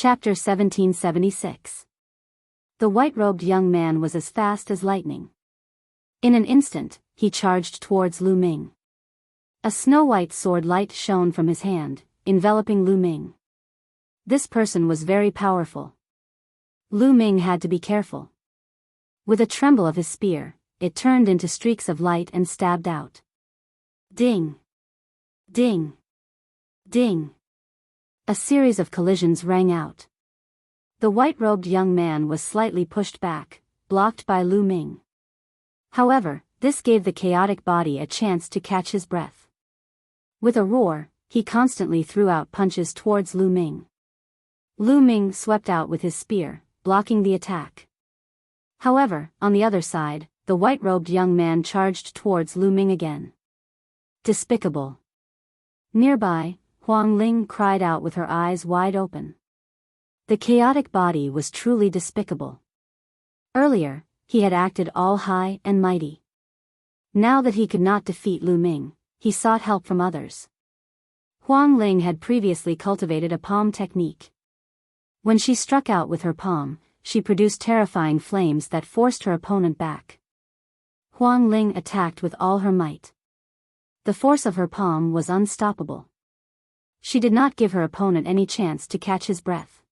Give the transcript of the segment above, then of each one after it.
Chapter 1776. The white-robed young man was as fast as lightning. In an instant, he charged towards Lu Ming. A snow-white sword light shone from his hand, enveloping Lu Ming. This person was very powerful. Lu Ming had to be careful. With a tremble of his spear, it turned into streaks of light and stabbed out. Ding! Ding! Ding! A series of collisions rang out. The white-robed young man was slightly pushed back, blocked by Lu Ming. However, this gave the chaotic body a chance to catch his breath. With a roar, he constantly threw out punches towards Lu Ming. Lu Ming swept out with his spear, blocking the attack. However, on the other side, the white-robed young man charged towards Lu Ming again. Despicable! Nearby, Huang Ling cried out with her eyes wide open. The chaotic body was truly despicable. Earlier, he had acted all high and mighty. Now that he could not defeat Lu Ming, he sought help from others. Huang Ling had previously cultivated a palm technique. When she struck out with her palm, she produced terrifying flames that forced her opponent back. Huang Ling attacked with all her might. The force of her palm was unstoppable. She did not give her opponent any chance to catch his breath.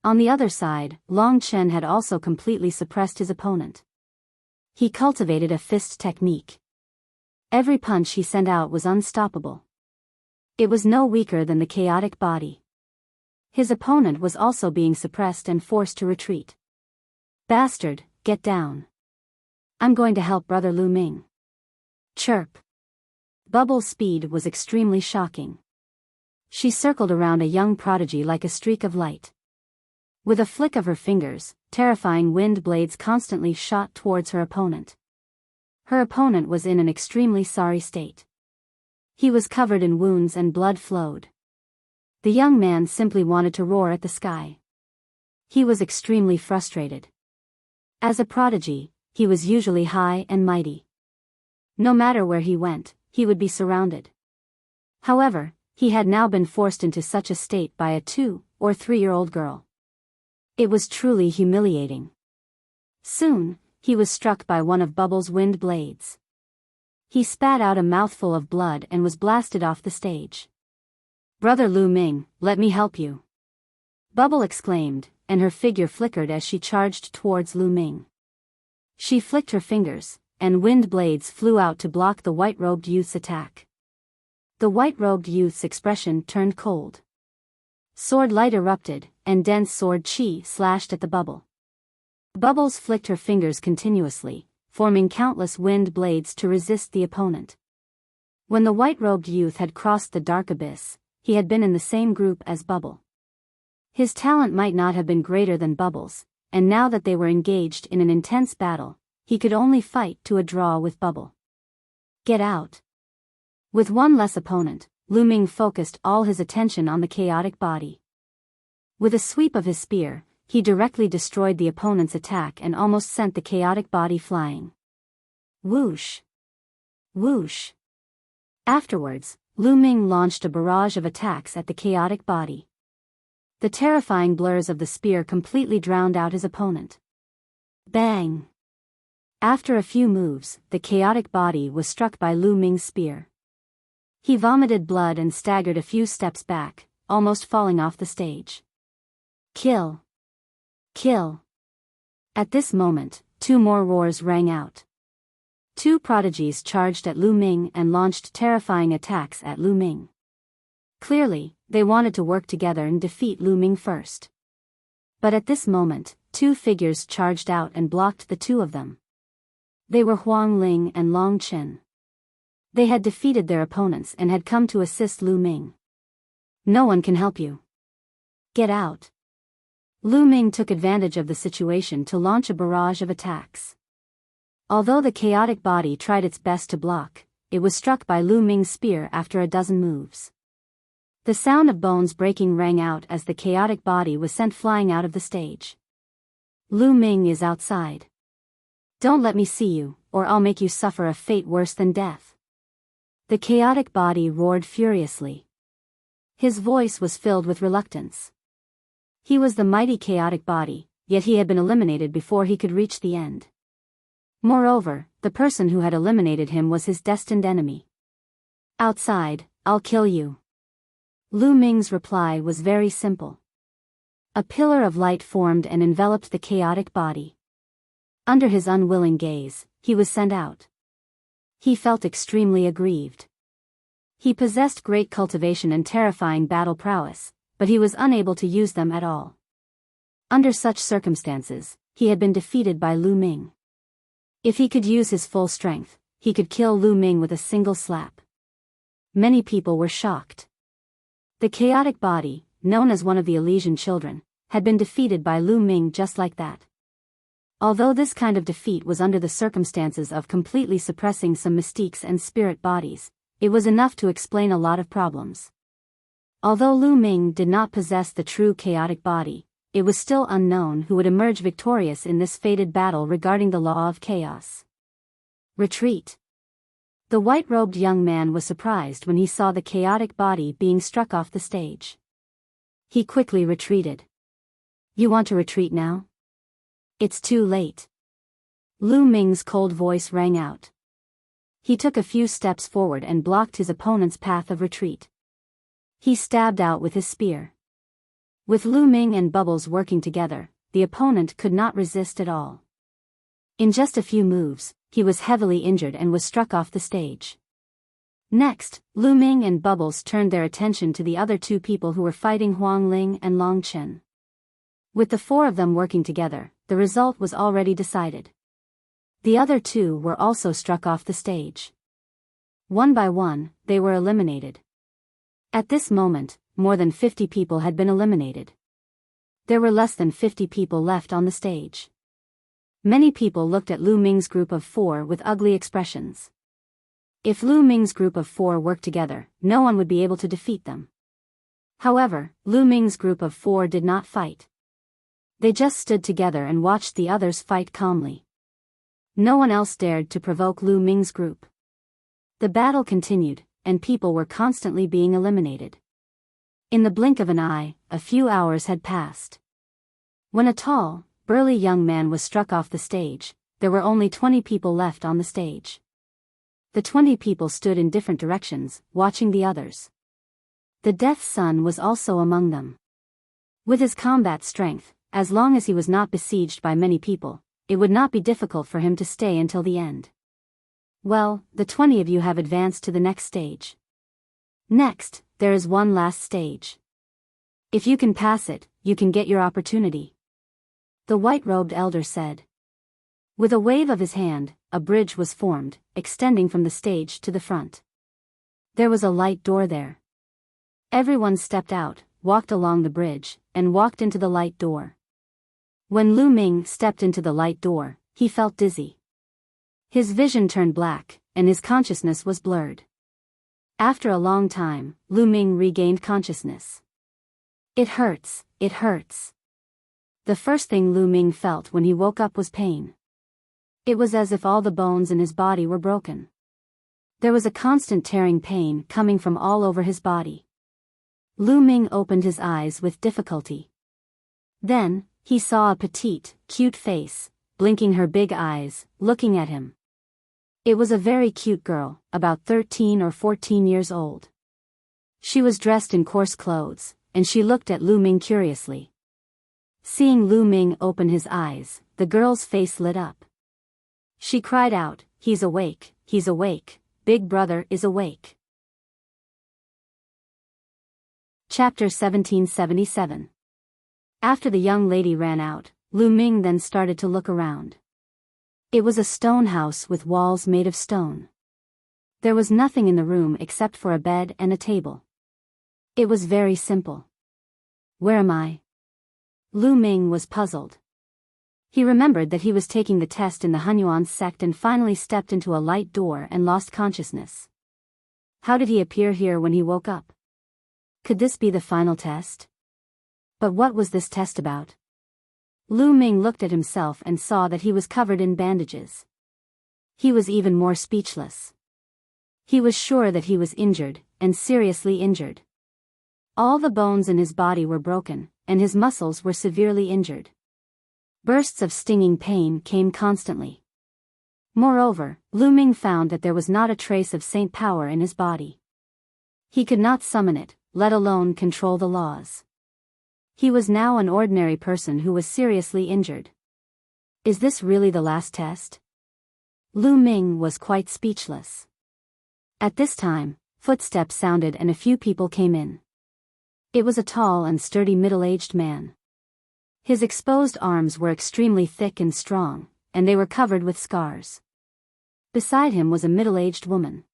On the other side, Long Chen had also completely suppressed his opponent. He cultivated a fist technique. Every punch he sent out was unstoppable. It was no weaker than the chaotic body. His opponent was also being suppressed and forced to retreat. Bastard, get down. I'm going to help brother Lu Ming. Chirp. Bubble's speed was extremely shocking. She circled around a young prodigy like a streak of light. With a flick of her fingers, terrifying wind blades constantly shot towards her opponent. Her opponent was in an extremely sorry state. He was covered in wounds and blood flowed. The young man simply wanted to roar at the sky. He was extremely frustrated. As a prodigy, he was usually high and mighty. No matter where he went, he would be surrounded. However, he had now been forced into such a state by a 2- or 3-year-old girl. It was truly humiliating. Soon, he was struck by one of Bubble's wind blades. He spat out a mouthful of blood and was blasted off the stage. Brother Lu Ming, let me help you. Bubble exclaimed, and her figure flickered as she charged towards Lu Ming. She flicked her fingers, and wind blades flew out to block the white-robed youth's attack. The white-robed youth's expression turned cold. Sword light erupted, and dense sword chi slashed at the bubble. Bubbles flicked her fingers continuously, forming countless wind blades to resist the opponent. When the white-robed youth had crossed the dark abyss, he had been in the same group as Bubble. His talent might not have been greater than Bubble's, and now that they were engaged in an intense battle, he could only fight to a draw with Bubble. Get out. With one less opponent, Lu Ming focused all his attention on the chaotic body. With a sweep of his spear, he directly destroyed the opponent's attack and almost sent the chaotic body flying. Whoosh! Whoosh! Afterwards, Lu Ming launched a barrage of attacks at the chaotic body. The terrifying blurs of the spear completely drowned out his opponent. Bang! After a few moves, the chaotic body was struck by Lu Ming's spear. He vomited blood and staggered a few steps back, almost falling off the stage. Kill! Kill! At this moment, 2 more roars rang out. 2 prodigies charged at Lu Ming and launched terrifying attacks at Lu Ming. Clearly, they wanted to work together and defeat Lu Ming first. But at this moment, 2 figures charged out and blocked the 2 of them. They were Huang Ling and Long Chen. They had defeated their opponents and had come to assist Lu Ming. No one can help you. Get out. Lu Ming took advantage of the situation to launch a barrage of attacks. Although the chaotic body tried its best to block, it was struck by Lu Ming's spear after a dozen moves. The sound of bones breaking rang out as the chaotic body was sent flying out of the stage. Lu Ming is outside. Don't let me see you, or I'll make you suffer a fate worse than death. The chaotic body roared furiously. His voice was filled with reluctance. He was the mighty chaotic body, yet he had been eliminated before he could reach the end. Moreover, the person who had eliminated him was his destined enemy. "Outside, I'll kill you." Lu Ming's reply was very simple. A pillar of light formed and enveloped the chaotic body. Under his unwilling gaze, he was sent out. He felt extremely aggrieved. He possessed great cultivation and terrifying battle prowess, but he was unable to use them at all. Under such circumstances, he had been defeated by Lu Ming. If he could use his full strength, he could kill Lu Ming with a single slap. Many people were shocked. The chaotic body, known as one of the Elysian children, had been defeated by Lu Ming just like that. Although this kind of defeat was under the circumstances of completely suppressing some mystiques and spirit bodies, it was enough to explain a lot of problems. Although Lu Ming did not possess the true chaotic body, it was still unknown who would emerge victorious in this fated battle regarding the law of chaos. Retreat. The white-robed young man was surprised when he saw the chaotic body being struck off the stage. He quickly retreated. "You want to retreat now? It's too late." Lu Ming's cold voice rang out. He took a few steps forward and blocked his opponent's path of retreat. He stabbed out with his spear. With Lu Ming and Bubbles working together, the opponent could not resist at all. In just a few moves, he was heavily injured and was struck off the stage. Next, Lu Ming and Bubbles turned their attention to the other two people who were fighting Huang Ling and Long Chen. With the four of them working together, the result was already decided. The other two were also struck off the stage. One by one, they were eliminated. At this moment, more than 50 people had been eliminated. There were less than 50 people left on the stage. Many people looked at Lu Ming's group of four with ugly expressions. If Lu Ming's group of four worked together, no one would be able to defeat them. However, Lu Ming's group of four did not fight. They just stood together and watched the others fight calmly. No one else dared to provoke Lu Ming's group. The battle continued, and people were constantly being eliminated. In the blink of an eye, a few hours had passed. When a tall, burly young man was struck off the stage, there were only 20 people left on the stage. The 20 people stood in different directions, watching the others. The Death Sun was also among them. With his combat strength, as long as he was not besieged by many people, it would not be difficult for him to stay until the end. "Well, the 20 of you have advanced to the next stage. Next, there is one last stage. If you can pass it, you can get your opportunity," the white-robed elder said. With a wave of his hand, a bridge was formed, extending from the stage to the front. There was a light door there. Everyone stepped out, walked along the bridge, and walked into the light door. When Lu Ming stepped into the light door, he felt dizzy. His vision turned black, and his consciousness was blurred. After a long time, Lu Ming regained consciousness. "It hurts, it hurts." The first thing Lu Ming felt when he woke up was pain. It was as if all the bones in his body were broken. There was a constant tearing pain coming from all over his body. Lu Ming opened his eyes with difficulty. Then, he saw a petite, cute face, blinking her big eyes, looking at him. It was a very cute girl, about 13 or 14 years old. She was dressed in coarse clothes, and she looked at Lu Ming curiously. Seeing Lu Ming open his eyes, the girl's face lit up. She cried out, he's awake, Big Brother is awake." Chapter 1777. After the young lady ran out, Lu Ming then started to look around. It was a stone house with walls made of stone. There was nothing in the room except for a bed and a table. It was very simple. "Where am I?" Lu Ming was puzzled. He remembered that he was taking the test in the Hunyuan sect and finally stepped into a light door and lost consciousness. How did he appear here when he woke up? Could this be the final test? But what was this test about? Lu Ming looked at himself and saw that he was covered in bandages. He was even more speechless. He was sure that he was injured, and seriously injured. All the bones in his body were broken, and his muscles were severely injured. Bursts of stinging pain came constantly. Moreover, Lu Ming found that there was not a trace of saint power in his body. He could not summon it, let alone control the laws. He was now an ordinary person who was seriously injured. Is this really the last test? Lu Ming was quite speechless. At this time, footsteps sounded and a few people came in. It was a tall and sturdy middle-aged man. His exposed arms were extremely thick and strong, and they were covered with scars. Beside him was a middle-aged woman.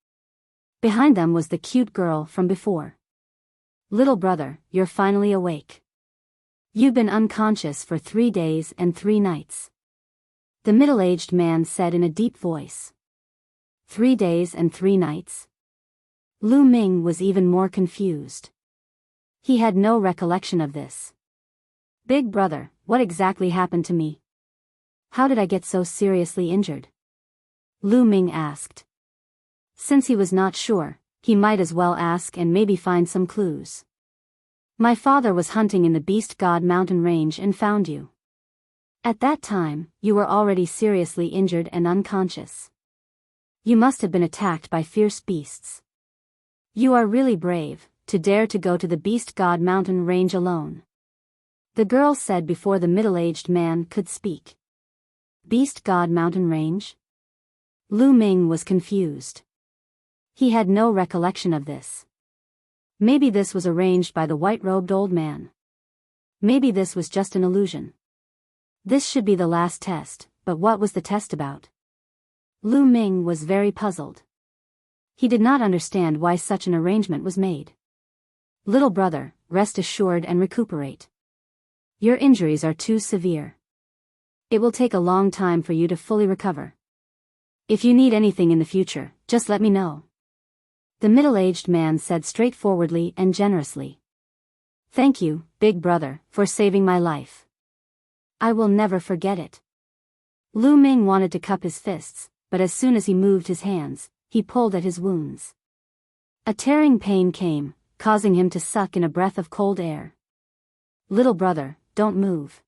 Behind them was the cute girl from before. "Little brother, you're finally awake. You've been unconscious for 3 days and 3 nights. The middle-aged man said in a deep voice. 3 days and 3 nights? Lu Ming was even more confused. He had no recollection of this. Big brother, what exactly happened to me? How did I get so seriously injured? Lu Ming asked. Since he was not sure, he might as well ask and maybe find some clues. My father was hunting in the Beast God mountain range and found you. At that time, you were already seriously injured and unconscious. You must have been attacked by fierce beasts. You are really brave, to dare to go to the Beast God mountain range alone. The girl said before the middle-aged man could speak. Beast God mountain range? Lu Ming was confused. He had no recollection of this. Maybe this was arranged by the white-robed old man. Maybe this was just an illusion. This should be the last test, but what was the test about? Lu Ming was very puzzled. He did not understand why such an arrangement was made. Little brother, rest assured and recuperate. Your injuries are too severe. It will take a long time for you to fully recover. If you need anything in the future, just let me know. The middle-aged man said straightforwardly and generously. Thank you, big brother, for saving my life. I will never forget it. Lu Ming wanted to cup his fists, but as soon as he moved his hands, he pulled at his wounds. A tearing pain came, causing him to suck in a breath of cold air. Little brother, don't move.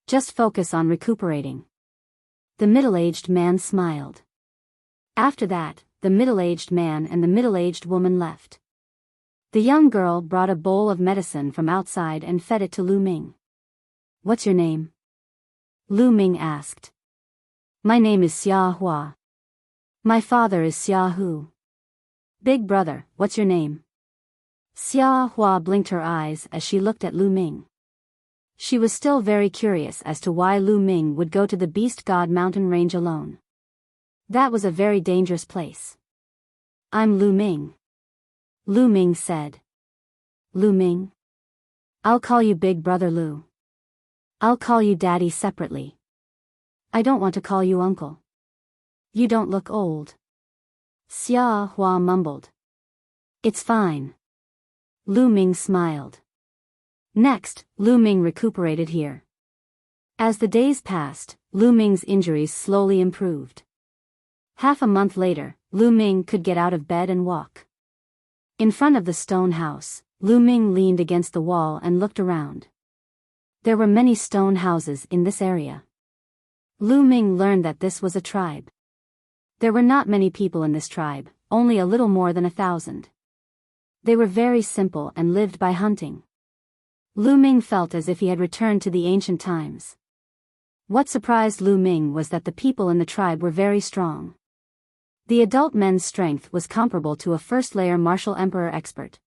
Just focus on recuperating. The middle-aged man smiled. After that, the middle-aged man and the middle-aged woman left. The young girl brought a bowl of medicine from outside and fed it to Lu Ming. What's your name? Lu Ming asked. My name is Xia Hua. My father is Xia Hu. Big brother, what's your name? Xia Hua blinked her eyes as she looked at Lu Ming. She was still very curious as to why Lu Ming would go to the Beast God mountain range alone. That was a very dangerous place. I'm Lu Ming. Lu Ming said. Lu Ming? I'll call you Big Brother Lu. I'll call you Daddy separately. I don't want to call you Uncle. You don't look old. Xia Hua mumbled. It's fine. Lu Ming smiled. Next, Lu Ming recuperated here. As the days passed, Lu Ming's injuries slowly improved. Half a month later, Lu Ming could get out of bed and walk. In front of the stone house, Lu Ming leaned against the wall and looked around. There were many stone houses in this area. Lu Ming learned that this was a tribe. There were not many people in this tribe, only a little more than 1,000. They were very simple and lived by hunting. Lu Ming felt as if he had returned to the ancient times. What surprised Lu Ming was that the people in the tribe were very strong. The adult men's strength was comparable to a first-layer martial emperor expert.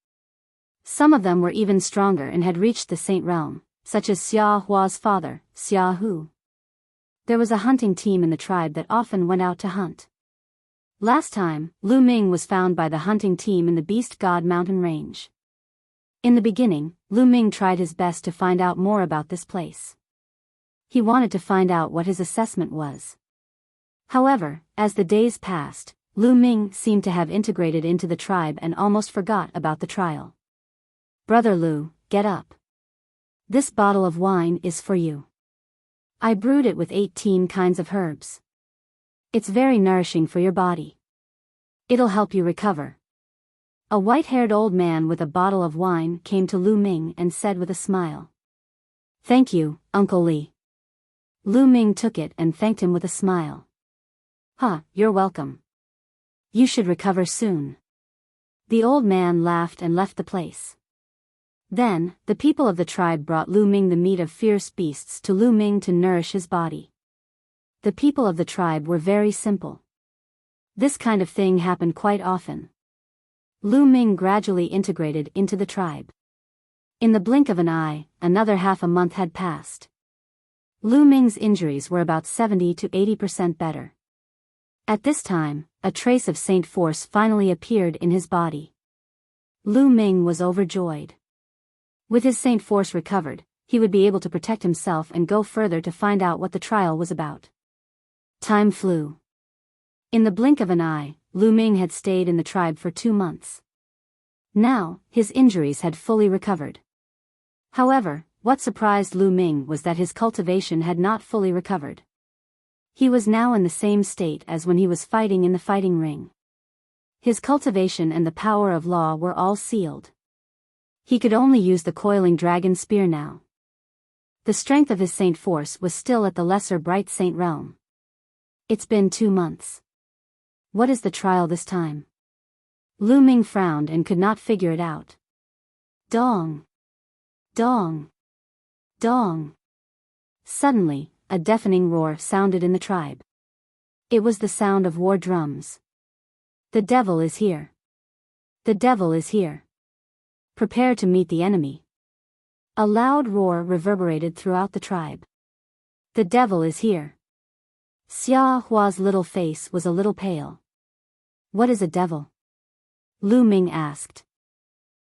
Some of them were even stronger and had reached the saint realm, such as Xia Hua's father, Xia Hu. There was a hunting team in the tribe that often went out to hunt. Last time, Lu Ming was found by the hunting team in the Beast God mountain range. In the beginning, Lu Ming tried his best to find out more about this place. He wanted to find out what his assessment was. However, as the days passed, Lu Ming seemed to have integrated into the tribe and almost forgot about the trial. Brother Lu, get up. This bottle of wine is for you. I brewed it with 18 kinds of herbs. It's very nourishing for your body. It'll help you recover. A white-haired old man with a bottle of wine came to Lu Ming and said with a smile. Thank you, Uncle Li. Lu Ming took it and thanked him with a smile. You're welcome. You should recover soon. The old man laughed and left the place. Then, the people of the tribe brought Lu Ming the meat of fierce beasts to Lu Ming to nourish his body. The people of the tribe were very simple. This kind of thing happened quite often. Lu Ming gradually integrated into the tribe. In the blink of an eye, another half a month had passed. Lu Ming's injuries were about 70 to 80% better. At this time, a trace of Saint Force finally appeared in his body. Lu Ming was overjoyed. With his Saint Force recovered, he would be able to protect himself and go further to find out what the trial was about. Time flew. In the blink of an eye, Lu Ming had stayed in the tribe for 2 months. Now, his injuries had fully recovered. However, what surprised Lu Ming was that his cultivation had not fully recovered. He was now in the same state as when he was fighting in the fighting ring. His cultivation and the power of law were all sealed. He could only use the coiling dragon spear now. The strength of his Saint Force was still at the lesser Bright Saint realm. It's been 2 months. What is the trial this time? Lu Ming frowned and could not figure it out. Dong! Dong! Dong! Suddenly, a deafening roar sounded in the tribe. It was the sound of war drums. The devil is here. The devil is here. Prepare to meet the enemy. A loud roar reverberated throughout the tribe. The devil is here. Xia Hua's little face was a little pale. What is a devil? Lu Ming asked.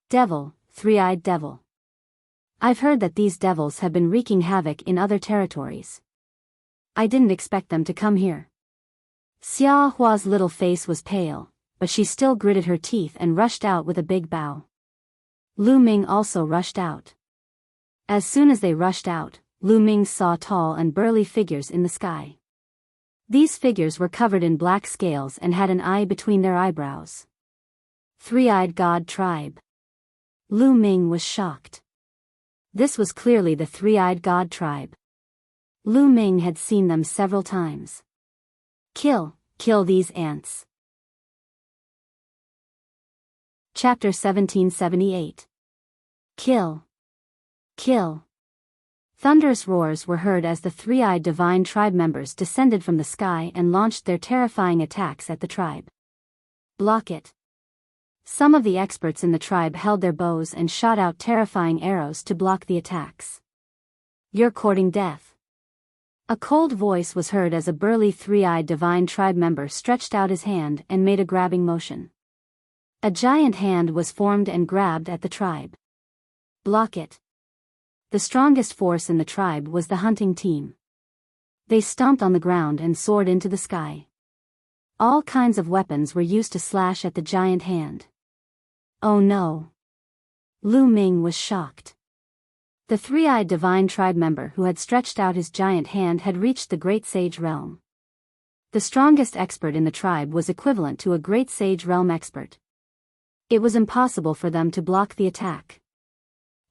Devil, three-eyed devil. I've heard that these devils have been wreaking havoc in other territories. I didn't expect them to come here. Xia Hua's little face was pale, but she still gritted her teeth and rushed out with a big bow. Lu Ming also rushed out. As soon as they rushed out, Lu Ming saw tall and burly figures in the sky. These figures were covered in black scales and had an eye between their eyebrows. Three-eyed God tribe. Lu Ming was shocked. This was clearly the three-eyed God tribe. Lu Ming had seen them several times. Kill these ants. Chapter 1778. Kill. Thunderous roars were heard as the three-eyed divine tribe members descended from the sky and launched their terrifying attacks at the tribe. Block it. Some of the experts in the tribe held their bows and shot out terrifying arrows to block the attacks. You're courting death. A cold voice was heard as a burly three-eyed divine tribe member stretched out his hand and made a grabbing motion. A giant hand was formed and grabbed at the tribe. Block it. The strongest force in the tribe was the hunting team. They stomped on the ground and soared into the sky. All kinds of weapons were used to slash at the giant hand. Oh no! Lu Ming was shocked. The three-eyed divine tribe member who had stretched out his giant hand had reached the Great Sage realm. The strongest expert in the tribe was equivalent to a Great Sage realm expert. It was impossible for them to block the attack.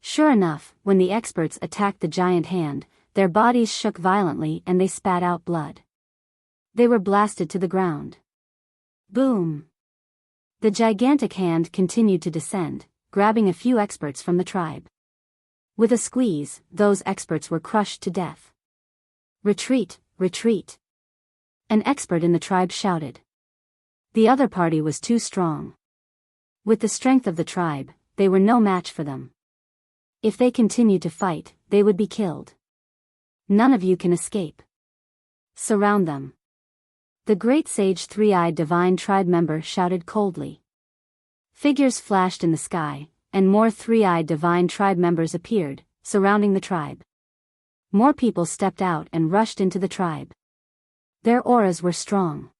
Sure enough, when the experts attacked the giant hand, their bodies shook violently and they spat out blood. They were blasted to the ground. Boom! The gigantic hand continued to descend, grabbing a few experts from the tribe. With a squeeze, those experts were crushed to death. Retreat, retreat! An expert in the tribe shouted. The other party was too strong. With the strength of the tribe, they were no match for them. If they continued to fight, they would be killed. None of you can escape. Surround them. The Great Sage three-eyed divine tribe member shouted coldly. Figures flashed in the sky, and more three-eyed divine tribe members appeared, surrounding the tribe. More people stepped out and rushed into the tribe. Their auras were strong.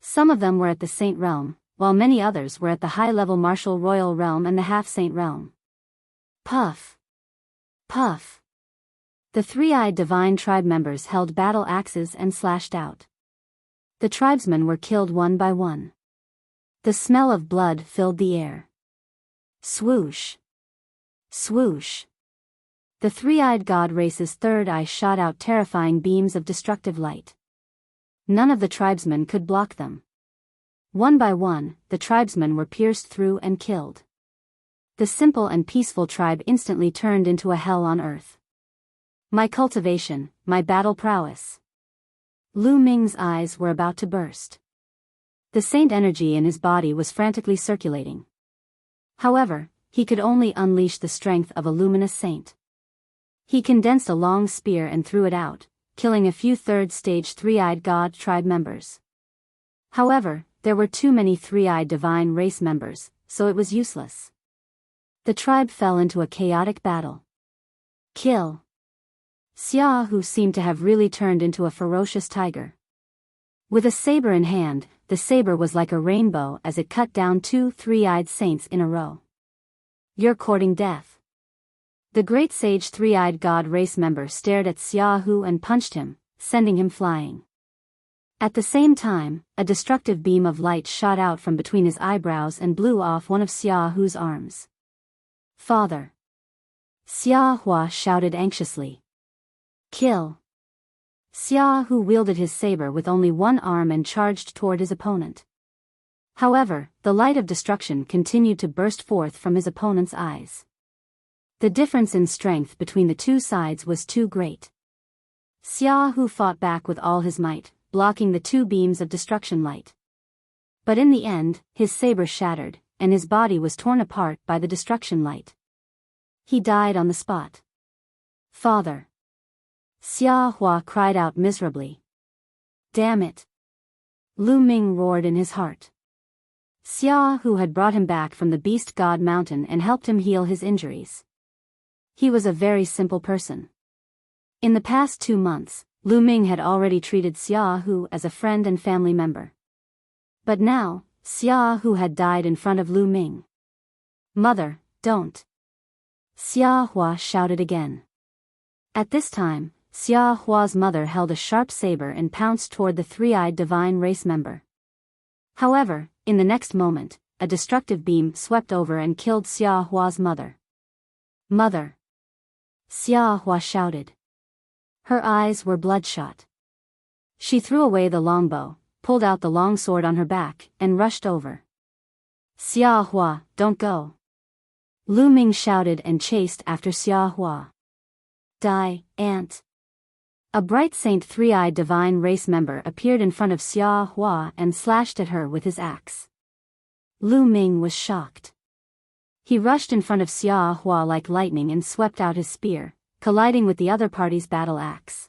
Some of them were at the Saint realm, while many others were at the high-level martial royal realm and the half-saint realm. Puff! Puff! The three-eyed divine tribe members held battle axes and slashed out. The tribesmen were killed one by one. The smell of blood filled the air. Swoosh! Swoosh! The three-eyed god race's third eye shot out terrifying beams of destructive light. None of the tribesmen could block them. One by one, the tribesmen were pierced through and killed. The simple and peaceful tribe instantly turned into a hell on earth. My cultivation, my battle prowess. Lu Ming's eyes were about to burst. The saint energy in his body was frantically circulating. However, he could only unleash the strength of a luminous saint. He condensed a long spear and threw it out, killing a few third-stage three-eyed god tribe members. However, there were too many three-eyed divine race members, so it was useless. The tribe fell into a chaotic battle. Kill. Xia Hu seemed to have really turned into a ferocious tiger. With a saber in hand, the saber was like a rainbow as it cut down two three-eyed saints in a row. You're courting death. The great sage three-eyed god race member stared at Xia Hu and punched him, sending him flying. At the same time, a destructive beam of light shot out from between his eyebrows and blew off one of Xia Hu's arms. Father! Xia Hua shouted anxiously. Kill! Xia Hu wielded his saber with only one arm and charged toward his opponent. However, the light of destruction continued to burst forth from his opponent's eyes. The difference in strength between the two sides was too great. Xia Hu fought back with all his might, blocking the two beams of destruction light. But in the end, his saber shattered, and his body was torn apart by the destruction light. He died on the spot. Father! Xia Hua cried out miserably. Damn it! Lu Ming roared in his heart. Xia Hu had brought him back from the Beast God Mountain and helped him heal his injuries. He was a very simple person. In the past 2 months, Lu Ming had already treated Xia Hu as a friend and family member. But now, Xia Hu had died in front of Lu Ming. Mother, don't! Xia Hua shouted again. At this time, Xia Hua's mother held a sharp saber and pounced toward the three-eyed divine race member. However, in the next moment, a destructive beam swept over and killed Xia Hua's mother. Mother! Xia Hua shouted. Her eyes were bloodshot. She threw away the longbow, pulled out the long sword on her back, and rushed over. Xia Hua, don't go! Lu Ming shouted and chased after Xia Hua. Die, ant! A bright saint three-eyed divine race member appeared in front of Xia Hua and slashed at her with his axe. Lu Ming was shocked. He rushed in front of Xia Hua like lightning and swept out his spear, colliding with the other party's battle axe.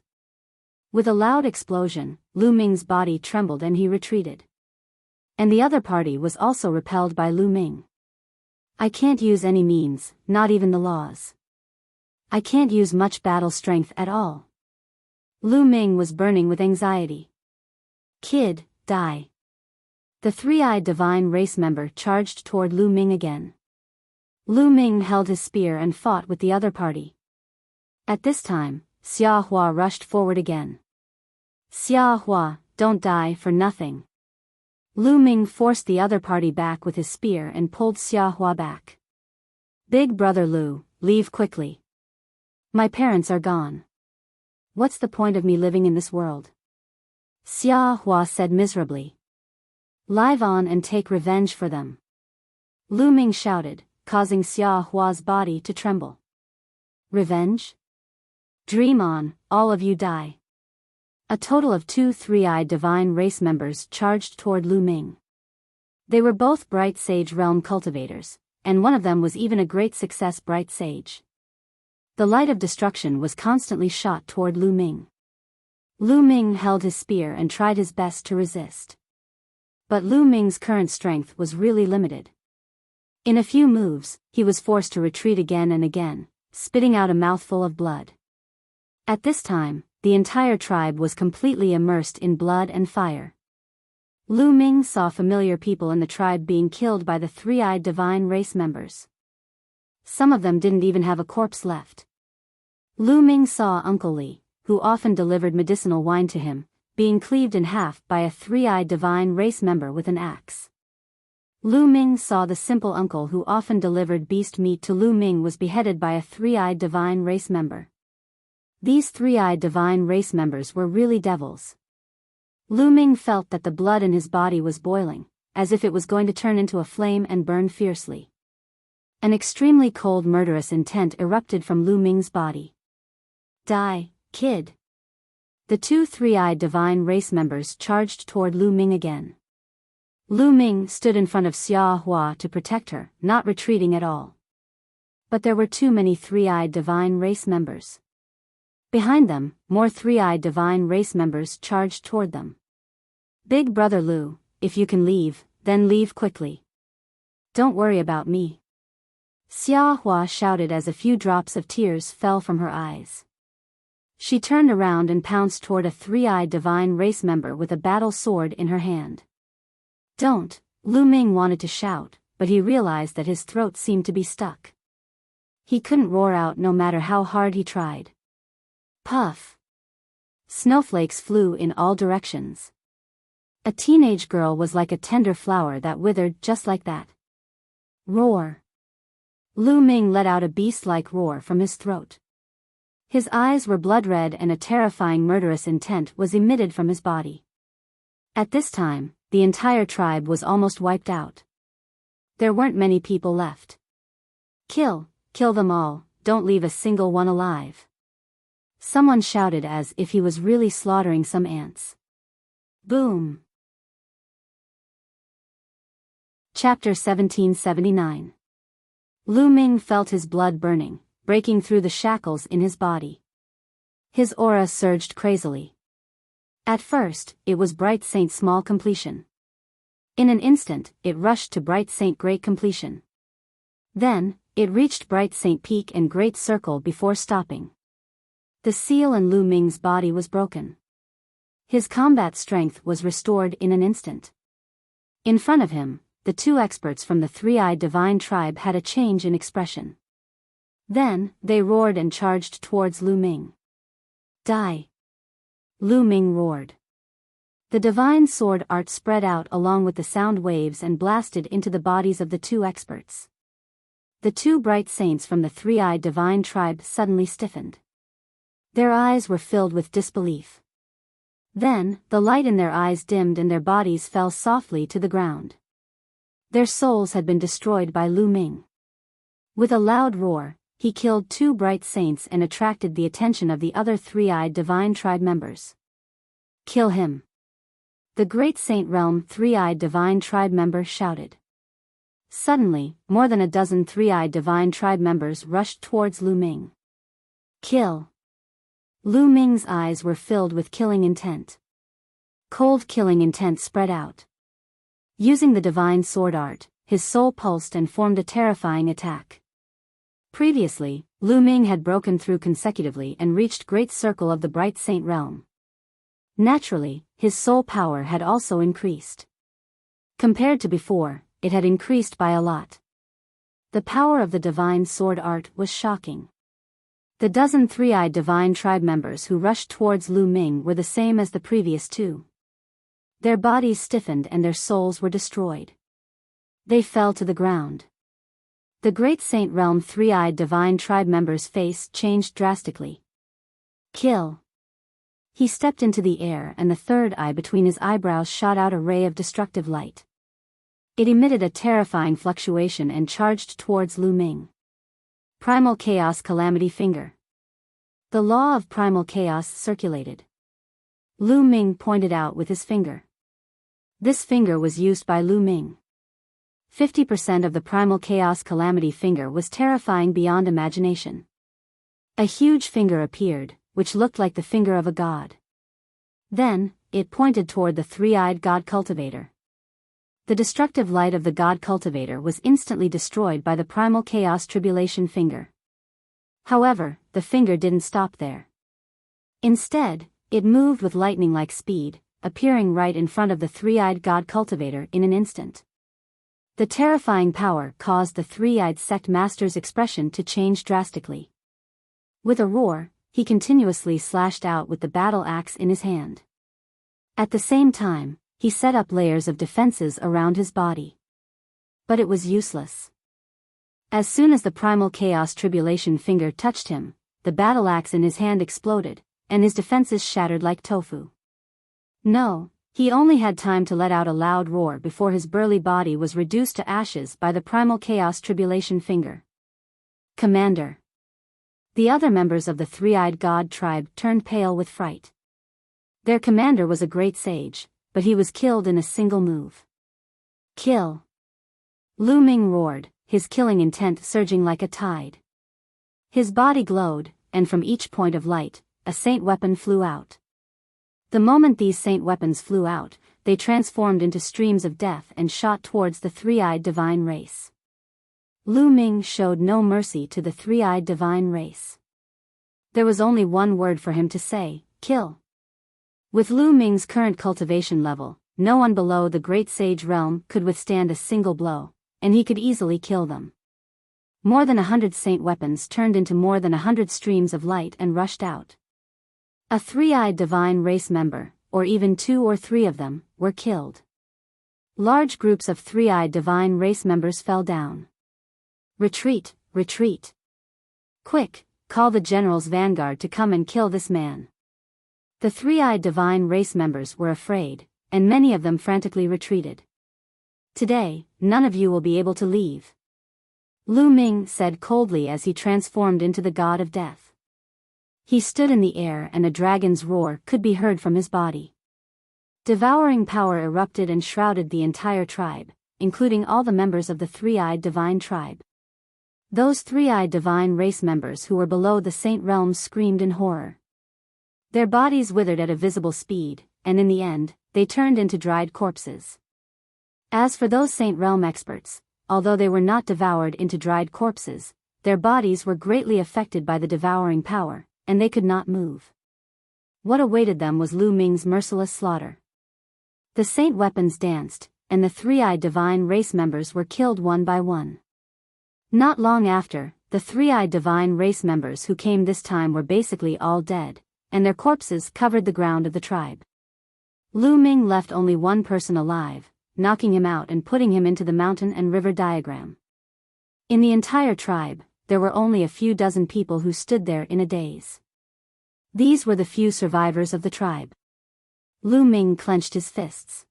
With a loud explosion, Lu Ming's body trembled and he retreated. And the other party was also repelled by Lu Ming. I can't use any means, not even the laws. I can't use much battle strength at all. Lu Ming was burning with anxiety. Kid, die. The three-eyed divine race member charged toward Lu Ming again. Lu Ming held his spear and fought with the other party. At this time, Xia Hua rushed forward again. Xia Hua, don't die for nothing. Lu Ming forced the other party back with his spear and pulled Xia Hua back. Big brother Lu, leave quickly. My parents are gone. What's the point of me living in this world? Xia Hua said miserably. Live on and take revenge for them. Lu Ming shouted, causing Xia Hua's body to tremble. Revenge? Dream on, all of you die. A total of 2 three-eyed divine race members charged toward Lu Ming. They were both bright sage realm cultivators, and one of them was even a great success bright sage. The light of destruction was constantly shot toward Lu Ming. Lu Ming held his spear and tried his best to resist. But Lu Ming's current strength was really limited. In a few moves, he was forced to retreat again and again, spitting out a mouthful of blood. At this time, the entire tribe was completely immersed in blood and fire. Lu Ming saw familiar people in the tribe being killed by the three-eyed divine race members. Some of them didn't even have a corpse left. Lu Ming saw Uncle Li, who often delivered medicinal wine to him, being cleaved in half by a three-eyed divine race member with an axe. Lu Ming saw the simple uncle who often delivered beast meat to Lu Ming was beheaded by a three-eyed divine race member. These three-eyed divine race members were really devils. Lu Ming felt that the blood in his body was boiling, as if it was going to turn into a flame and burn fiercely. An extremely cold murderous intent erupted from Lu Ming's body. Die, kid. The two three-eyed divine race members charged toward Lu Ming again. Lu Ming stood in front of Xia Hua to protect her, not retreating at all. But there were too many three-eyed divine race members. Behind them, more three-eyed divine race members charged toward them. Big brother Lu, if you can leave, then leave quickly. Don't worry about me. Xia Hua shouted as a few drops of tears fell from her eyes. She turned around and pounced toward a three-eyed divine race member with a battle sword in her hand. Don't, Lu Ming wanted to shout, but he realized that his throat seemed to be stuck. He couldn't roar out no matter how hard he tried. Puff. Snowflakes flew in all directions. A teenage girl was like a tender flower that withered just like that. Roar. Lu Ming let out a beast-like roar from his throat. His eyes were blood-red and a terrifying murderous intent was emitted from his body. At this time, the entire tribe was almost wiped out. There weren't many people left. Kill them all, don't leave a single one alive. Someone shouted as if he was really slaughtering some ants. Boom. Chapter 1779. Lu Ming felt his blood burning, breaking through the shackles in his body. His aura surged crazily. At first, it was Bright Saint small completion. In an instant, it rushed to Bright Saint great completion. Then, it reached Bright Saint peak and great circle before stopping. The seal in Lu Ming's body was broken. His combat strength was restored in an instant. In front of him, the two experts from the three-eyed divine tribe had a change in expression. Then, they roared and charged towards Lu Ming. Die! Lu Ming roared. The divine sword art spread out along with the sound waves and blasted into the bodies of the two experts. The two bright saints from the three-eyed divine tribe suddenly stiffened. Their eyes were filled with disbelief. Then, the light in their eyes dimmed and their bodies fell softly to the ground. Their souls had been destroyed by Lu Ming. With a loud roar, he killed two bright saints and attracted the attention of the other three-eyed divine tribe members. Kill him! The great Saint Realm three-eyed divine tribe member shouted. Suddenly, more than a dozen three-eyed divine tribe members rushed towards Lu Ming. Kill! Lu Ming's eyes were filled with killing intent. Cold killing intent spread out. Using the divine sword art, his soul pulsed and formed a terrifying attack. Previously, Lu Ming had broken through consecutively and reached great circle of the Bright Saint Realm. Naturally, his soul power had also increased. Compared to before, it had increased by a lot. The power of the divine sword art was shocking. The dozen three-eyed divine tribe members who rushed towards Lu Ming were the same as the previous two. Their bodies stiffened and their souls were destroyed. They fell to the ground. The great Saint Realm three-eyed divine tribe member's face changed drastically. Kill! He stepped into the air and the third eye between his eyebrows shot out a ray of destructive light. It emitted a terrifying fluctuation and charged towards Lu Ming. Primal Chaos Calamity Finger. The law of primal chaos circulated. Lu Ming pointed out with his finger. This finger was used by Lu Ming. 50% of the primal chaos calamity finger was terrifying beyond imagination. A huge finger appeared, which looked like the finger of a god. Then, it pointed toward the three-eyed god cultivator. The destructive light of the god cultivator was instantly destroyed by the primal chaos tribulation finger. However, the finger didn't stop there. Instead, it moved with lightning-like speed, appearing right in front of the three-eyed god cultivator in an instant. The terrifying power caused the three-eyed sect master's expression to change drastically. With a roar, he continuously slashed out with the battle axe in his hand. At the same time, he set up layers of defenses around his body. But it was useless. As soon as the primal chaos tribulation finger touched him, the battle axe in his hand exploded, and his defenses shattered like tofu. No, he only had time to let out a loud roar before his burly body was reduced to ashes by the primal chaos tribulation finger. Commander. The other members of the three-eyed god tribe turned pale with fright. Their commander was a great sage, but he was killed in a single move. Kill! Lu Ming roared, his killing intent surging like a tide. His body glowed, and from each point of light, a saint weapon flew out. The moment these saint weapons flew out, they transformed into streams of death and shot towards the three-eyed divine race. Lu Ming showed no mercy to the three-eyed divine race. There was only one word for him to say: kill. With Lu Ming's current cultivation level, no one below the Great Sage realm could withstand a single blow, and he could easily kill them. More than 100 saint weapons turned into more than 100 streams of light and rushed out. A three-eyed divine race member, or even 2 or 3 of them, were killed. Large groups of three-eyed divine race members fell down. Retreat, retreat. Quick, call the general's vanguard to come and kill this man. The three-eyed divine race members were afraid, and many of them frantically retreated. Today, none of you will be able to leave. Lu Ming said coldly as he transformed into the god of death. He stood in the air and a dragon's roar could be heard from his body. Devouring power erupted and shrouded the entire tribe, including all the members of the three-eyed divine tribe. Those three-eyed divine race members who were below the saint realms screamed in horror. Their bodies withered at a visible speed, and in the end, they turned into dried corpses. As for those saint realm experts, although they were not devoured into dried corpses, their bodies were greatly affected by the devouring power, and they could not move. What awaited them was Lu Ming's merciless slaughter. The saint weapons danced, and the three-eyed divine race members were killed one by one. Not long after, the three-eyed divine race members who came this time were basically all dead, and their corpses covered the ground of the tribe. Lu Ming left only one person alive, knocking him out and putting him into the mountain and river diagram. In the entire tribe, there were only a few dozen people who stood there in a daze. These were the few survivors of the tribe. Lu Ming clenched his fists.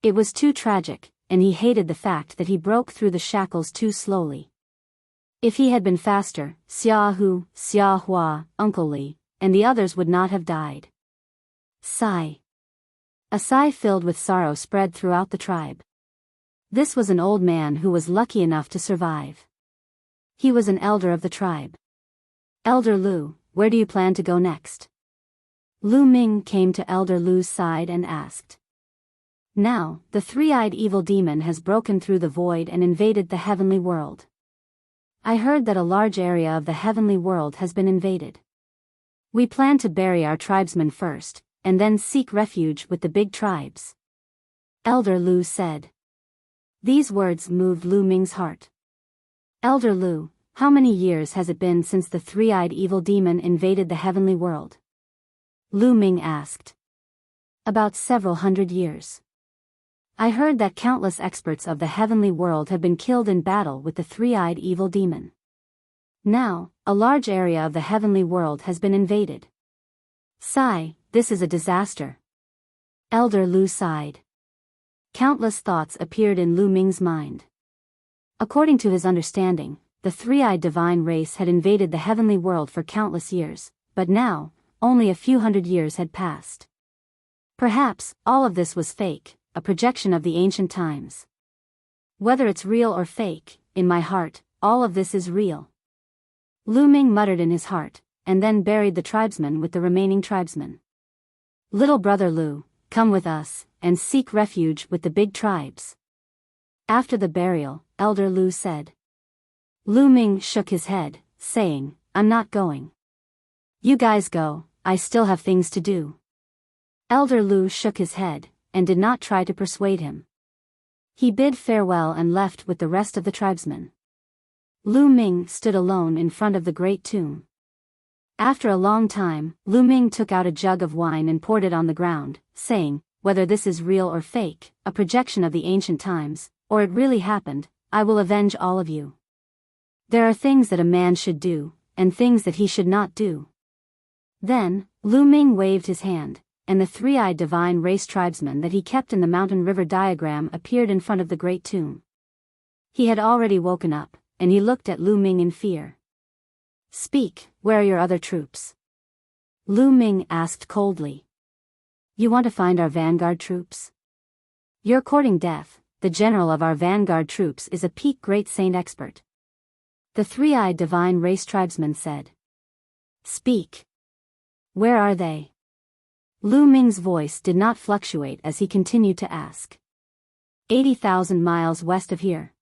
It was too tragic, and he hated the fact that he broke through the shackles too slowly. If he had been faster, Xia Hu, Xia Hua, Uncle Li, and the others would not have died. Sigh. A sigh filled with sorrow spread throughout the tribe. This was an old man who was lucky enough to survive. He was an elder of the tribe. Elder Lu, where do you plan to go next? Lu Ming came to Elder Lu's side and asked. Now, the three-eyed evil demon has broken through the void and invaded the heavenly world. I heard that a large area of the heavenly world has been invaded. We plan to bury our tribesmen first, and then seek refuge with the big tribes. Elder Lu said. These words moved Lu Ming's heart. Elder Lu, how many years has it been since the three-eyed evil demon invaded the heavenly world? Lu Ming asked. About several hundred years. I heard that countless experts of the heavenly world have been killed in battle with the three-eyed evil demon. Now, a large area of the heavenly world has been invaded. Sigh, this is a disaster. Elder Lu sighed. Countless thoughts appeared in Lu Ming's mind. According to his understanding, the three-eyed divine race had invaded the heavenly world for countless years, but now, only a few hundred years had passed. Perhaps, all of this was fake, a projection of the ancient times. Whether it's real or fake, in my heart, all of this is real. Lu Ming muttered in his heart, and then buried the tribesmen with the remaining tribesmen. Little brother Lu, come with us, and seek refuge with the big tribes. After the burial, Elder Lu said. Lu Ming shook his head, saying, I'm not going. You guys go, I still have things to do. Elder Lu shook his head, and did not try to persuade him. He bid farewell and left with the rest of the tribesmen. Lu Ming stood alone in front of the great tomb. After a long time, Lu Ming took out a jug of wine and poured it on the ground, saying, whether this is real or fake, a projection of the ancient times, or it really happened, I will avenge all of you. There are things that a man should do, and things that he should not do." Then, Lu Ming waved his hand, and the three-eyed divine race tribesman that he kept in the mountain river diagram appeared in front of the great tomb. He had already woken up, and he looked at Lu Ming in fear. "Speak, where are your other troops?" Lu Ming asked coldly. "You want to find our vanguard troops? You're courting death. The general of our vanguard troops is a peak great saint expert," the three-eyed divine race tribesman said. "Speak. Where are they?" Lu Ming's voice did not fluctuate as he continued to ask. 80,000 miles west of here.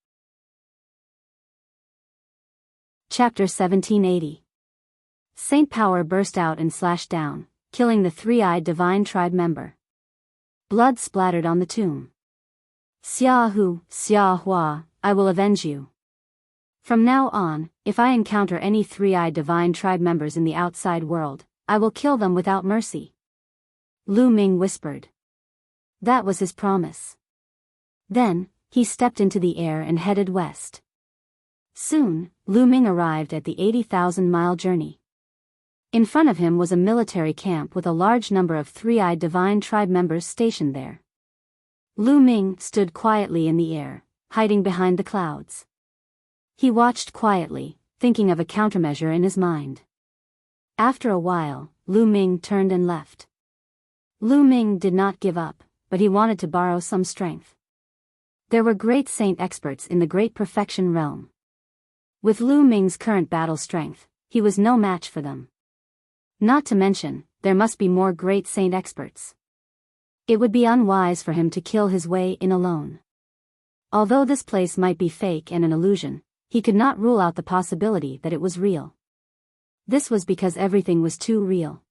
Chapter 1780. Saint Power burst out and slashed down, killing the three-eyed divine tribe member. Blood splattered on the tomb. "Xia Hu, Xia Hua, I will avenge you. From now on, if I encounter any three-eyed divine tribe members in the outside world, I will kill them without mercy," Lu Ming whispered. That was his promise. Then, he stepped into the air and headed west. Soon, Lu Ming arrived at the 80,000-mile journey. In front of him was a military camp with a large number of three-eyed divine tribe members stationed there. Lu Ming stood quietly in the air, hiding behind the clouds. He watched quietly, thinking of a countermeasure in his mind. After a while, Lu Ming turned and left. Lu Ming did not give up, but he wanted to borrow some strength. There were great saint experts in the Great Perfection realm. With Lu Ming's current battle strength, he was no match for them. Not to mention, there must be more great saint experts. It would be unwise for him to kill his way in alone. Although this place might be fake and an illusion, he could not rule out the possibility that it was real. This was because everything was too real.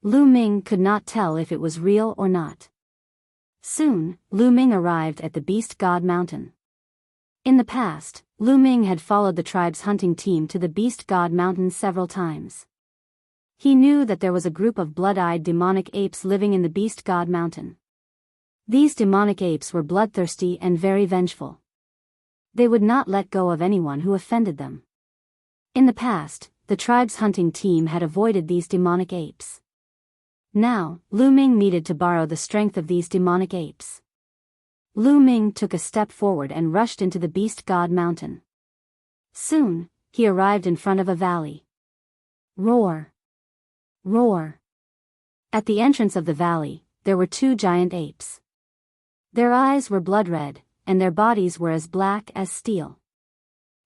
Lu Ming could not tell if it was real or not. Soon, Lu Ming arrived at the Beast God Mountain. In the past, Lu Ming had followed the tribe's hunting team to the Beast God Mountain several times. He knew that there was a group of blood-eyed demonic apes living in the Beast God Mountain. These demonic apes were bloodthirsty and very vengeful. They would not let go of anyone who offended them. In the past, the tribe's hunting team had avoided these demonic apes. Now, Lu Ming needed to borrow the strength of these demonic apes. Lu Ming took a step forward and rushed into the Beast God Mountain. Soon, he arrived in front of a valley. Roar! Roar! At the entrance of the valley, there were two giant apes. Their eyes were blood red, and their bodies were as black as steel.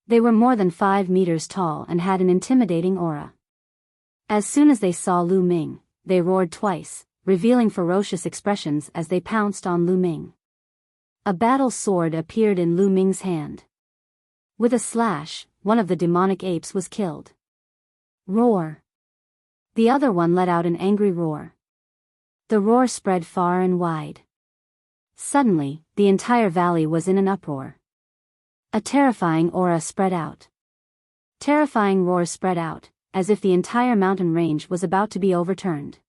They were more than 5 meters tall and had an intimidating aura. As soon as they saw Lu Ming, they roared twice, revealing ferocious expressions as they pounced on Lu Ming. A battle sword appeared in Lu Ming's hand. With a slash, one of the demonic apes was killed. Roar! The other one let out an angry roar. The roar spread far and wide. Suddenly, the entire valley was in an uproar. A terrifying aura spread out. Terrifying roars spread out, as if the entire mountain range was about to be overturned.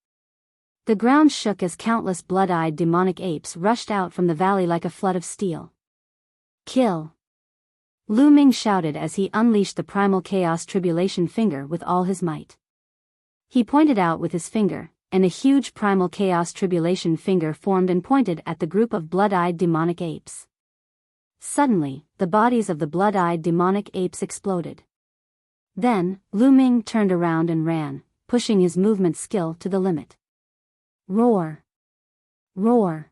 The ground shook as countless blood-eyed demonic apes rushed out from the valley like a flood of steel. Kill! Lu Ming shouted as he unleashed the primal chaos tribulation finger with all his might. He pointed out with his finger, and a huge primal chaos tribulation finger formed and pointed at the group of blood-eyed demonic apes. Suddenly, the bodies of the blood-eyed demonic apes exploded. Then, Lu Ming turned around and ran, pushing his movement skill to the limit. Roar! Roar!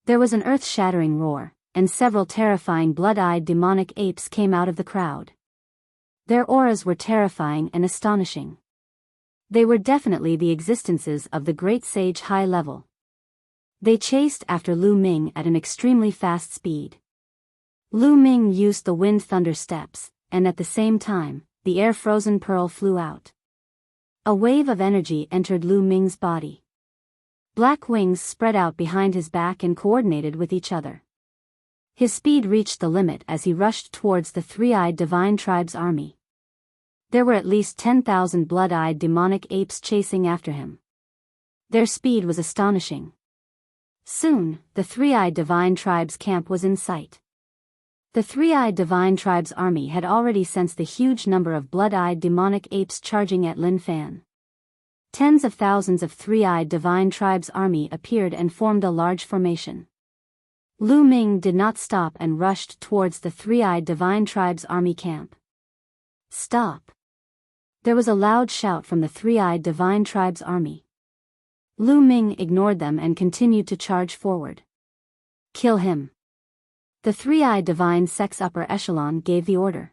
There was an earth-shattering roar, and several terrifying blood-eyed demonic apes came out of the crowd. Their auras were terrifying and astonishing. They were definitely the existences of the great sage high level. They chased after Lu Ming at an extremely fast speed. Lu Ming used the wind thunder steps, and at the same time, the air-frozen pearl flew out. A wave of energy entered Lu Ming's body. Black wings spread out behind his back and coordinated with each other. His speed reached the limit as he rushed towards the three-eyed divine tribe's army. There were at least 10,000 blood-eyed demonic apes chasing after him. Their speed was astonishing. Soon, the three-eyed divine tribe's camp was in sight. The three-eyed divine tribe's army had already sensed the huge number of blood-eyed demonic apes charging at Lin Fan. Tens of thousands of three-eyed divine tribe's army appeared and formed a large formation. Lu Ming did not stop and rushed towards the three-eyed divine tribe's army camp. Stop! There was a loud shout from the three-eyed divine tribe's army. Lu Ming ignored them and continued to charge forward. Kill him! The three-eyed divine sex upper echelon gave the order.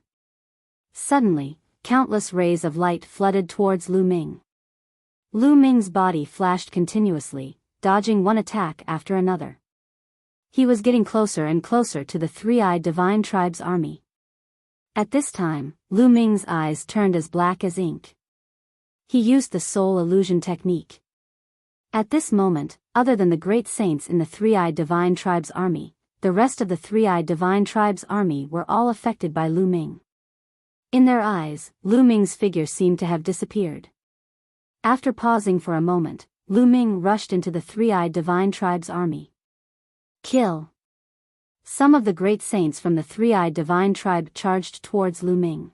Suddenly, countless rays of light flooded towards Lu Ming. Lu Ming's body flashed continuously, dodging one attack after another. He was getting closer and closer to the three-eyed divine tribe's army. At this time, Lu Ming's eyes turned as black as ink. He used the soul illusion technique. At this moment, other than the great saints in the three-eyed divine tribe's army, the rest of the three-eyed divine tribe's army were all affected by Lu Ming. In their eyes, Lu Ming's figure seemed to have disappeared. After pausing for a moment, Lu Ming rushed into the three-eyed divine tribe's army. Kill! Some of the great saints from the three-eyed divine tribe charged towards Lu Ming.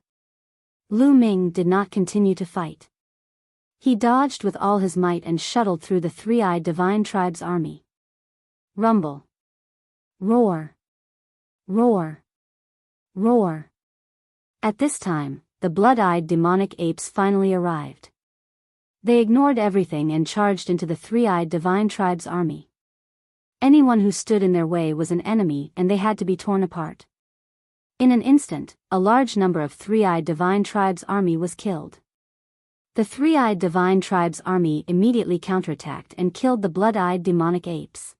Lu Ming did not continue to fight. He dodged with all his might and shuttled through the three-eyed divine tribe's army. Rumble! Roar! Roar! Roar! At this time, the blood-eyed demonic apes finally arrived. They ignored everything and charged into the three-eyed divine tribe's army. Anyone who stood in their way was an enemy and they had to be torn apart. In an instant, a large number of three-eyed divine tribe's army was killed. The three-eyed divine tribe's army immediately counterattacked and killed the blood-eyed demonic apes.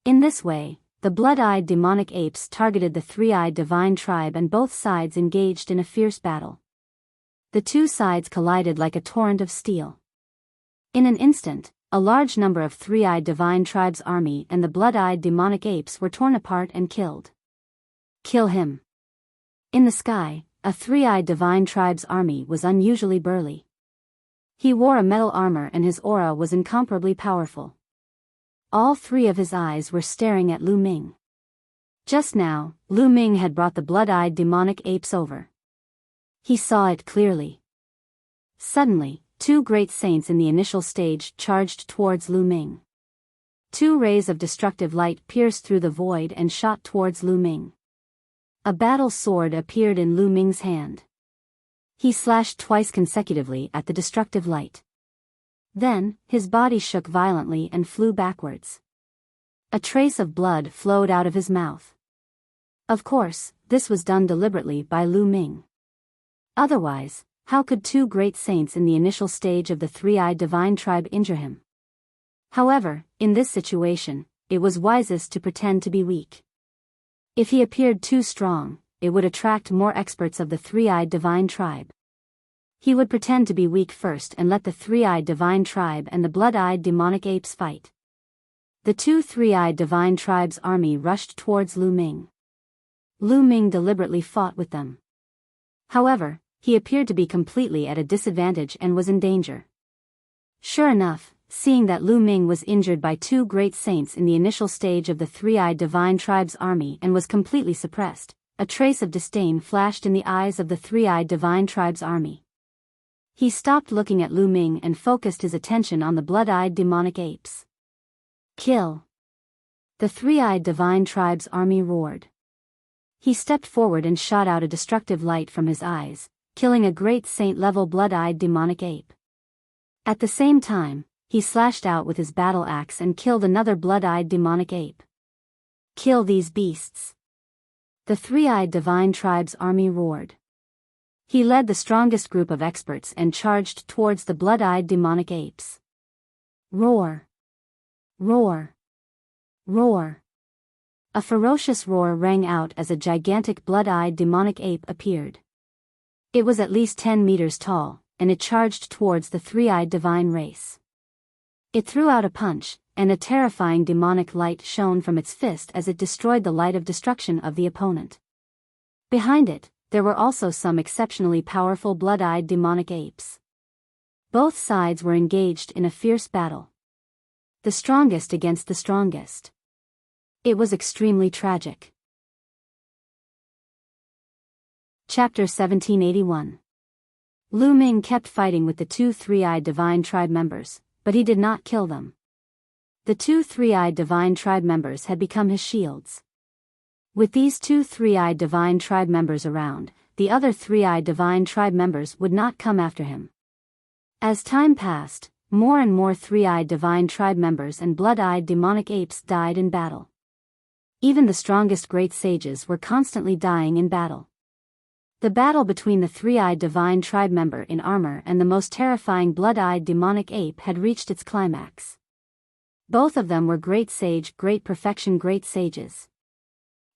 In this way, the blood-eyed demonic apes targeted the three-eyed divine tribe and both sides engaged in a fierce battle. The two sides collided like a torrent of steel. In an instant, a large number of three-eyed divine tribe's army and the blood-eyed demonic apes were torn apart and killed. Kill him! In the sky, a three-eyed divine tribe's army was unusually burly. He wore a metal armor and his aura was incomparably powerful. All three of his eyes were staring at Lu Ming. Just now, Lu Ming had brought the blood-eyed demonic apes over. He saw it clearly. Suddenly, two great saints in the initial stage charged towards Lu Ming. Two rays of destructive light pierced through the void and shot towards Lu Ming. A battle sword appeared in Lu Ming's hand. He slashed twice consecutively at the destructive light. Then, his body shook violently and flew backwards. A trace of blood flowed out of his mouth. Of course, this was done deliberately by Lu Ming. Otherwise, how could two great saints in the initial stage of the three-eyed divine tribe injure him? However, in this situation, it was wisest to pretend to be weak. If he appeared too strong, it would attract more experts of the three-eyed divine tribe. He would pretend to be weak first and let the three-eyed divine tribe and the blood-eyed demonic apes fight. The two three-eyed divine tribe's army rushed towards Lu Ming. Lu Ming deliberately fought with them. However, he appeared to be completely at a disadvantage and was in danger. Sure enough, seeing that Lu Ming was injured by two great saints in the initial stage of the three-eyed divine tribe's army and was completely suppressed, a trace of disdain flashed in the eyes of the three-eyed divine tribe's army. He stopped looking at Lu Ming and focused his attention on the blood-eyed demonic apes. Kill! The three-eyed divine tribe's army roared. He stepped forward and shot out a destructive light from his eyes, killing a great saint-level blood-eyed demonic ape. At the same time, he slashed out with his battle axe and killed another blood-eyed demonic ape. Kill these beasts! The three-eyed divine tribe's army roared. He led the strongest group of experts and charged towards the blood-eyed demonic apes. Roar! Roar! Roar! A ferocious roar rang out as a gigantic blood-eyed demonic ape appeared. It was at least 10 meters tall, and it charged towards the three-eyed divine race. It threw out a punch, and a terrifying demonic light shone from its fist as it destroyed the light of destruction of the opponent. Behind it, there were also some exceptionally powerful blood-eyed demonic apes. Both sides were engaged in a fierce battle. The strongest against the strongest. It was extremely tragic. Chapter 1781. Lu Ming kept fighting with the two three-eyed divine tribe members, but he did not kill them. The two three-eyed divine tribe members had become his shields. With these two three-eyed divine tribe members around, the other three-eyed divine tribe members would not come after him. As time passed, more and more three-eyed divine tribe members and blood-eyed demonic apes died in battle. Even the strongest great sages were constantly dying in battle. The battle between the three-eyed divine tribe member in armor and the most terrifying blood-eyed demonic ape had reached its climax. Both of them were great sage, great perfection, great sages.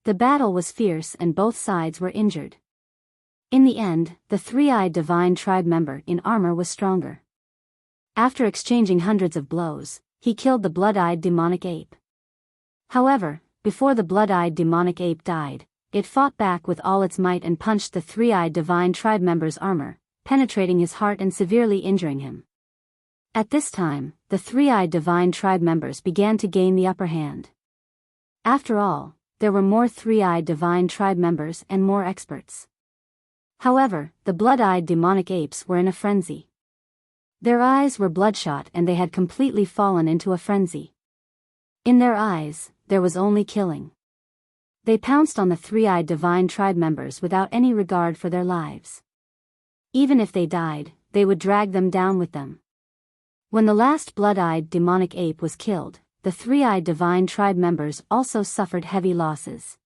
The battle was fierce and both sides were injured. In the end, the three-eyed divine tribe member in armor was stronger. After exchanging hundreds of blows, he killed the blood-eyed demonic ape. However, before the blood-eyed demonic ape died, it fought back with all its might and punched the three-eyed divine tribe member's armor, penetrating his heart and severely injuring him. At this time, the three-eyed divine tribe members began to gain the upper hand. After all, there were more three-eyed divine tribe members and more experts. However, the blood-eyed demonic apes were in a frenzy. Their eyes were bloodshot and they had completely fallen into a frenzy. In their eyes, there was only killing. They pounced on the three-eyed divine tribe members without any regard for their lives. Even if they died, they would drag them down with them. When the last blood-eyed demonic ape was killed, the three-eyed divine tribe members also suffered heavy losses.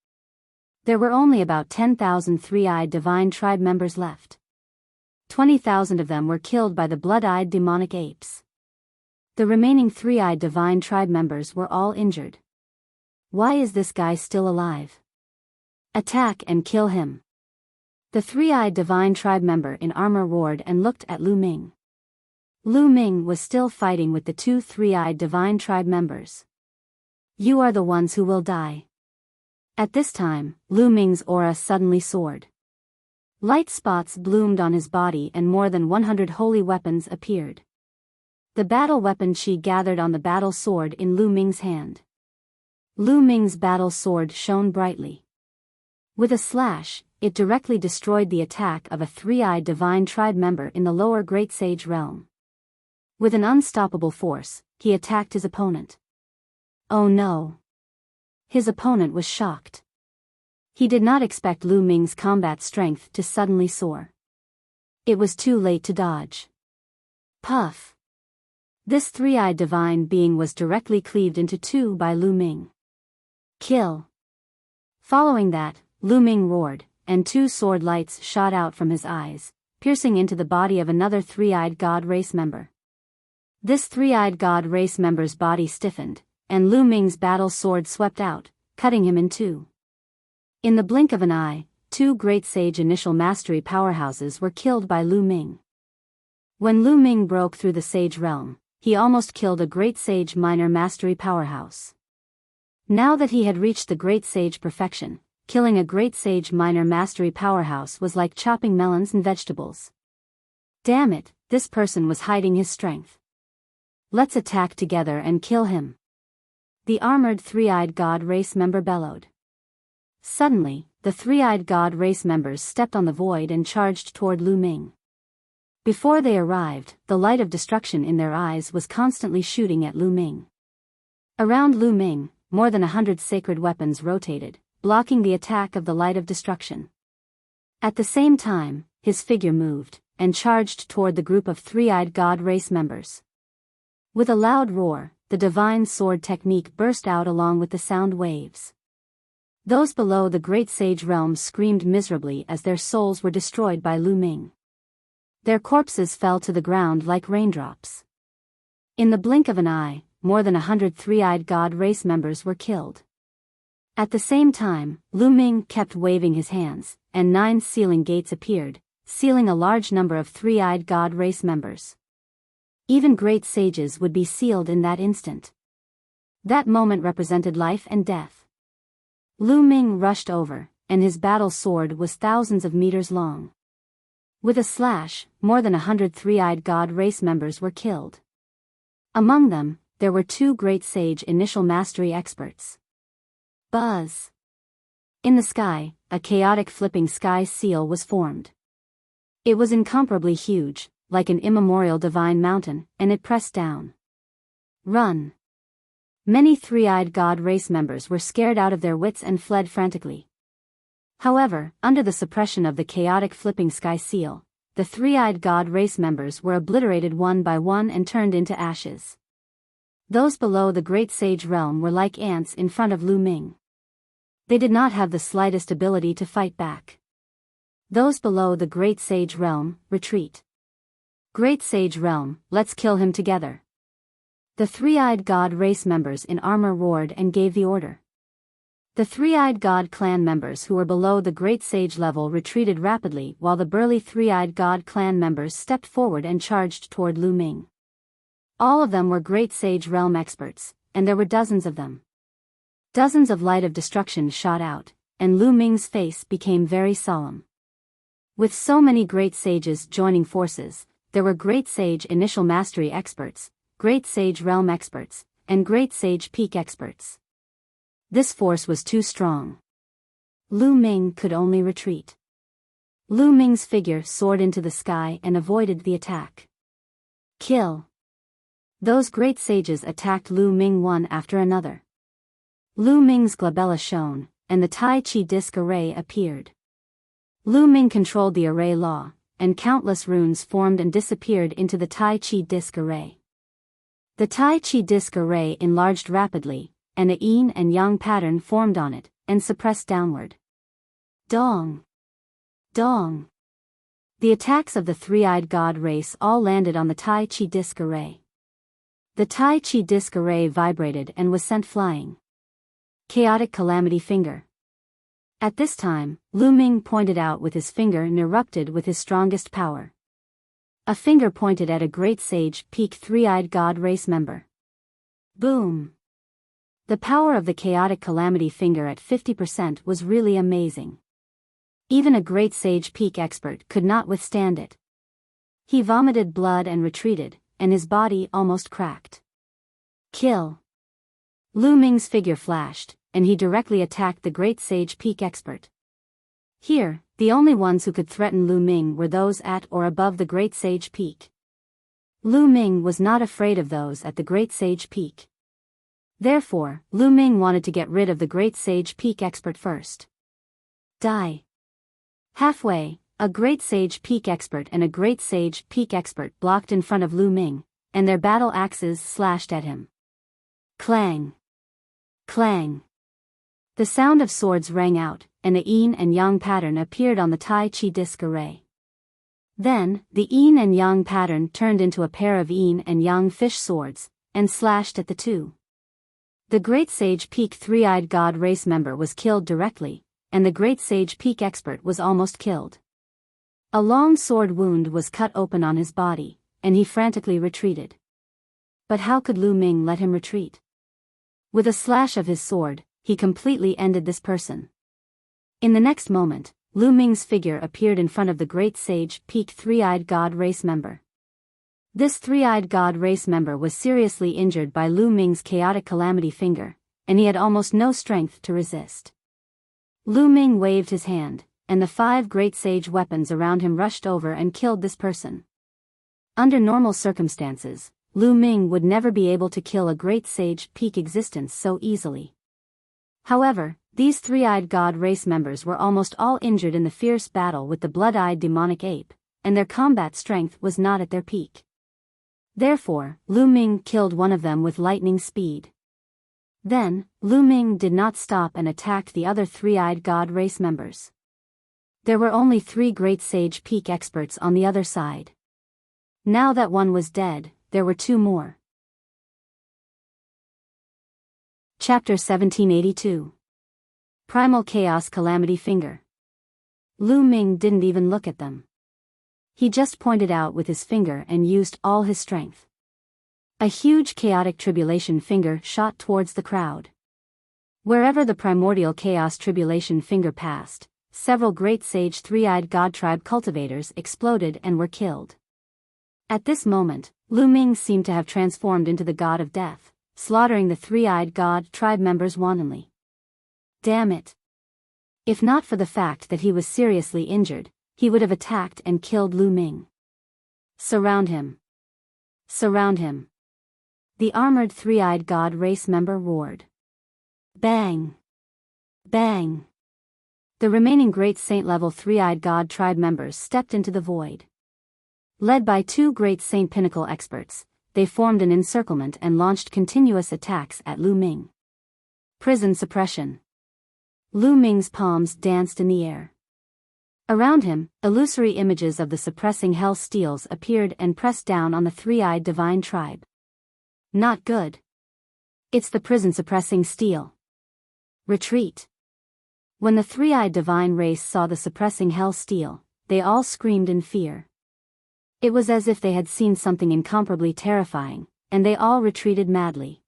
There were only about 10,000 three-eyed divine tribe members left. 20,000 of them were killed by the blood-eyed demonic apes. The remaining three-eyed divine tribe members were all injured. Why is this guy still alive? Attack and kill him. The three-eyed divine tribe member in armor roared and looked at Lu Ming. Lu Ming was still fighting with the two three-eyed divine tribe members. You are the ones who will die. At this time, Lu Ming's aura suddenly soared. Light spots bloomed on his body and more than 100 holy weapons appeared. The battle weapon she gathered on the battle sword in Lu Ming's hand. Lu Ming's battle sword shone brightly. With a slash, it directly destroyed the attack of a three-eyed divine tribe member in the lower Great Sage realm. With an unstoppable force, he attacked his opponent. Oh no! His opponent was shocked. He did not expect Lu Ming's combat strength to suddenly soar. It was too late to dodge. Puff! This three-eyed divine being was directly cleaved into two by Lu Ming. Kill! Following that, Lu Ming roared, and two sword lights shot out from his eyes, piercing into the body of another three-eyed god race member. This three-eyed god race member's body stiffened, and Lu Ming's battle sword swept out, cutting him in two. In the blink of an eye, two great sage initial mastery powerhouses were killed by Lu Ming. When Lu Ming broke through the sage realm, he almost killed a great sage minor mastery powerhouse. Now that he had reached the great sage perfection, killing a great sage minor mastery powerhouse was like chopping melons and vegetables. Damn it, this person was hiding his strength. Let's attack together and kill him. The armored three-eyed god race member bellowed. Suddenly, the three-eyed god race members stepped on the void and charged toward Lu Ming. Before they arrived, the light of destruction in their eyes was constantly shooting at Lu Ming. Around Lu Ming, more than 100 sacred weapons rotated, blocking the attack of the light of destruction. At the same time, his figure moved, and charged toward the group of three-eyed god race members. With a loud roar, the divine sword technique burst out along with the sound waves. Those below the great sage realm screamed miserably as their souls were destroyed by Lu Ming. Their corpses fell to the ground like raindrops. In the blink of an eye, more than 100 three-eyed god race members were killed. At the same time, Lu Ming kept waving his hands, and 9 sealing gates appeared, sealing a large number of three-eyed god race members. Even great sages would be sealed in that instant. That moment represented life and death. Lu Ming rushed over, and his battle sword was thousands of meters long. With a slash, more than 100 three-eyed god race members were killed. Among them, there were 2 great sage initial mastery experts. Buzz! In the sky, a chaotic flipping sky seal was formed. It was incomparably huge, like an immemorial divine mountain, and it pressed down. Run! Many three-eyed god race members were scared out of their wits and fled frantically. However, under the suppression of the chaotic flipping sky seal, the three-eyed god race members were obliterated one by one and turned into ashes. Those below the Great Sage Realm were like ants in front of Lu Ming. They did not have the slightest ability to fight back. Those below the Great Sage Realm, retreat. Great Sage Realm, let's kill him together. The three-eyed god race members in armor roared and gave the order. The three-eyed god clan members who were below the Great Sage level retreated rapidly while the burly three-eyed god clan members stepped forward and charged toward Lu Ming. All of them were Great Sage Realm experts, and there were dozens of them. Dozens of light of destruction shot out, and Lu Ming's face became very solemn. With so many Great Sages joining forces, there were Great Sage Initial Mastery experts, Great Sage Realm experts, and Great Sage Peak experts. This force was too strong. Lu Ming could only retreat. Lu Ming's figure soared into the sky and avoided the attack. Kill! Those great sages attacked Lu Ming one after another. Lu Ming's glabella shone, and the Tai Chi disc array appeared. Lu Ming controlled the array law, and countless runes formed and disappeared into the Tai Chi disc array. The Tai Chi disc array enlarged rapidly, and a yin and yang pattern formed on it, and suppressed downward. Dong! Dong! The attacks of the three-eyed god race all landed on the Tai Chi disc array. The Tai Chi disc array vibrated and was sent flying. Chaotic Calamity Finger. At this time, Lu Ming pointed out with his finger and erupted with his strongest power. A finger pointed at a Great Sage Peak three-eyed god race member. Boom! The power of the Chaotic Calamity Finger at 50% was really amazing. Even a Great Sage Peak expert could not withstand it. He vomited blood and retreated, and his body almost cracked. Kill! Lu Ming's figure flashed, and he directly attacked the Great Sage Peak expert. Here, the only ones who could threaten Lu Ming were those at or above the Great Sage Peak. Lu Ming was not afraid of those at the Great Sage Peak. Therefore, Lu Ming wanted to get rid of the Great Sage Peak expert first. Die. Halfway, a Great Sage Peak expert and a Great Sage Peak expert blocked in front of Lu Ming, and their battle axes slashed at him. Clang! Clang! The sound of swords rang out, and a yin and yang pattern appeared on the Tai Chi disc array. Then, the yin and yang pattern turned into a pair of yin and yang fish swords, and slashed at the two. The Great Sage Peak three-eyed god race member was killed directly, and the Great Sage Peak expert was almost killed. A long sword wound was cut open on his body, and he frantically retreated. But how could Lu Ming let him retreat? With a slash of his sword, he completely ended this person. In the next moment, Lu Ming's figure appeared in front of the Great Sage Peak three-eyed god race member. This three-eyed god race member was seriously injured by Lu Ming's Chaotic Calamity Finger, and he had almost no strength to resist. Lu Ming waved his hand, and the 5 Great Sage weapons around him rushed over and killed this person. Under normal circumstances, Lu Ming would never be able to kill a Great Sage Peak existence so easily. However, these three-eyed god race members were almost all injured in the fierce battle with the blood-eyed demonic ape, and their combat strength was not at their peak. Therefore, Lu Ming killed one of them with lightning speed. Then, Lu Ming did not stop and attacked the other three-eyed god race members. There were only 3 Great Sage Peak experts on the other side. Now that one was dead, there were 2 more. Chapter 1782. Primal Chaos Calamity Finger. Lu Ming didn't even look at them. He just pointed out with his finger and used all his strength. A huge chaotic tribulation finger shot towards the crowd. Wherever the primordial chaos tribulation finger passed, several Great Sage three-eyed god tribe cultivators exploded and were killed. At this moment, Lu Ming seemed to have transformed into the god of death, slaughtering the three-eyed god tribe members wantonly. Damn it! If not for the fact that he was seriously injured, he would have attacked and killed Lu Ming. Surround him. Surround him. The armored three-eyed god race member roared. Bang! Bang! The remaining Great Saint level three-eyed god tribe members stepped into the void. Led by two Great Saint pinnacle experts, they formed an encirclement and launched continuous attacks at Lu Ming. Prison suppression. Lu Ming's palms danced in the air. Around him, illusory images of the suppressing hell steels appeared and pressed down on the three-eyed divine tribe. Not good. It's the prison-suppressing steel. Retreat. When the three-eyed divine race saw the suppressing hell steel, they all screamed in fear. It was as if they had seen something incomparably terrifying, and they all retreated madly.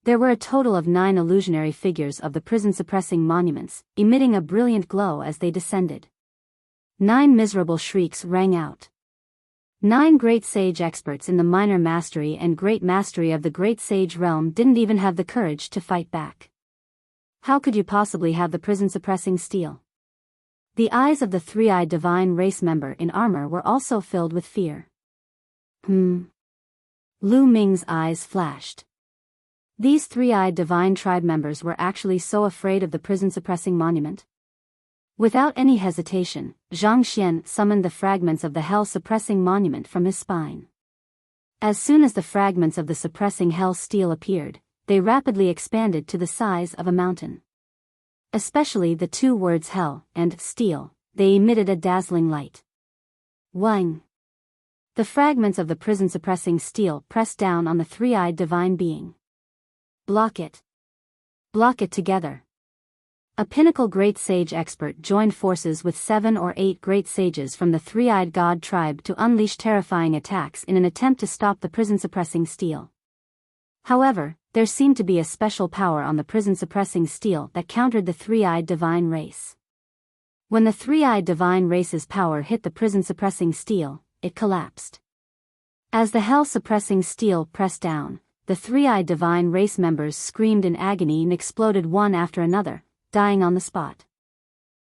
There were a total of 9 illusionary figures of the prison-suppressing monuments, emitting a brilliant glow as they descended. 9 miserable shrieks rang out. 9 great sage experts in the minor mastery and great mastery of the great sage realm didn't even have the courage to fight back. How could you possibly have the prison-suppressing steel? The eyes of the three-eyed divine race member in armor were also filled with fear. Lu Ming's eyes flashed. These three-eyed divine tribe members were actually so afraid of the prison-suppressing monument. Without any hesitation, Zhang Xian summoned the fragments of the hell-suppressing monument from his spine. As soon as the fragments of the suppressing hell steel appeared, they rapidly expanded to the size of a mountain. Especially the 2 words hell and steel, they emitted a dazzling light. Wang! The fragments of the prison-suppressing steel pressed down on the three-eyed divine being. Block it. Block it together. A pinnacle great sage expert joined forces with 7 or 8 great sages from the three-eyed god tribe to unleash terrifying attacks in an attempt to stop the prison-suppressing steel. However, there seemed to be a special power on the prison-suppressing steel that countered the three-eyed divine race. When the three-eyed divine race's power hit the prison-suppressing steel, it collapsed. As the hell-suppressing steel pressed down, the three-eyed divine race members screamed in agony and exploded one after another, dying on the spot.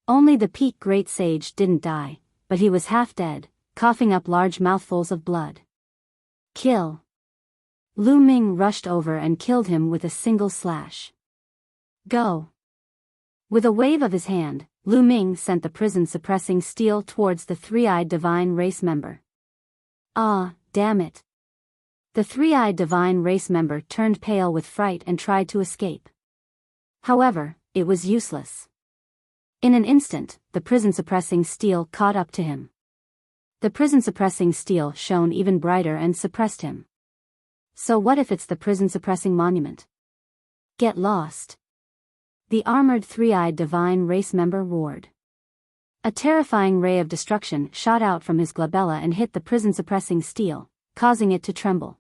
Only the peak great sage didn't die, but he was half dead, coughing up large mouthfuls of blood. Kill! Lu Ming rushed over and killed him with a single slash. Go! With a wave of his hand, Lu Ming sent the prison-suppressing steel towards the three-eyed divine race member. Ah, damn it! The three-eyed divine race member turned pale with fright and tried to escape. However, it was useless. In an instant, the prison-suppressing steel caught up to him. The prison-suppressing steel shone even brighter and suppressed him. So what if it's the prison-suppressing monument? Get lost! The armored three-eyed divine race member roared. A terrifying ray of destruction shot out from his glabella and hit the prison-suppressing steel, causing it to tremble.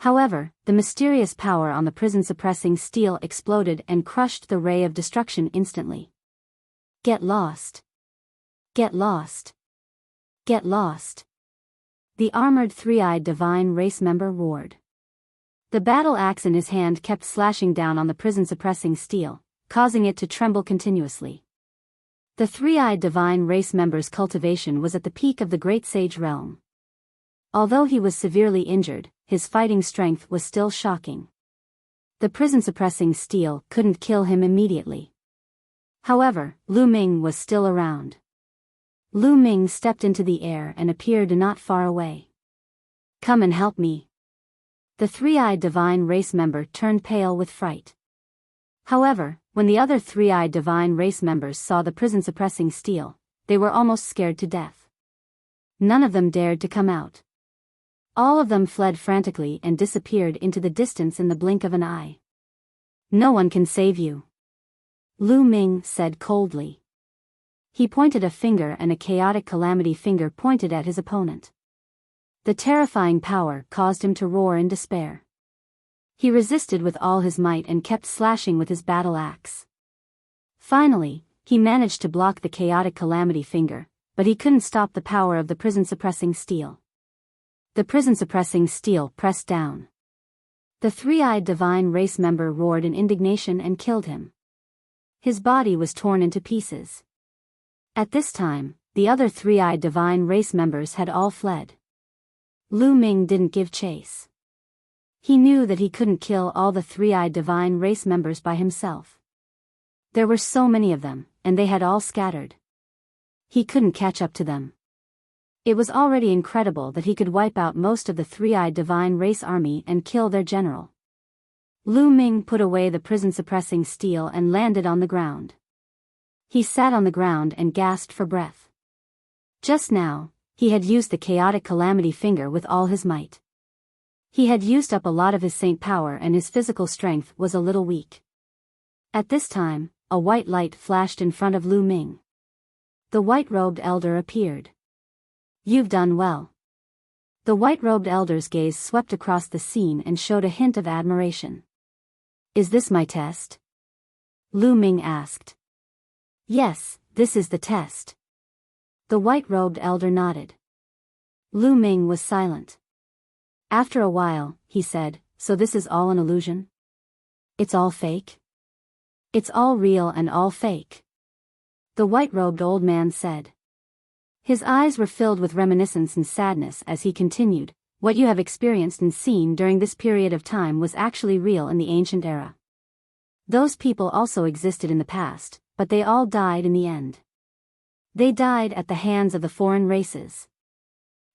However, the mysterious power on the prison-suppressing steel exploded and crushed the ray of destruction instantly. Get lost! Get lost! Get lost! The armored three-eyed divine race member roared. The battle axe in his hand kept slashing down on the prison-suppressing steel, causing it to tremble continuously. The three-eyed divine race member's cultivation was at the peak of the great sage realm. Although he was severely injured, his fighting strength was still shocking. The prison-suppressing steel couldn't kill him immediately. However, Lu Ming was still around. Lu Ming stepped into the air and appeared not far away. Come and help me. The three-eyed divine race member turned pale with fright. However, when the other three-eyed divine race members saw the prison-suppressing steel, they were almost scared to death. None of them dared to come out. All of them fled frantically and disappeared into the distance in the blink of an eye. No one can save you, Lu Ming said coldly. He pointed a finger and a chaotic calamity finger pointed at his opponent. The terrifying power caused him to roar in despair. He resisted with all his might and kept slashing with his battle axe. Finally, he managed to block the chaotic calamity finger, but he couldn't stop the power of the prison-suppressing steel. The prison-suppressing steel pressed down. The three-eyed divine race member roared in indignation and killed him. His body was torn into pieces. At this time, the other three-eyed divine race members had all fled. Lu Ming didn't give chase. He knew that he couldn't kill all the three-eyed divine race members by himself. There were so many of them, and they had all scattered. He couldn't catch up to them. It was already incredible that he could wipe out most of the three-eyed divine race army and kill their general. Lu Ming put away the prison-suppressing steel and landed on the ground. He sat on the ground and gasped for breath. Just now, he had used the chaotic calamity finger with all his might. He had used up a lot of his saint power and his physical strength was a little weak. At this time, a white light flashed in front of Lu Ming. The white-robed elder appeared. "You've done well." The white-robed elder's gaze swept across the scene and showed a hint of admiration. "Is this my test?" Lu Ming asked. "Yes, this is the test." The white-robed elder nodded. Lu Ming was silent. After a while, he said, "So this is all an illusion? It's all fake?" "It's all real and all fake," the white-robed old man said. His eyes were filled with reminiscence and sadness as he continued, "What you have experienced and seen during this period of time was actually real in the ancient era. Those people also existed in the past, but they all died in the end. They died at the hands of the foreign races.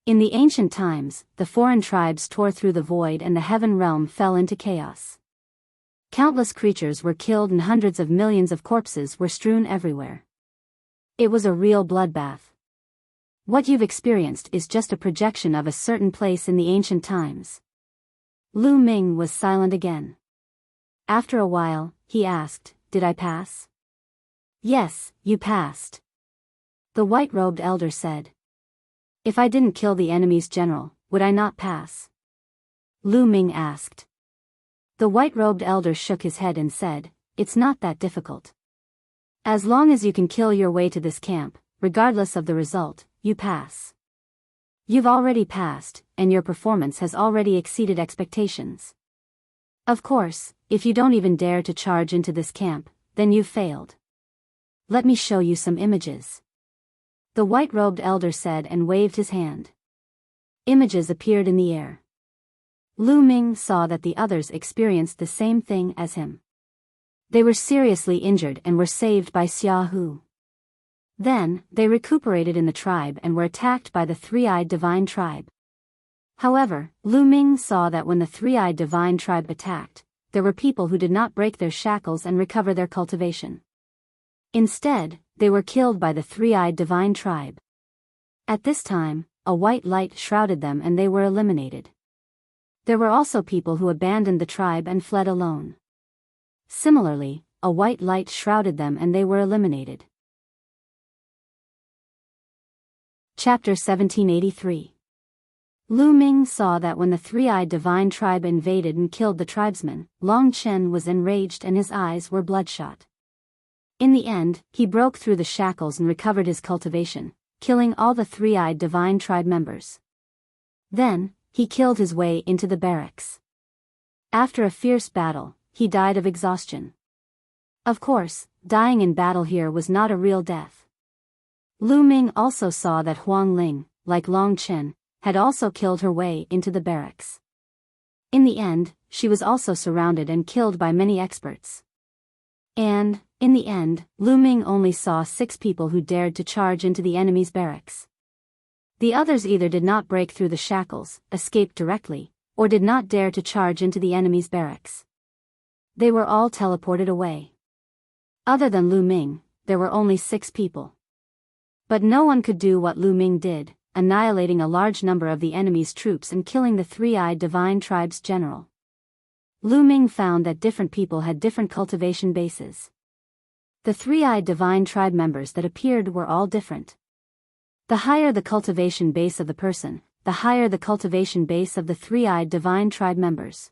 In the ancient times, the foreign tribes tore through the void and the heaven realm fell into chaos. Countless creatures were killed and hundreds of millions of corpses were strewn everywhere. It was a real bloodbath. What you've experienced is just a projection of a certain place in the ancient times." Lu Ming was silent again. After a while, he asked, "Did I pass?" "Yes, you passed," the white-robed elder said. "If I didn't kill the enemy's general, would I not pass?" Lu Ming asked. The white-robed elder shook his head and said, "It's not that difficult. As long as you can kill your way to this camp, regardless of the result, you pass. You've already passed, and your performance has already exceeded expectations. Of course, if you don't even dare to charge into this camp, then you've failed. Let me show you some images," the white-robed elder said and waved his hand. Images appeared in the air. Lu Ming saw that the others experienced the same thing as him. They were seriously injured and were saved by Xia Hu. Then, they recuperated in the tribe and were attacked by the three-eyed divine tribe. However, Lu Ming saw that when the three-eyed divine tribe attacked, there were people who did not break their shackles and recover their cultivation. Instead, they were killed by the three-eyed divine tribe. At this time, a white light shrouded them and they were eliminated. There were also people who abandoned the tribe and fled alone. Similarly, a white light shrouded them and they were eliminated. Chapter 1783. Lu Ming saw that when the three-eyed divine tribe invaded and killed the tribesmen, Long Chen was enraged and his eyes were bloodshot. In the end, he broke through the shackles and recovered his cultivation, killing all the three-eyed divine tribe members. Then, he killed his way into the barracks. After a fierce battle, he died of exhaustion. Of course, dying in battle here was not a real death. Lu Ming also saw that Huang Ling, like Long Chen, had also killed her way into the barracks. In the end, she was also surrounded and killed by many experts. And, in the end, Lu Ming only saw 6 people who dared to charge into the enemy's barracks. The others either did not break through the shackles, escaped directly, or did not dare to charge into the enemy's barracks. They were all teleported away. Other than Lu Ming, there were only 6 people. But no one could do what Lu Ming did, annihilating a large number of the enemy's troops and killing the three-eyed divine tribe's general. Lu Ming found that different people had different cultivation bases. The three-eyed divine tribe members that appeared were all different. The higher the cultivation base of the person, the higher the cultivation base of the three-eyed divine tribe members.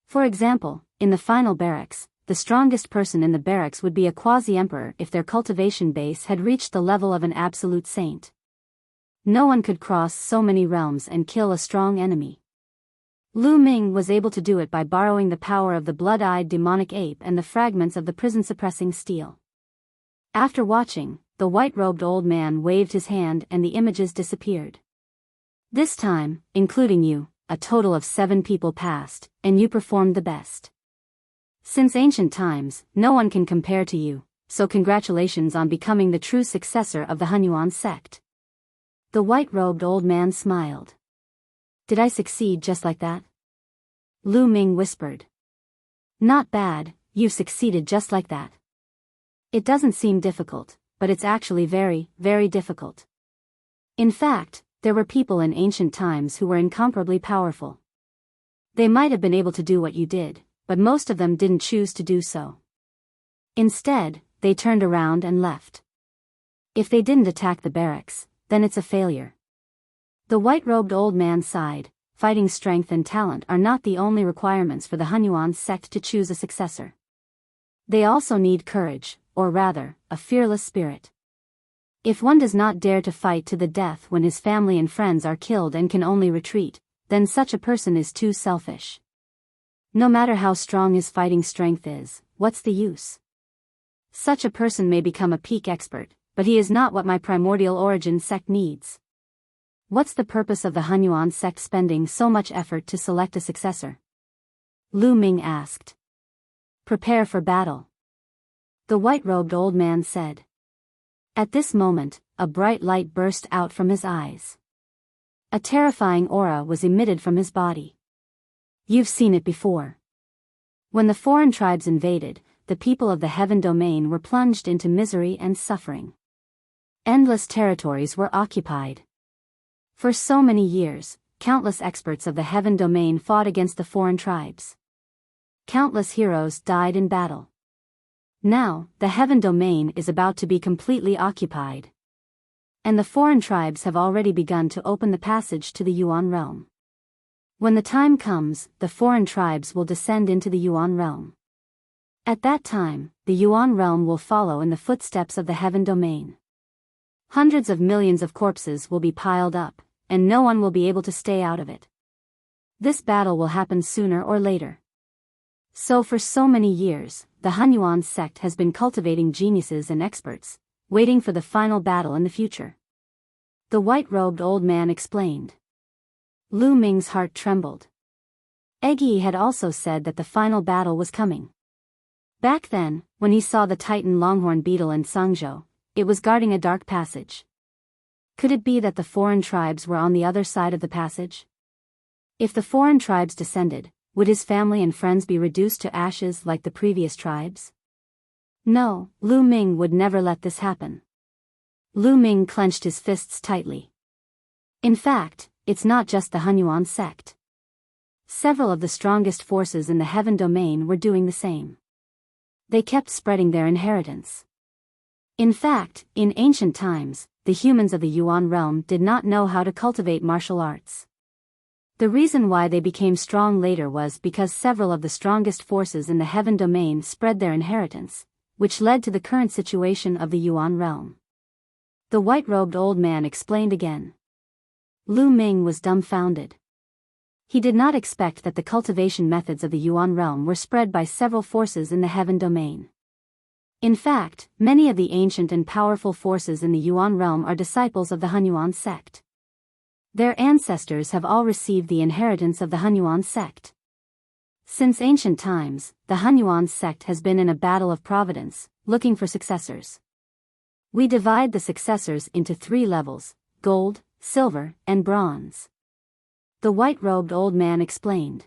For example, in the final barracks, the strongest person in the barracks would be a quasi-emperor if their cultivation base had reached the level of an absolute saint. No one could cross so many realms and kill a strong enemy. Lu Ming was able to do it by borrowing the power of the blood-eyed demonic ape and the fragments of the prison-suppressing steel. After watching, the white-robed old man waved his hand and the images disappeared. This time, including you, a total of 7 people passed, and you performed the best. Since ancient times, no one can compare to you, so congratulations on becoming the true successor of the Hunyuan sect. The white-robed old man smiled. Did I succeed just like that? Lu Ming whispered. Not bad, you've succeeded just like that. It doesn't seem difficult, but it's actually very, very difficult. In fact, there were people in ancient times who were incomparably powerful. They might have been able to do what you did, but most of them didn't choose to do so. Instead, they turned around and left. If they didn't attack the barracks, then it's a failure. The white-robed old man sighed. Fighting strength and talent are not the only requirements for the Hunyuan sect to choose a successor. They also need courage, or rather, a fearless spirit. If one does not dare to fight to the death when his family and friends are killed and can only retreat, then such a person is too selfish. No matter how strong his fighting strength is, what's the use? Such a person may become a peak expert, but he is not what my primordial origin sect needs. What's the purpose of the Hunyuan sect spending so much effort to select a successor? Lu Ming asked. Prepare for battle. The white-robed old man said. At this moment, a bright light burst out from his eyes. A terrifying aura was emitted from his body. You've seen it before. When the foreign tribes invaded, the people of the heaven domain were plunged into misery and suffering. Endless territories were occupied. For so many years, countless experts of the heaven domain fought against the foreign tribes. Countless heroes died in battle. Now, the heaven domain is about to be completely occupied. And the foreign tribes have already begun to open the passage to the Yuan realm. When the time comes, the foreign tribes will descend into the Yuan realm. At that time, the Yuan realm will follow in the footsteps of the heaven domain. Hundreds of millions of corpses will be piled up, and no one will be able to stay out of it. This battle will happen sooner or later. So for so many years, the Hunyuan sect has been cultivating geniuses and experts, waiting for the final battle in the future. The white-robed old man explained. Lu Ming's heart trembled. Eggy had also said that the final battle was coming. Back then, when he saw the Titan Longhorn Beetle in Sangzhou, it was guarding a dark passage. Could it be that the foreign tribes were on the other side of the passage? If the foreign tribes descended, would his family and friends be reduced to ashes like the previous tribes? No, Lu Ming would never let this happen. Lu Ming clenched his fists tightly. In fact, it's not just the Hunyuan sect. Several of the strongest forces in the heaven domain were doing the same. They kept spreading their inheritance. In fact, in ancient times, the humans of the Yuan realm did not know how to cultivate martial arts. The reason why they became strong later was because several of the strongest forces in the heaven domain spread their inheritance, which led to the current situation of the Yuan realm. The white-robed old man explained again. Lu Ming was dumbfounded. He did not expect that the cultivation methods of the Yuan realm were spread by several forces in the heaven domain. In fact, many of the ancient and powerful forces in the Yuan realm are disciples of the Hunyuan sect. Their ancestors have all received the inheritance of the Hunyuan sect. Since ancient times, the Hunyuan sect has been in a battle of providence, looking for successors. We divide the successors into 3 levels: gold, silver, and bronze. The white-robed old man explained.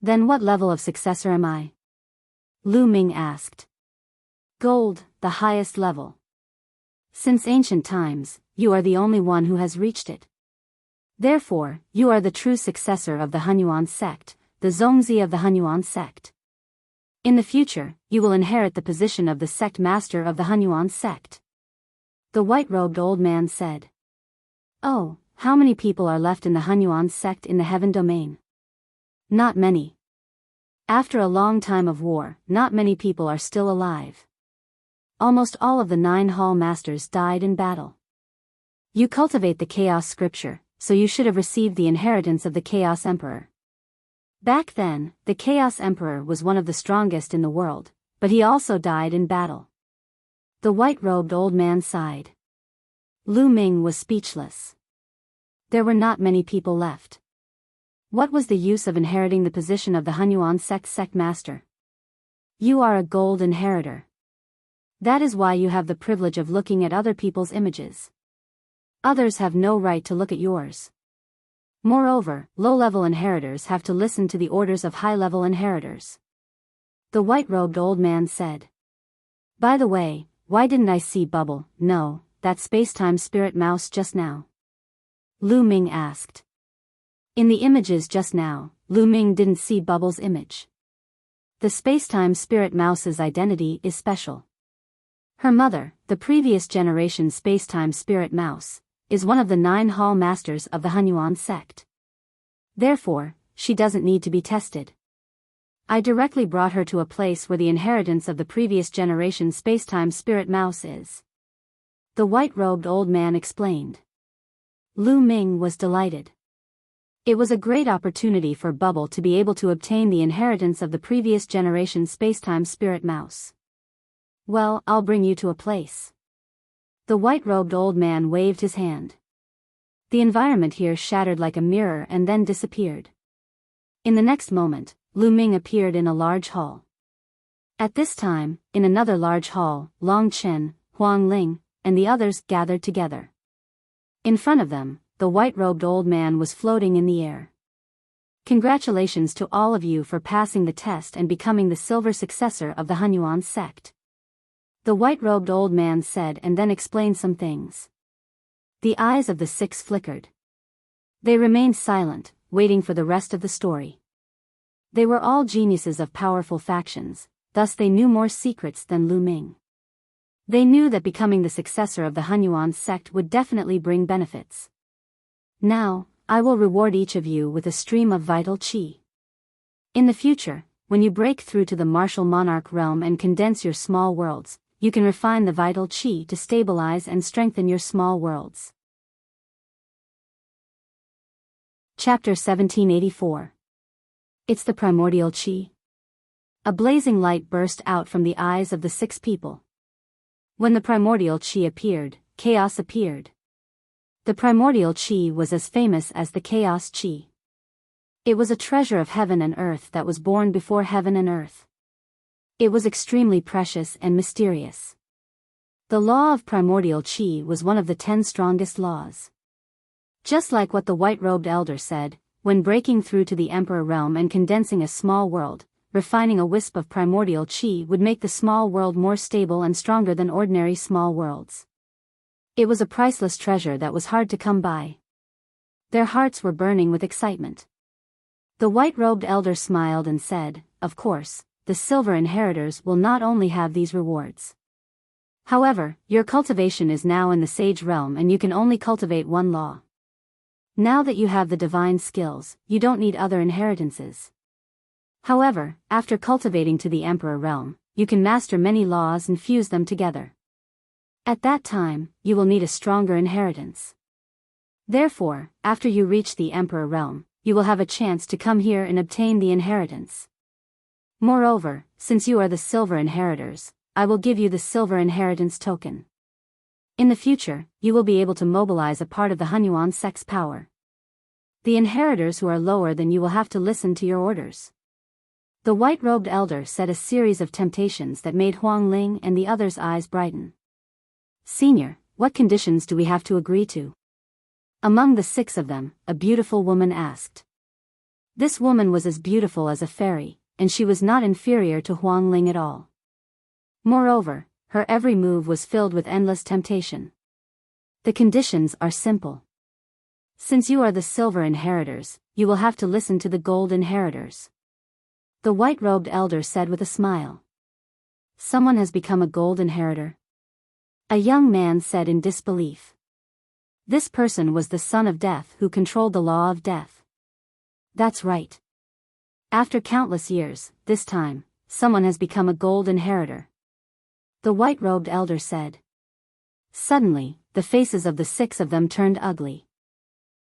Then what level of successor am I? Lu Ming asked. Gold, the highest level. Since ancient times, you are the only one who has reached it. Therefore, you are the true successor of the Hunyuan sect, the Zongzi of the Hunyuan sect. In the future, you will inherit the position of the sect master of the Hunyuan sect. The white-robed old man said. Oh, how many people are left in the Hunyuan sect in the heaven domain? Not many. After a long time of war, not many people are still alive. Almost all of the 9 hall masters died in battle. You cultivate the chaos scripture, so you should have received the inheritance of the chaos emperor. Back then, the Chaos Emperor was one of the strongest in the world, but he also died in battle. The white-robed old man sighed. Lu Ming was speechless. There were not many people left. What was the use of inheriting the position of the Hunyuan sect master? You are a gold inheritor. That is why you have the privilege of looking at other people's images. Others have no right to look at yours. Moreover, low-level inheritors have to listen to the orders of high-level inheritors. The white-robed old man said. By the way, why didn't I see Bubble, no, that space-time spirit mouse just now? Lu Ming asked. In the images just now, Lu Ming didn't see Bubble's image. The space-time spirit mouse's identity is special. Her mother, the previous generation space-time spirit mouse, is one of the 9 hall masters of the Hunyuan sect. Therefore, she doesn't need to be tested. I directly brought her to a place where the inheritance of the previous generation space-time spirit mouse is. The white-robed old man explained. Lu Ming was delighted. It was a great opportunity for Bubble to be able to obtain the inheritance of the previous generation space-time spirit mouse. Well, I'll bring you to a place. The white-robed old man waved his hand. The environment here shattered like a mirror and then disappeared. In the next moment, Lu Ming appeared in a large hall. At this time, in another large hall, Long Chen, Huang Ling, and the others gathered together. In front of them, the white-robed old man was floating in the air. Congratulations to all of you for passing the test and becoming the silver successor of the Hunyuan sect. The white-robed old man said and then explained some things. The eyes of the 6 flickered. They remained silent, waiting for the rest of the story. They were all geniuses of powerful factions, thus they knew more secrets than Lu Ming. They knew that becoming the successor of the Hunyuan sect would definitely bring benefits. Now, I will reward each of you with a stream of vital qi. In the future, when you break through to the martial monarch realm and condense your small worlds, you can refine the vital qi to stabilize and strengthen your small worlds. Chapter 1784. It's the primordial qi. A blazing light burst out from the eyes of the 6 people. When the primordial qi appeared, chaos appeared. The primordial qi was as famous as the chaos qi. It was a treasure of heaven and earth that was born before heaven and earth. It was extremely precious and mysterious. The law of primordial qi was one of the 10 strongest laws. Just like what the white-robed elder said, when breaking through to the emperor realm and condensing a small world, refining a wisp of primordial qi would make the small world more stable and stronger than ordinary small worlds. It was a priceless treasure that was hard to come by. Their hearts were burning with excitement. The white-robed elder smiled and said, of course, the silver inheritors will not only have these rewards. However, your cultivation is now in the sage realm and you can only cultivate 1 law. Now that you have the divine skills, you don't need other inheritances. However, after cultivating to the emperor realm, you can master many laws and fuse them together. At that time, you will need a stronger inheritance. Therefore, after you reach the emperor realm, you will have a chance to come here and obtain the inheritance. Moreover, since you are the silver inheritors, I will give you the silver inheritance token. In the future, you will be able to mobilize a part of the Hunyuan sect's power. The inheritors who are lower than you will have to listen to your orders. The white-robed elder set a series of temptations that made Huang Ling and the others' eyes brighten. Senior, what conditions do we have to agree to? Among the 6 of them, a beautiful woman asked. This woman was as beautiful as a fairy, and she was not inferior to Huang Ling at all. Moreover, her every move was filled with endless temptation. The conditions are simple. Since you are the silver inheritors, you will have to listen to the gold inheritors. The white-robed elder said with a smile. Someone has become a gold inheritor? A young man said in disbelief. This person was the son of death who controlled the law of death. That's right. After countless years, this time, someone has become a gold inheritor. The white-robed elder said. Suddenly, the faces of the 6 of them turned ugly.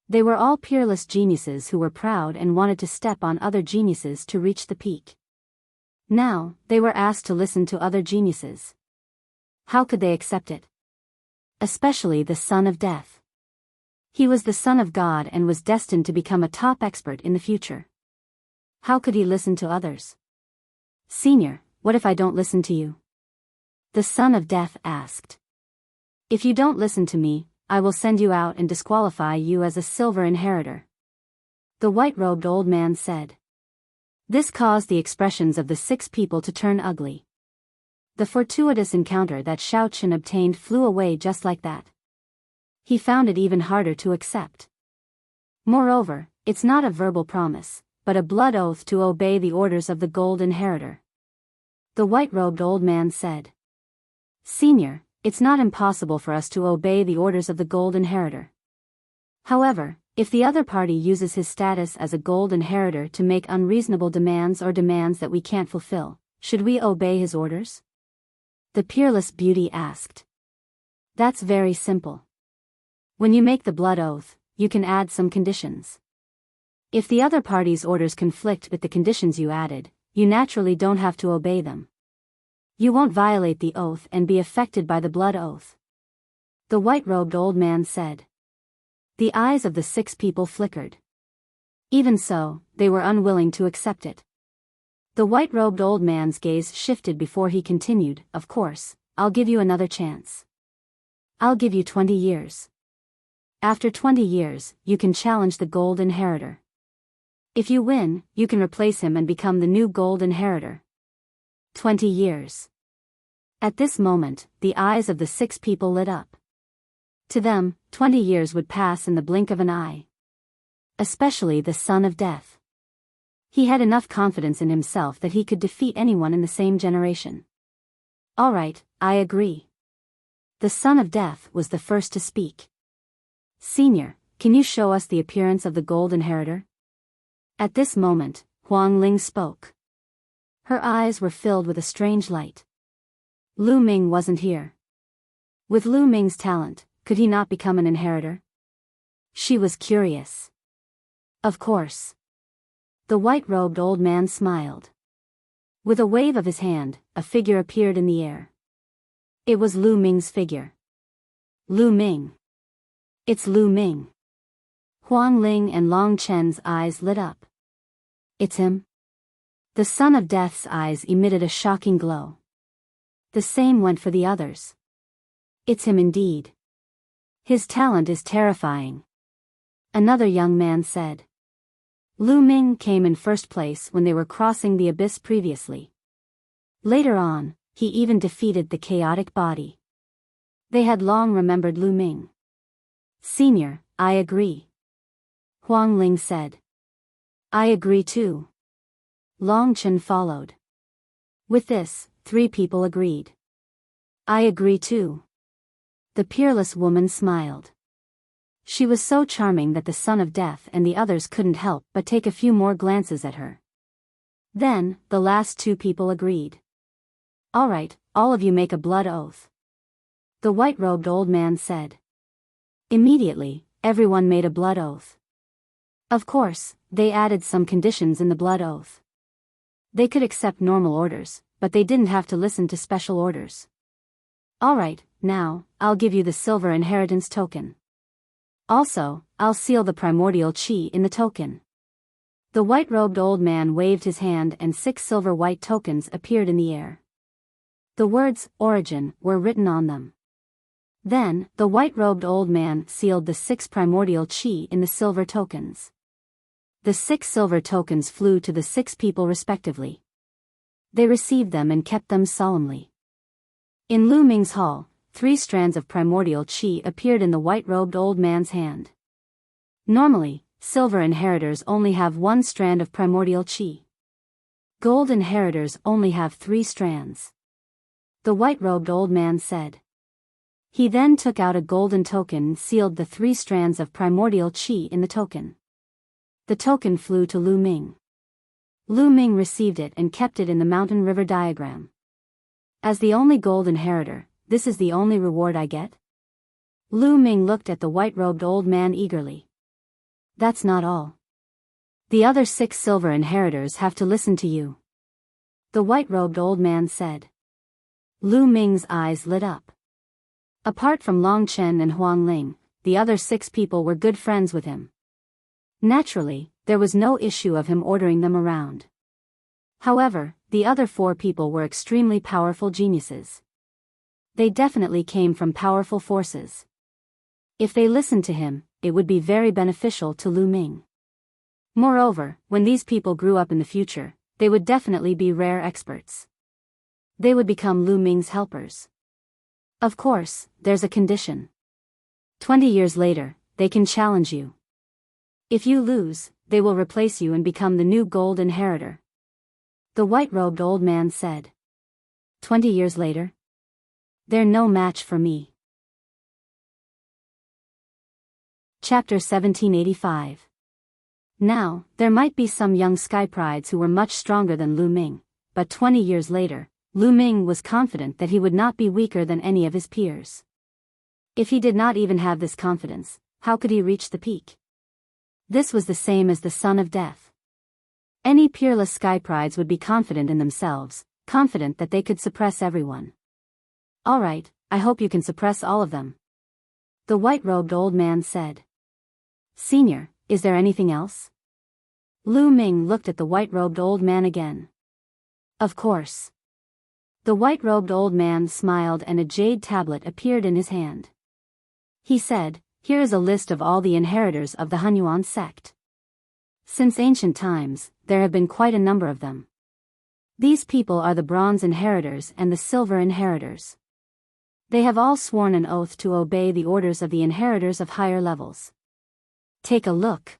They were all peerless geniuses who were proud and wanted to step on other geniuses to reach the peak. Now, they were asked to listen to other geniuses. How could they accept it? Especially the son of death. He was the son of God and was destined to become a top expert in the future. How could he listen to others? Senior, what if I don't listen to you? The son of death asked. If you don't listen to me, I will send you out and disqualify you as a silver inheritor. The white-robed old man said. This caused the expressions of the 6 people to turn ugly. The fortuitous encounter that Shao Chen obtained flew away just like that. He found it even harder to accept. Moreover, it's not a verbal promise, but a blood oath to obey the orders of the gold inheritor. The white-robed old man said. Senior, it's not impossible for us to obey the orders of the gold inheritor. However, if the other party uses his status as a gold inheritor to make unreasonable demands or demands that we can't fulfill, should we obey his orders? The peerless beauty asked. That's very simple. When you make the blood oath, you can add some conditions. If the other party's orders conflict with the conditions you added, you naturally don't have to obey them. You won't violate the oath and be affected by the blood oath. The white-robed old man said. The eyes of the 6 people flickered. Even so, they were unwilling to accept it. The white-robed old man's gaze shifted before he continued, of course, I'll give you another chance. I'll give you 20 years. After 20 years, you can challenge the gold inheritor. If you win, you can replace him and become the new gold inheritor. 20 years. At this moment, the eyes of the 6 people lit up. To them, 20 years would pass in the blink of an eye. Especially the son of death. He had enough confidence in himself that he could defeat anyone in the same generation. All right, I agree. The son of death was the first to speak. Senior, can you show us the appearance of the gold inheritor? At this moment, Huang Ling spoke. Her eyes were filled with a strange light. Lu Ming wasn't here. With Lu Ming's talent, could he not become an inheritor? She was curious. Of course. The white-robed old man smiled. With a wave of his hand, a figure appeared in the air. It was Lu Ming's figure. Lu Ming. It's Lu Ming. Huang Ling and Long Chen's eyes lit up. It's him? The son of death's eyes emitted a shocking glow. The same went for the others. It's him indeed. His talent is terrifying. Another young man said. Lu Ming came in first place when they were crossing the abyss previously. Later on, he even defeated the chaotic body. They had long remembered Lu Ming. Senior, I agree. Huang Ling said. I agree too. Long Chen followed. With this, 3 people agreed. I agree too. The peerless woman smiled. She was so charming that the son of death and the others couldn't help but take a few more glances at her. Then, the last 2 people agreed. All right, all of you make a blood oath. The white-robed old man said. Immediately, everyone made a blood oath. Of course, they added some conditions in the blood oath. They could accept normal orders, but they didn't have to listen to special orders. All right, now, I'll give you the silver inheritance token. Also, I'll seal the primordial chi in the token. The white-robed old man waved his hand and 6 silver white tokens appeared in the air. The words, Origin, were written on them. Then, the white-robed old man sealed the 6 primordial chi in the silver tokens. The 6 silver tokens flew to the 6 people respectively. They received them and kept them solemnly. In Lu Ming's hall, 3 strands of primordial chi appeared in the white-robed old man's hand. Normally, silver inheritors only have 1 strand of primordial chi. Gold inheritors only have 3 strands. The white-robed old man said. He then took out a golden token and sealed the 3 strands of primordial chi in the token. The token flew to Lu Ming. Lu Ming received it and kept it in the mountain river diagram. As the only gold inheritor, this is the only reward I get? Lu Ming looked at the white-robed old man eagerly. That's not all. The other 6 silver inheritors have to listen to you. The white-robed old man said. Lu Ming's eyes lit up. Apart from Long Chen and Huang Ling, the other 6 people were good friends with him. Naturally, there was no issue of him ordering them around. However, the other 4 people were extremely powerful geniuses. They definitely came from powerful forces. If they listened to him, it would be very beneficial to Lu Ming. Moreover, when these people grew up in the future, they would definitely be rare experts. They would become Lu Ming's helpers. Of course, there's a condition. 20 years later, they can challenge you. If you lose, they will replace you and become the new gold inheritor. The white-robed old man said. 20 years later? They're no match for me. Chapter 1785. Now, there might be some young sky prides who were much stronger than Lu Ming, but 20 years later, Lu Ming was confident that he would not be weaker than any of his peers. If he did not even have this confidence, how could he reach the peak? This was the same as the son of death. Any peerless sky prides would be confident in themselves, confident that they could suppress everyone. All right, I hope you can suppress all of them. The white-robed old man said. Senior, is there anything else? Lu Ming looked at the white-robed old man again. Of course. The white-robed old man smiled and a jade tablet appeared in his hand. He said, here is a list of all the inheritors of the Hunyuan sect. Since ancient times, there have been quite a number of them. These people are the bronze inheritors and the silver inheritors. They have all sworn an oath to obey the orders of the inheritors of higher levels. Take a look.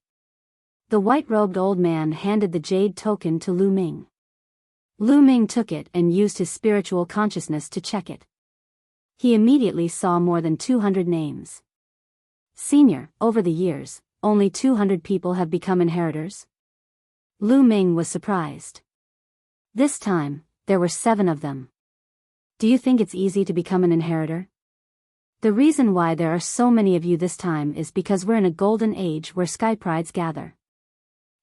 The white-robed old man handed the jade token to Lu Ming. Lu Ming took it and used his spiritual consciousness to check it. He immediately saw more than 200 names. Senior, over the years, only 200 people have become inheritors? Lu Ming was surprised. This time, there were 7 of them. Do you think it's easy to become an inheritor? The reason why there are so many of you this time is because we're in a golden age where sky prides gather.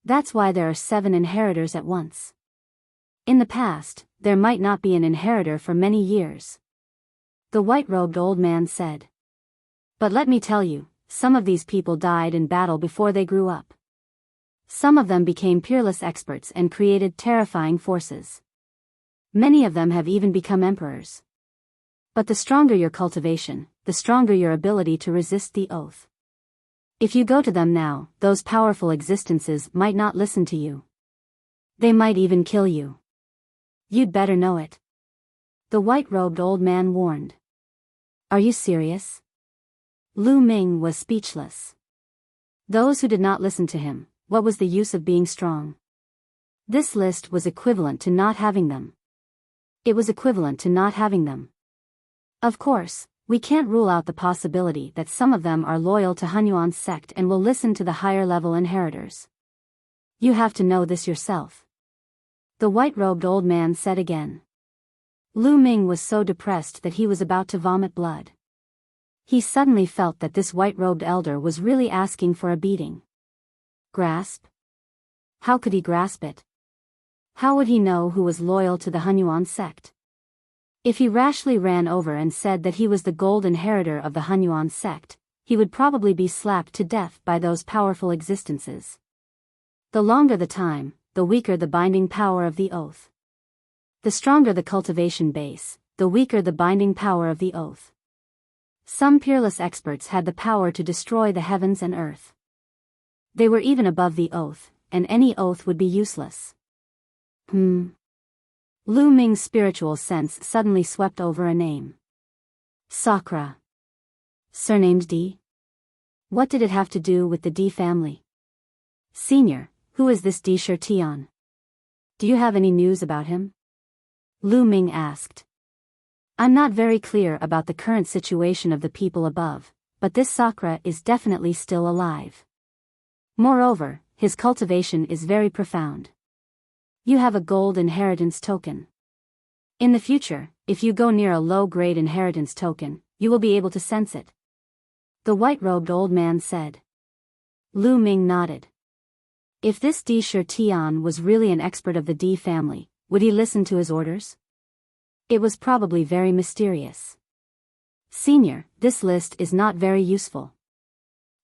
That's why there are 7 inheritors at once. In the past, there might not be an inheritor for many years. The white-robed old man said. But let me tell you, some of these people died in battle before they grew up. Some of them became peerless experts and created terrifying forces. Many of them have even become emperors. But the stronger your cultivation, the stronger your ability to resist the oath. If you go to them now, those powerful existences might not listen to you. They might even kill you. You'd better know it. The white-robed old man warned. Are you serious? Lu Ming was speechless. Those who did not listen to him, what was the use of being strong? This list was equivalent to not having them. It was equivalent to not having them. Of course, we can't rule out the possibility that some of them are loyal to Hunyuan's sect and will listen to the higher-level inheritors. You have to know this yourself. The white-robed old man said again. Lu Ming was so depressed that he was about to vomit blood. He suddenly felt that this white-robed elder was really asking for a beating. Grasp? How could he grasp it? How would he know who was loyal to the Hunyuan sect? If he rashly ran over and said that he was the gold inheritor of the Hunyuan sect, he would probably be slapped to death by those powerful existences. The longer the time, the weaker the binding power of the oath. The stronger the cultivation base, the weaker the binding power of the oath. Some peerless experts had the power to destroy the heavens and earth. They were even above the oath, and any oath would be useless. Lu Ming's spiritual sense suddenly swept over a name. Sakura. Surnamed D? What did it have to do with the D family? Senior, who is this D Shirtian? Do you have any news about him? Lu Ming asked. I'm not very clear about the current situation of the people above, but this Sakura is definitely still alive. Moreover, his cultivation is very profound. You have a gold inheritance token. In the future, if you go near a low-grade inheritance token, you will be able to sense it. The white-robed old man said. Lu Ming nodded. If this Di Shi Tian was really an expert of the Di family, would he listen to his orders? It was probably very mysterious. Senior, this list is not very useful.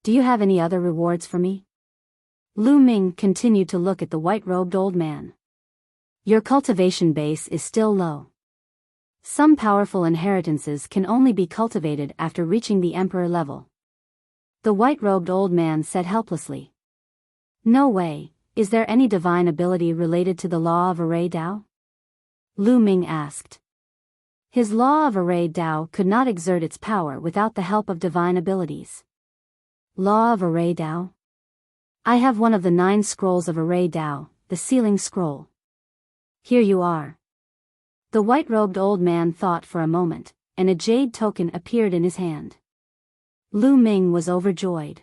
Do you have any other rewards for me? Lu Ming continued to look at the white-robed old man. Your cultivation base is still low. Some powerful inheritances can only be cultivated after reaching the emperor level. The white-robed old man said helplessly. No way, is there any divine ability related to the law of array Dao? Lu Ming asked. His law of array Dao could not exert its power without the help of divine abilities. Law of array Dao? I have one of the 9 scrolls of array Dao, the sealing scroll. Here you are. The white-robed old man thought for a moment, and a jade token appeared in his hand. Lu Ming was overjoyed.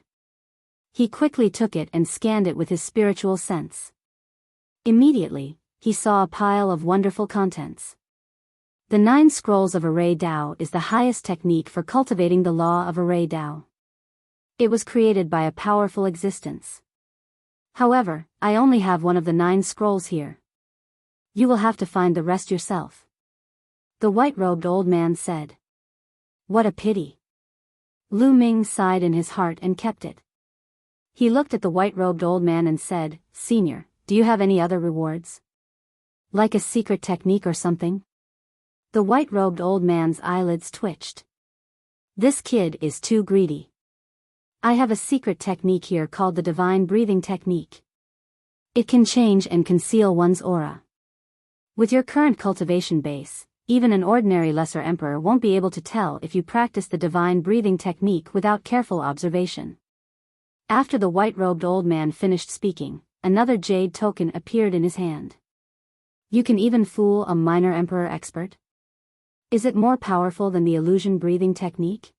He quickly took it and scanned it with his spiritual sense. Immediately, he saw a pile of wonderful contents. The 9 scrolls of array Dao is the highest technique for cultivating the law of array Dao. It was created by a powerful existence. However, I only have one of the 9 scrolls here. You will have to find the rest yourself. The white-robed old man said. What a pity. Lu Ming sighed in his heart and kept it. He looked at the white-robed old man and said, Senior, do you have any other rewards? Like a secret technique or something? The white-robed old man's eyelids twitched. This kid is too greedy. I have a secret technique here called the divine breathing technique. It can change and conceal one's aura. With your current cultivation base, even an ordinary lesser emperor won't be able to tell if you practice the divine breathing technique without careful observation. After the white-robed old man finished speaking, another jade token appeared in his hand. You can even fool a minor emperor expert? Is it more powerful than the illusion breathing technique?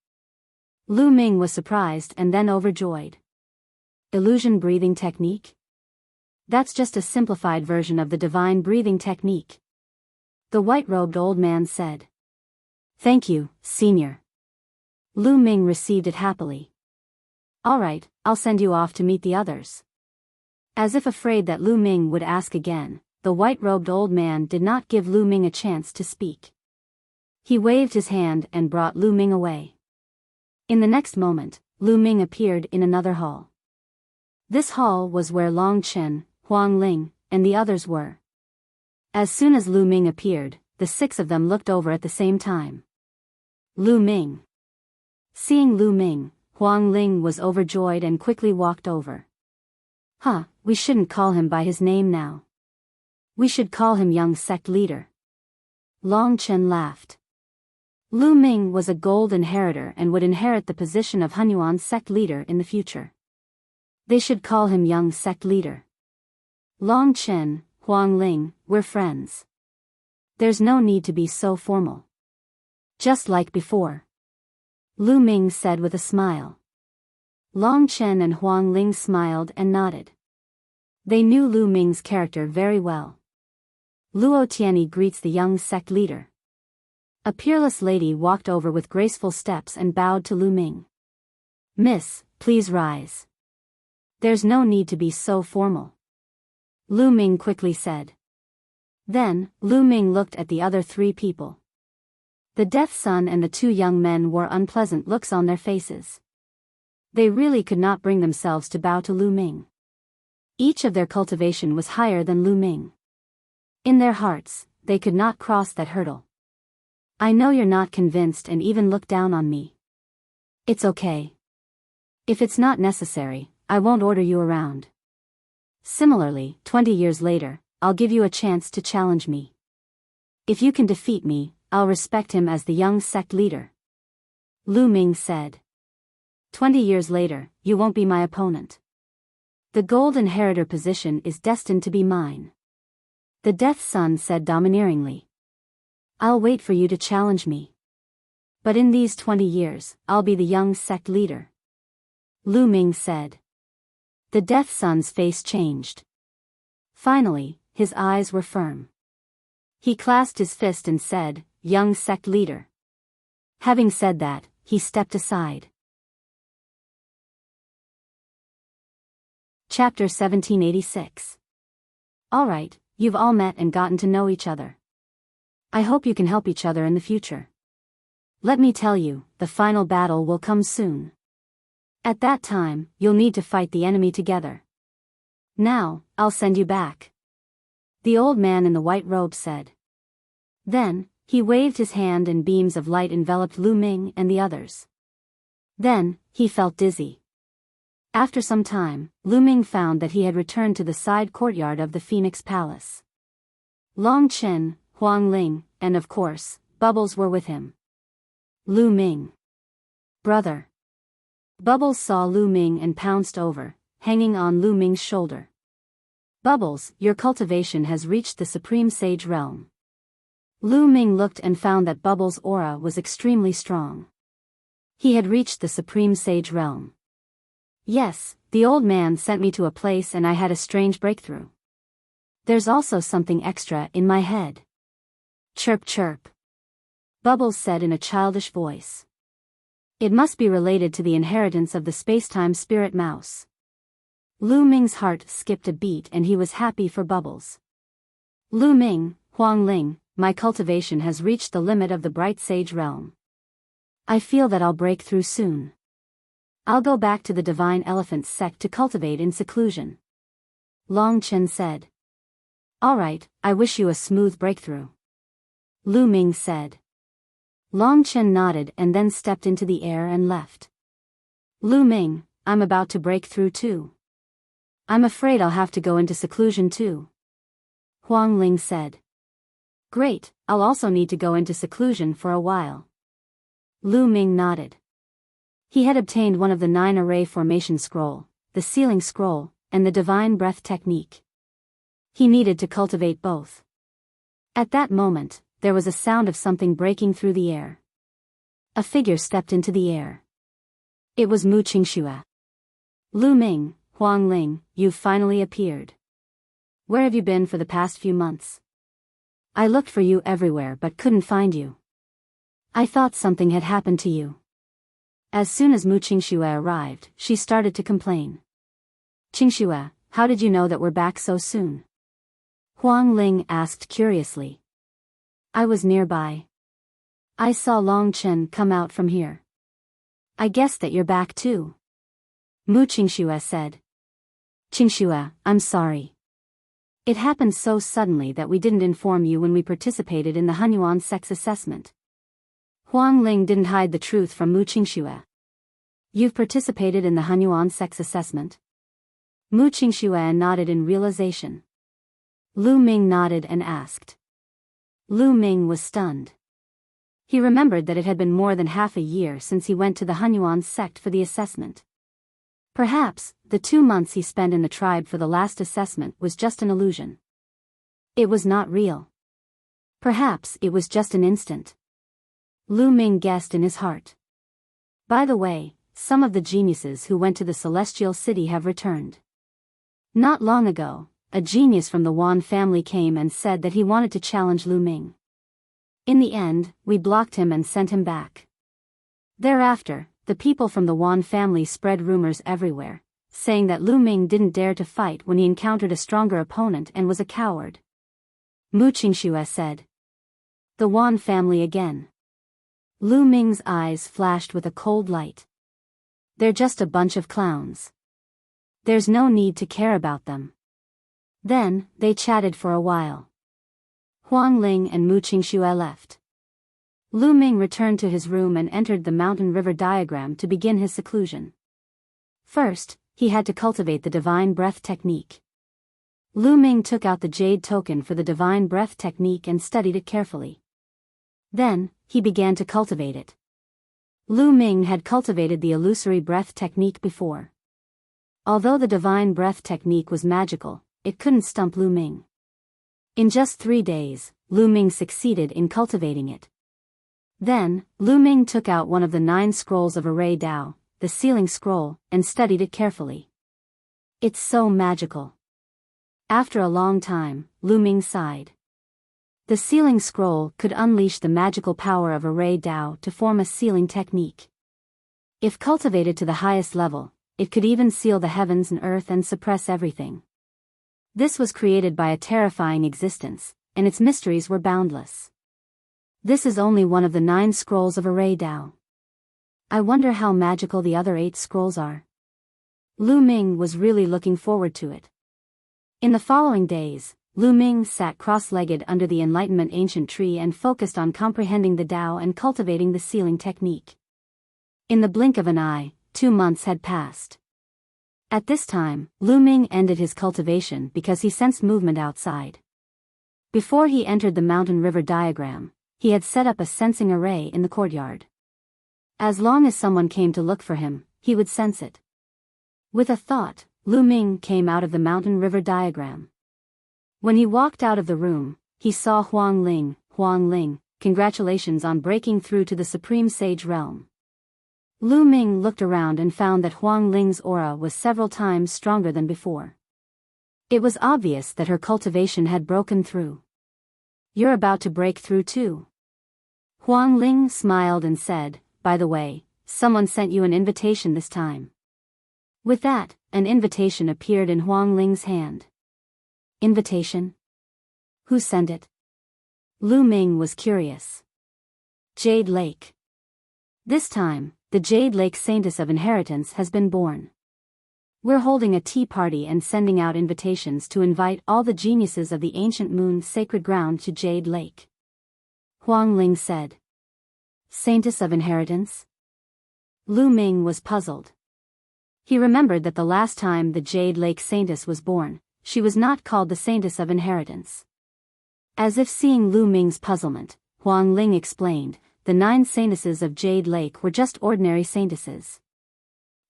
Lu Ming was surprised and then overjoyed. Illusion breathing technique? That's just a simplified version of the divine breathing technique. The white-robed old man said. Thank you, Senior. Lu Ming received it happily. All right, I'll send you off to meet the others. As if afraid that Lu Ming would ask again, the white-robed old man did not give Lu Ming a chance to speak. He waved his hand and brought Lu Ming away. In the next moment, Lu Ming appeared in another hall. This hall was where Long Chen, Huang Ling, and the others were. As soon as Lu Ming appeared, the 6 of them looked over at the same time. Lu Ming. Seeing Lu Ming, Huang Ling was overjoyed and quickly walked over. We shouldn't call him by his name now. We should call him young sect leader. Long Chen laughed. Lu Ming was a gold inheritor and would inherit the position of Hunyuan's sect leader in the future. They should call him young sect leader. Long Chen, Huang Ling, we're friends. There's no need to be so formal. Just like before. Lu Ming said with a smile. Long Chen and Huang Ling smiled and nodded. They knew Lu Ming's character very well. Luo Tianyi greets the young sect leader. A peerless lady walked over with graceful steps and bowed to Lu Ming. Miss, please rise. There's no need to be so formal. Lu Ming quickly said. Then, Lu Ming looked at the other 3 people. The Death Sun and the 2 young men wore unpleasant looks on their faces. They really could not bring themselves to bow to Lu Ming. Each of their cultivation was higher than Lu Ming. In their hearts, they could not cross that hurdle. I know you're not convinced and even look down on me. It's okay. If it's not necessary, I won't order you around. Similarly, 20 years later, I'll give you a chance to challenge me. If you can defeat me, I'll respect him as the young sect leader. Lu Ming said. 20 years later, you won't be my opponent. The gold inheritor position is destined to be mine. The Death Sun said domineeringly. I'll wait for you to challenge me. But in these 20 years, I'll be the young sect leader. Lu Ming said. The Death Sun's face changed. Finally, his eyes were firm. He clasped his fist and said, young sect leader. Having said that, he stepped aside. Chapter 1786. Alright, you've all met and gotten to know each other. I hope you can help each other in the future. Let me tell you, the final battle will come soon. At that time, you'll need to fight the enemy together. Now, I'll send you back. The old man in the white robe said. Then, he waved his hand and beams of light enveloped Lu Ming and the others. Then, he felt dizzy. After some time, Lu Ming found that he had returned to the side courtyard of the Phoenix Palace. Long Chen, Huang Ling, and of course, Bubbles were with him. Lu Ming. Brother. Bubbles saw Lu Ming and pounced over, hanging on Lu Ming's shoulder. Bubbles, your cultivation has reached the Supreme Sage realm. Lu Ming looked and found that Bubbles' aura was extremely strong. He had reached the Supreme Sage realm. Yes, the old man sent me to a place and I had a strange breakthrough. There's also something extra in my head. Chirp chirp. Bubbles said in a childish voice. It must be related to the inheritance of the spacetime spirit mouse. Lu Ming's heart skipped a beat and he was happy for Bubbles. Lu Ming, Huang Ling, my cultivation has reached the limit of the bright sage realm. I feel that I'll break through soon. I'll go back to the Divine Elephant sect to cultivate in seclusion. Long Chen said. Alright, I wish you a smooth breakthrough. Lu Ming said. Long Chen nodded and then stepped into the air and left. Lu Ming, I'm about to break through too. I'm afraid I'll have to go into seclusion too. Huang Ling said. Great, I'll also need to go into seclusion for a while. Lu Ming nodded. He had obtained one of the 9 array formation scroll, the sealing scroll, and the divine breath technique. He needed to cultivate both. At that moment, there was a sound of something breaking through the air. A figure stepped into the air. It was Mu Qingxue. Lu Ming, Huang Ling, you've finally appeared. Where have you been for the past few months? I looked for you everywhere but couldn't find you. I thought something had happened to you. As soon as Mu Qingxue arrived, she started to complain. Qingxue, how did you know that we're back so soon? Huang Ling asked curiously. I was nearby. I saw Long Chen come out from here. I guessed that you're back too. Mu Qingxue said. Qingxue, I'm sorry. It happened so suddenly that we didn't inform you when we participated in the Hunyuan sex assessment. Huang Ling didn't hide the truth from Mu Qingxue. You've participated in the Hunyuan sex assessment? Mu Qingxue nodded in realization. Lu Ming nodded and asked. Lu Ming was stunned. He remembered that it had been more than half a year since he went to the Hunyuan sect for the assessment. Perhaps, the 2 months he spent in the tribe for the last assessment was just an illusion. It was not real. Perhaps it was just an instant. Lu Ming guessed in his heart. By the way, some of the geniuses who went to the Celestial City have returned. Not long ago, a genius from the Wan family came and said that he wanted to challenge Lu Ming. In the end, we blocked him and sent him back. Thereafter, the people from the Wan family spread rumors everywhere, saying that Lu Ming didn't dare to fight when he encountered a stronger opponent and was a coward. Mu Qingxue said. The Wan family again. Lu Ming's eyes flashed with a cold light. They're just a bunch of clowns. There's no need to care about them. Then, they chatted for a while. Huang Ling and Mu Qingxue left. Lu Ming returned to his room and entered the mountain river diagram to begin his seclusion. First, he had to cultivate the divine breath technique. Lu Ming took out the jade token for the divine breath technique and studied it carefully. Then, he began to cultivate it. Lu Ming had cultivated the illusory breath technique before. Although the divine breath technique was magical, it couldn't stump Lu Ming. In just 3 days, Lu Ming succeeded in cultivating it. Then, Lu Ming took out one of the 9 scrolls of Array Dao, the sealing scroll, and studied it carefully. It's so magical. After a long time, Lu Ming sighed. The sealing scroll could unleash the magical power of Array Dao to form a sealing technique. If cultivated to the highest level, it could even seal the heavens and earth and suppress everything. This was created by a terrifying existence, and its mysteries were boundless. This is only one of the 9 scrolls of Array Dao. I wonder how magical the other 8 scrolls are. Lu Ming was really looking forward to it. In the following days, Lu Ming sat cross-legged under the Enlightenment ancient tree and focused on comprehending the Tao and cultivating the sealing technique. In the blink of an eye, 2 months had passed. At this time, Lu Ming ended his cultivation because he sensed movement outside. Before he entered the mountain river diagram, he had set up a sensing array in the courtyard. As long as someone came to look for him, he would sense it. With a thought, Lu Ming came out of the mountain river diagram. When he walked out of the room, he saw Huang Ling. Huang Ling, congratulations on breaking through to the Supreme Sage realm. Lu Ming looked around and found that Huang Ling's aura was several times stronger than before. It was obvious that her cultivation had broken through. You're about to break through too. Huang Ling smiled and said, by the way, someone sent you an invitation this time. With that, an invitation appeared in Huang Ling's hand. Invitation? Who sent it? Lu Ming was curious. Jade Lake. This time, the Jade Lake Saintess of Inheritance has been born. We're holding a tea party and sending out invitations to invite all the geniuses of the ancient moon sacred ground to Jade Lake. Huang Ling said. Saintess of Inheritance? Lu Ming was puzzled. He remembered that the last time the Jade Lake Saintess was born, she was not called the Saintess of Inheritance. As if seeing Lu Ming's puzzlement, Huang Ling explained, the 9 saintesses of Jade Lake were just ordinary saintesses.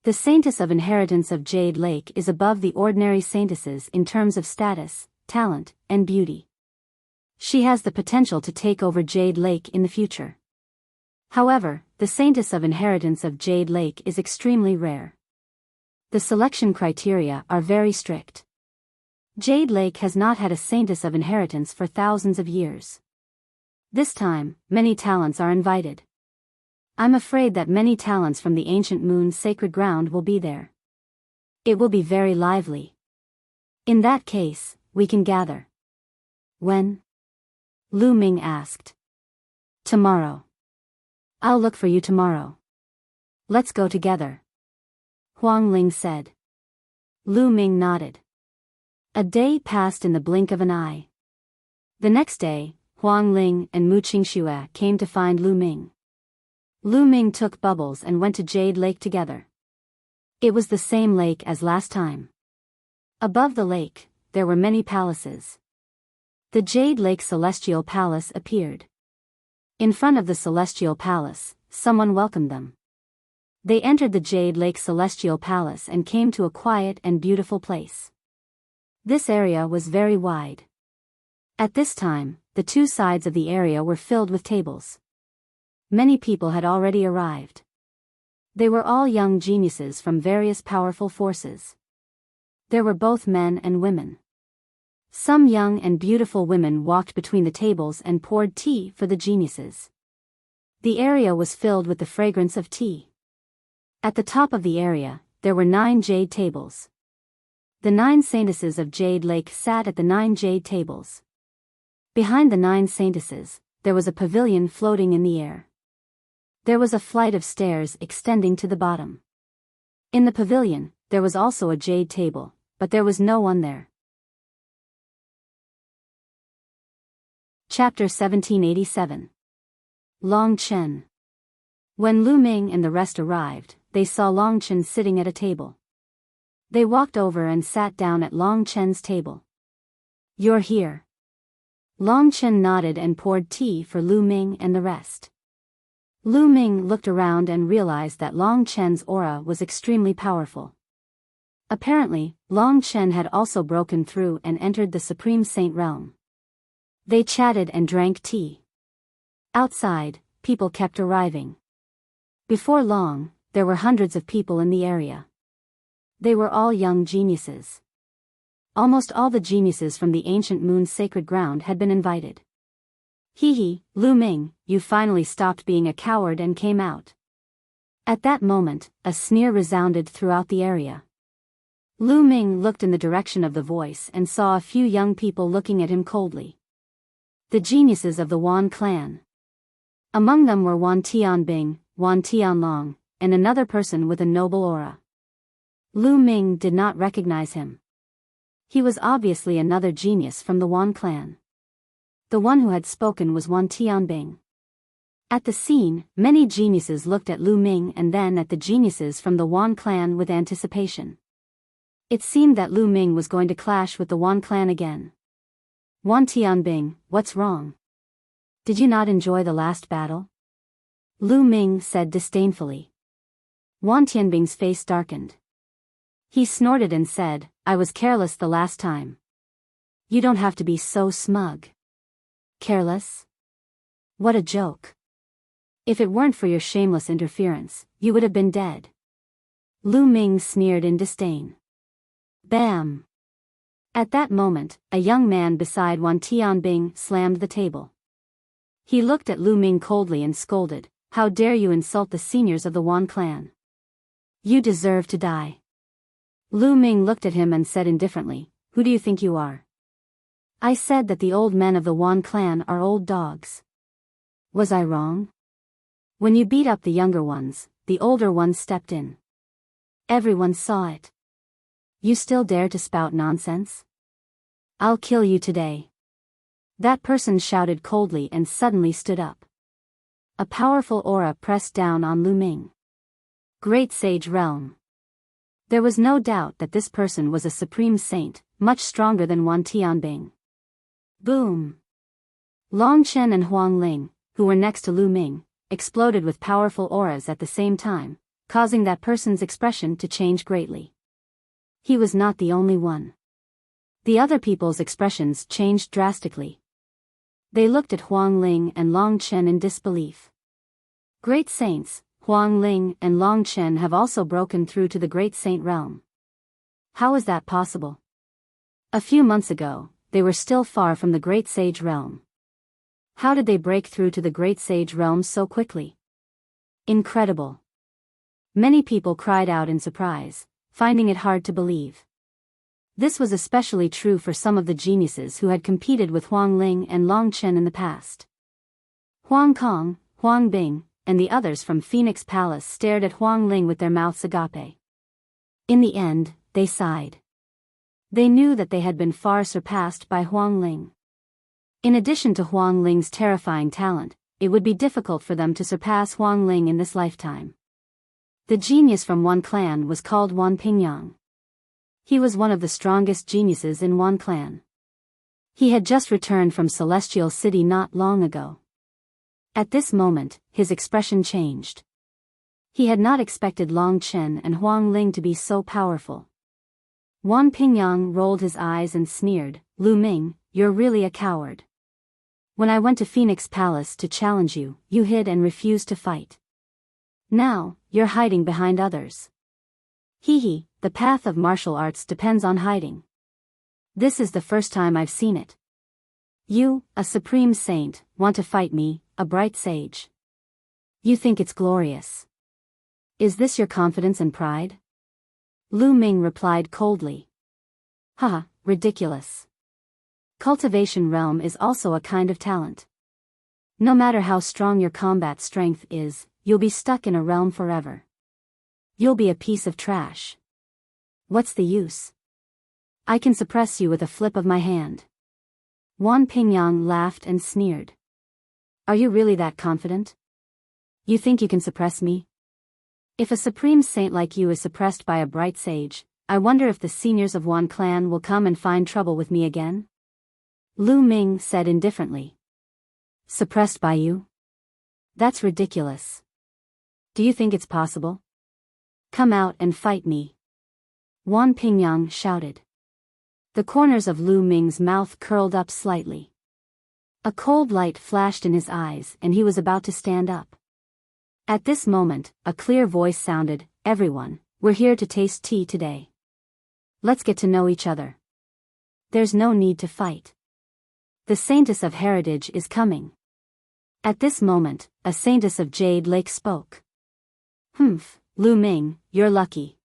The Saintess of Inheritance of Jade Lake is above the ordinary saintesses in terms of status, talent, and beauty. She has the potential to take over Jade Lake in the future. However, the Saintess of Inheritance of Jade Lake is extremely rare. The selection criteria are very strict. Jade Lake has not had a Saintess of Inheritance for thousands of years. This time, many talents are invited. I'm afraid that many talents from the ancient moon's sacred ground will be there. It will be very lively. In that case, we can gather. When? Lu Ming asked. Tomorrow. I'll look for you tomorrow. Let's go together. Huang Ling said. Lu Ming nodded. A day passed in the blink of an eye. The next day, Huang Ling and Mu Qingxue came to find Lu Ming. Lu Ming took Bubbles and went to Jade Lake together. It was the same lake as last time. Above the lake, there were many palaces. The Jade Lake Celestial Palace appeared. In front of the Celestial Palace, someone welcomed them. They entered the Jade Lake Celestial Palace and came to a quiet and beautiful place. This area was very wide. At this time, the 2 sides of the area were filled with tables. Many people had already arrived. They were all young geniuses from various powerful forces. There were both men and women. Some young and beautiful women walked between the tables and poured tea for the geniuses. The area was filled with the fragrance of tea. At the top of the area, there were 9 jade tables. The 9 saintesses of Jade Lake sat at the 9 jade tables. Behind the 9 saintesses, there was a pavilion floating in the air. There was a flight of stairs extending to the bottom. In the pavilion, there was also a jade table, but there was no one there. Chapter 1787. Long Chen. When Lu Ming and the rest arrived, they saw Long Chen sitting at a table. They walked over and sat down at Long Chen's table. You're here. Long Chen nodded and poured tea for Lu Ming and the rest. Lu Ming looked around and realized that Long Chen's aura was extremely powerful. Apparently, Long Chen had also broken through and entered the Supreme Saint realm. They chatted and drank tea. Outside, people kept arriving. Before long, there were hundreds of people in the area. They were all young geniuses. Almost all the geniuses from the ancient moon's sacred ground had been invited. Hee hee, Lu Ming, you finally stopped being a coward and came out. At that moment, a sneer resounded throughout the area. Lu Ming looked in the direction of the voice and saw a few young people looking at him coldly. The geniuses of the Wan clan. Among them were Wan Tianbing, Wan Tianlong, and another person with a noble aura. Lu Ming did not recognize him. He was obviously another genius from the Wan clan. The one who had spoken was Wan Tianbing. At the scene, many geniuses looked at Lu Ming and then at the geniuses from the Wan clan with anticipation. It seemed that Lu Ming was going to clash with the Wan clan again. Wan Tianbing, what's wrong? Did you not enjoy the last battle? Lu Ming said disdainfully. Wan Tianbing's face darkened. He snorted and said, I was careless the last time. You don't have to be so smug. Careless? What a joke. If it weren't for your shameless interference, you would have been dead. Lu Ming sneered in disdain. Bam! At that moment, a young man beside Wan Tianbing slammed the table. He looked at Lu Ming coldly and scolded, How dare you insult the seniors of the Wan clan? You deserve to die. Lu Ming looked at him and said indifferently, Who do you think you are? I said that the old men of the Wan clan are old dogs. Was I wrong? When you beat up the younger ones, the older ones stepped in. Everyone saw it. You still dare to spout nonsense? I'll kill you today. That person shouted coldly and suddenly stood up. A powerful aura pressed down on Lu Ming. Great Sage Realm. There was no doubt that this person was a supreme saint, much stronger than Wan Tianbing. Boom! Long Chen and Huang Ling, who were next to Lu Ming, exploded with powerful auras at the same time, causing that person's expression to change greatly. He was not the only one. The other people's expressions changed drastically. They looked at Huang Ling and Long Chen in disbelief. Great saints, Huang Ling and Long Chen have also broken through to the Great Saint realm. How is that possible? A few months ago, they were still far from the Great Sage realm. How did they break through to the Great Sage realm so quickly? Incredible. Many people cried out in surprise, finding it hard to believe. This was especially true for some of the geniuses who had competed with Huang Ling and Long Chen in the past. Huang Kong, Huang Bing, and the others from Phoenix Palace stared at Huang Ling with their mouths agape. In the end, they sighed. They knew that they had been far surpassed by Huang Ling. In addition to Huang Ling's terrifying talent, it would be difficult for them to surpass Huang Ling in this lifetime. The genius from Wan clan was called Wan Pingyang. He was one of the strongest geniuses in Wan clan. He had just returned from Celestial City not long ago. At this moment, his expression changed. He had not expected Long Chen and Huang Ling to be so powerful. Wan Pingyang rolled his eyes and sneered, Lu Ming, you're really a coward. When I went to Phoenix Palace to challenge you, you hid and refused to fight. Now, you're hiding behind others. Hee, the path of martial arts depends on hiding. This is the first time I've seen it. You, a supreme saint, want to fight me, a bright sage. You think it's glorious. Is this your confidence and pride? Lu Ming replied coldly. Haha, ridiculous. Cultivation realm is also a kind of talent. No matter how strong your combat strength is, you'll be stuck in a realm forever. You'll be a piece of trash. What's the use? I can suppress you with a flip of my hand. Wan Pingyang laughed and sneered. Are you really that confident? You think you can suppress me? If a supreme saint like you is suppressed by a bright sage, I wonder if the seniors of Wan clan will come and find trouble with me again? Lu Ming said indifferently. Suppressed by you? That's ridiculous. Do you think it's possible? Come out and fight me. Wan Pingyang shouted. The corners of Lu Ming's mouth curled up slightly. A cold light flashed in his eyes and he was about to stand up. At this moment, a clear voice sounded, Everyone, we're here to taste tea today. Let's get to know each other. There's no need to fight. The Saintess of Heritage is coming. At this moment, a Saintess of Jade Lake spoke. Humph, Lu Ming, you're lucky.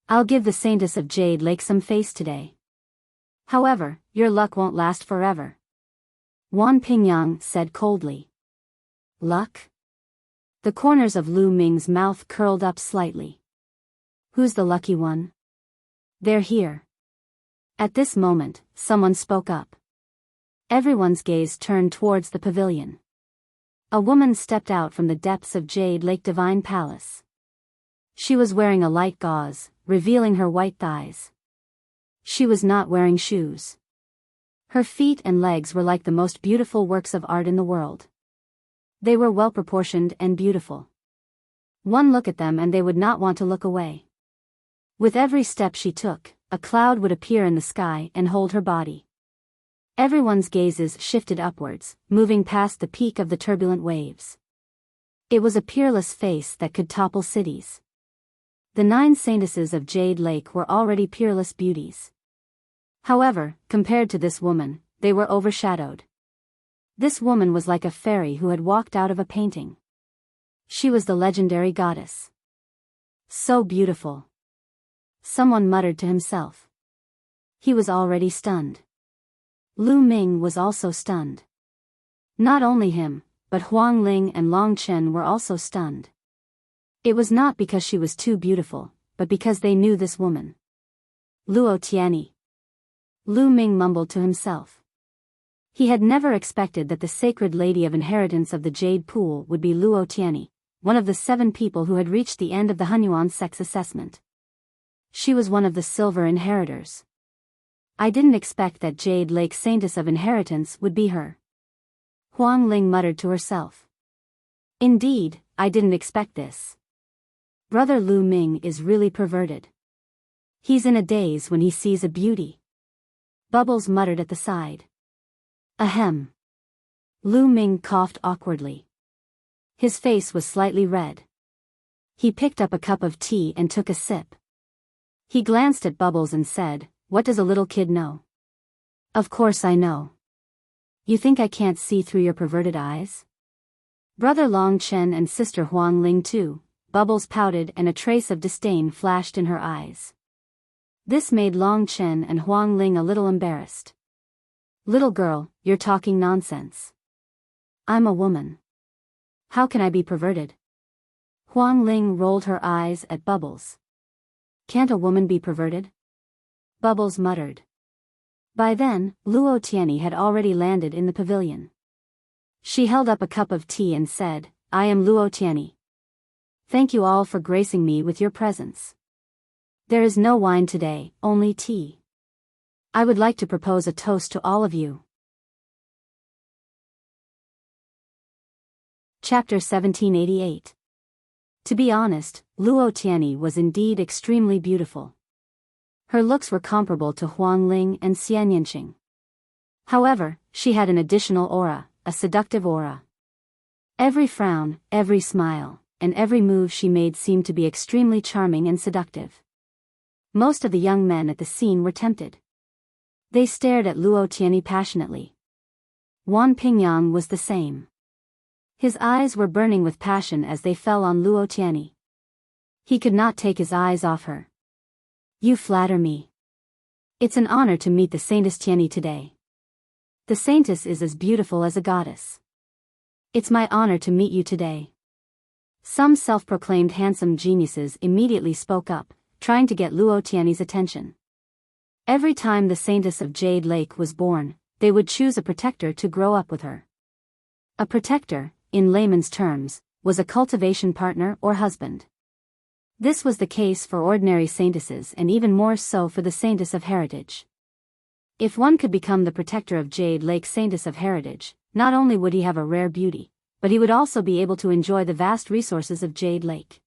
I'll give the Saintess of Jade Lake some face today. However, your luck won't last forever. Wan Pingyang said coldly. Luck? The corners of Lu Ming's mouth curled up slightly. Who's the lucky one? They're here. At this moment, someone spoke up. Everyone's gaze turned towards the pavilion. A woman stepped out from the depths of Jade Lake Divine Palace. She was wearing a light gauze, revealing her white thighs. She was not wearing shoes. Her feet and legs were like the most beautiful works of art in the world. They were well proportioned and beautiful. One look at them and they would not want to look away. With every step she took, a cloud would appear in the sky and hold her body. Everyone's gazes shifted upwards, moving past the peak of the turbulent waves. It was a peerless face that could topple cities. The 9 saintesses of Jade Lake were already peerless beauties. However, compared to this woman, they were overshadowed. This woman was like a fairy who had walked out of a painting. She was the legendary goddess. So beautiful. Someone muttered to himself. He was already stunned. Lu Ming was also stunned. Not only him, but Huang Ling and Long Chen were also stunned. It was not because she was too beautiful, but because they knew this woman. Luo Tianyi. Lu Ming mumbled to himself. He had never expected that the sacred lady of inheritance of the Jade Pool would be Luo Tianyi, one of the 7 people who had reached the end of the Hunyuan sex assessment. She was one of the silver inheritors. I didn't expect that Jade Lake Saintess of Inheritance would be her. Huang Ling muttered to herself. Indeed, I didn't expect this. Brother Lu Ming is really perverted. He's in a daze when he sees a beauty. Bubbles muttered at the side. Ahem. Lu Ming coughed awkwardly. His face was slightly red. He picked up a cup of tea and took a sip. He glanced at Bubbles and said, "What does a little kid know?" Of course I know. You think I can't see through your perverted eyes? Brother Long Chen and sister Huang Ling too. Bubbles pouted and a trace of disdain flashed in her eyes. This made Long Chen and Huang Ling a little embarrassed. Little girl, you're talking nonsense. I'm a woman. How can I be perverted? Huang Ling rolled her eyes at Bubbles. Can't a woman be perverted? Bubbles muttered. By then, Luo Tianyi had already landed in the pavilion. She held up a cup of tea and said, I am Luo Tianyi. Thank you all for gracing me with your presence. There is no wine today, only tea. I would like to propose a toast to all of you. Chapter 1788. To be honest, Luo Tianyi was indeed extremely beautiful. Her looks were comparable to Huang Ling and Xian Yanqing. However, she had an additional aura, a seductive aura. Every frown, every smile, and every move she made seemed to be extremely charming and seductive. Most of the young men at the scene were tempted. They stared at Luo Tianyi passionately. Wan Pingyang was the same. His eyes were burning with passion as they fell on Luo Tianyi. He could not take his eyes off her. You flatter me. It's an honor to meet the Saintess Tianyi today. The Saintess is as beautiful as a goddess. It's my honor to meet you today. Some self-proclaimed handsome geniuses immediately spoke up, trying to get Luo Tianyi's attention. Every time the Saintess of Jade Lake was born, they would choose a protector to grow up with her. A protector, in layman's terms, was a cultivation partner or husband. This was the case for ordinary saintesses and even more so for the Saintess of Heritage. If one could become the protector of Jade Lake Saintess of Heritage, not only would he have a rare beauty, but he would also be able to enjoy the vast resources of Jade Lake.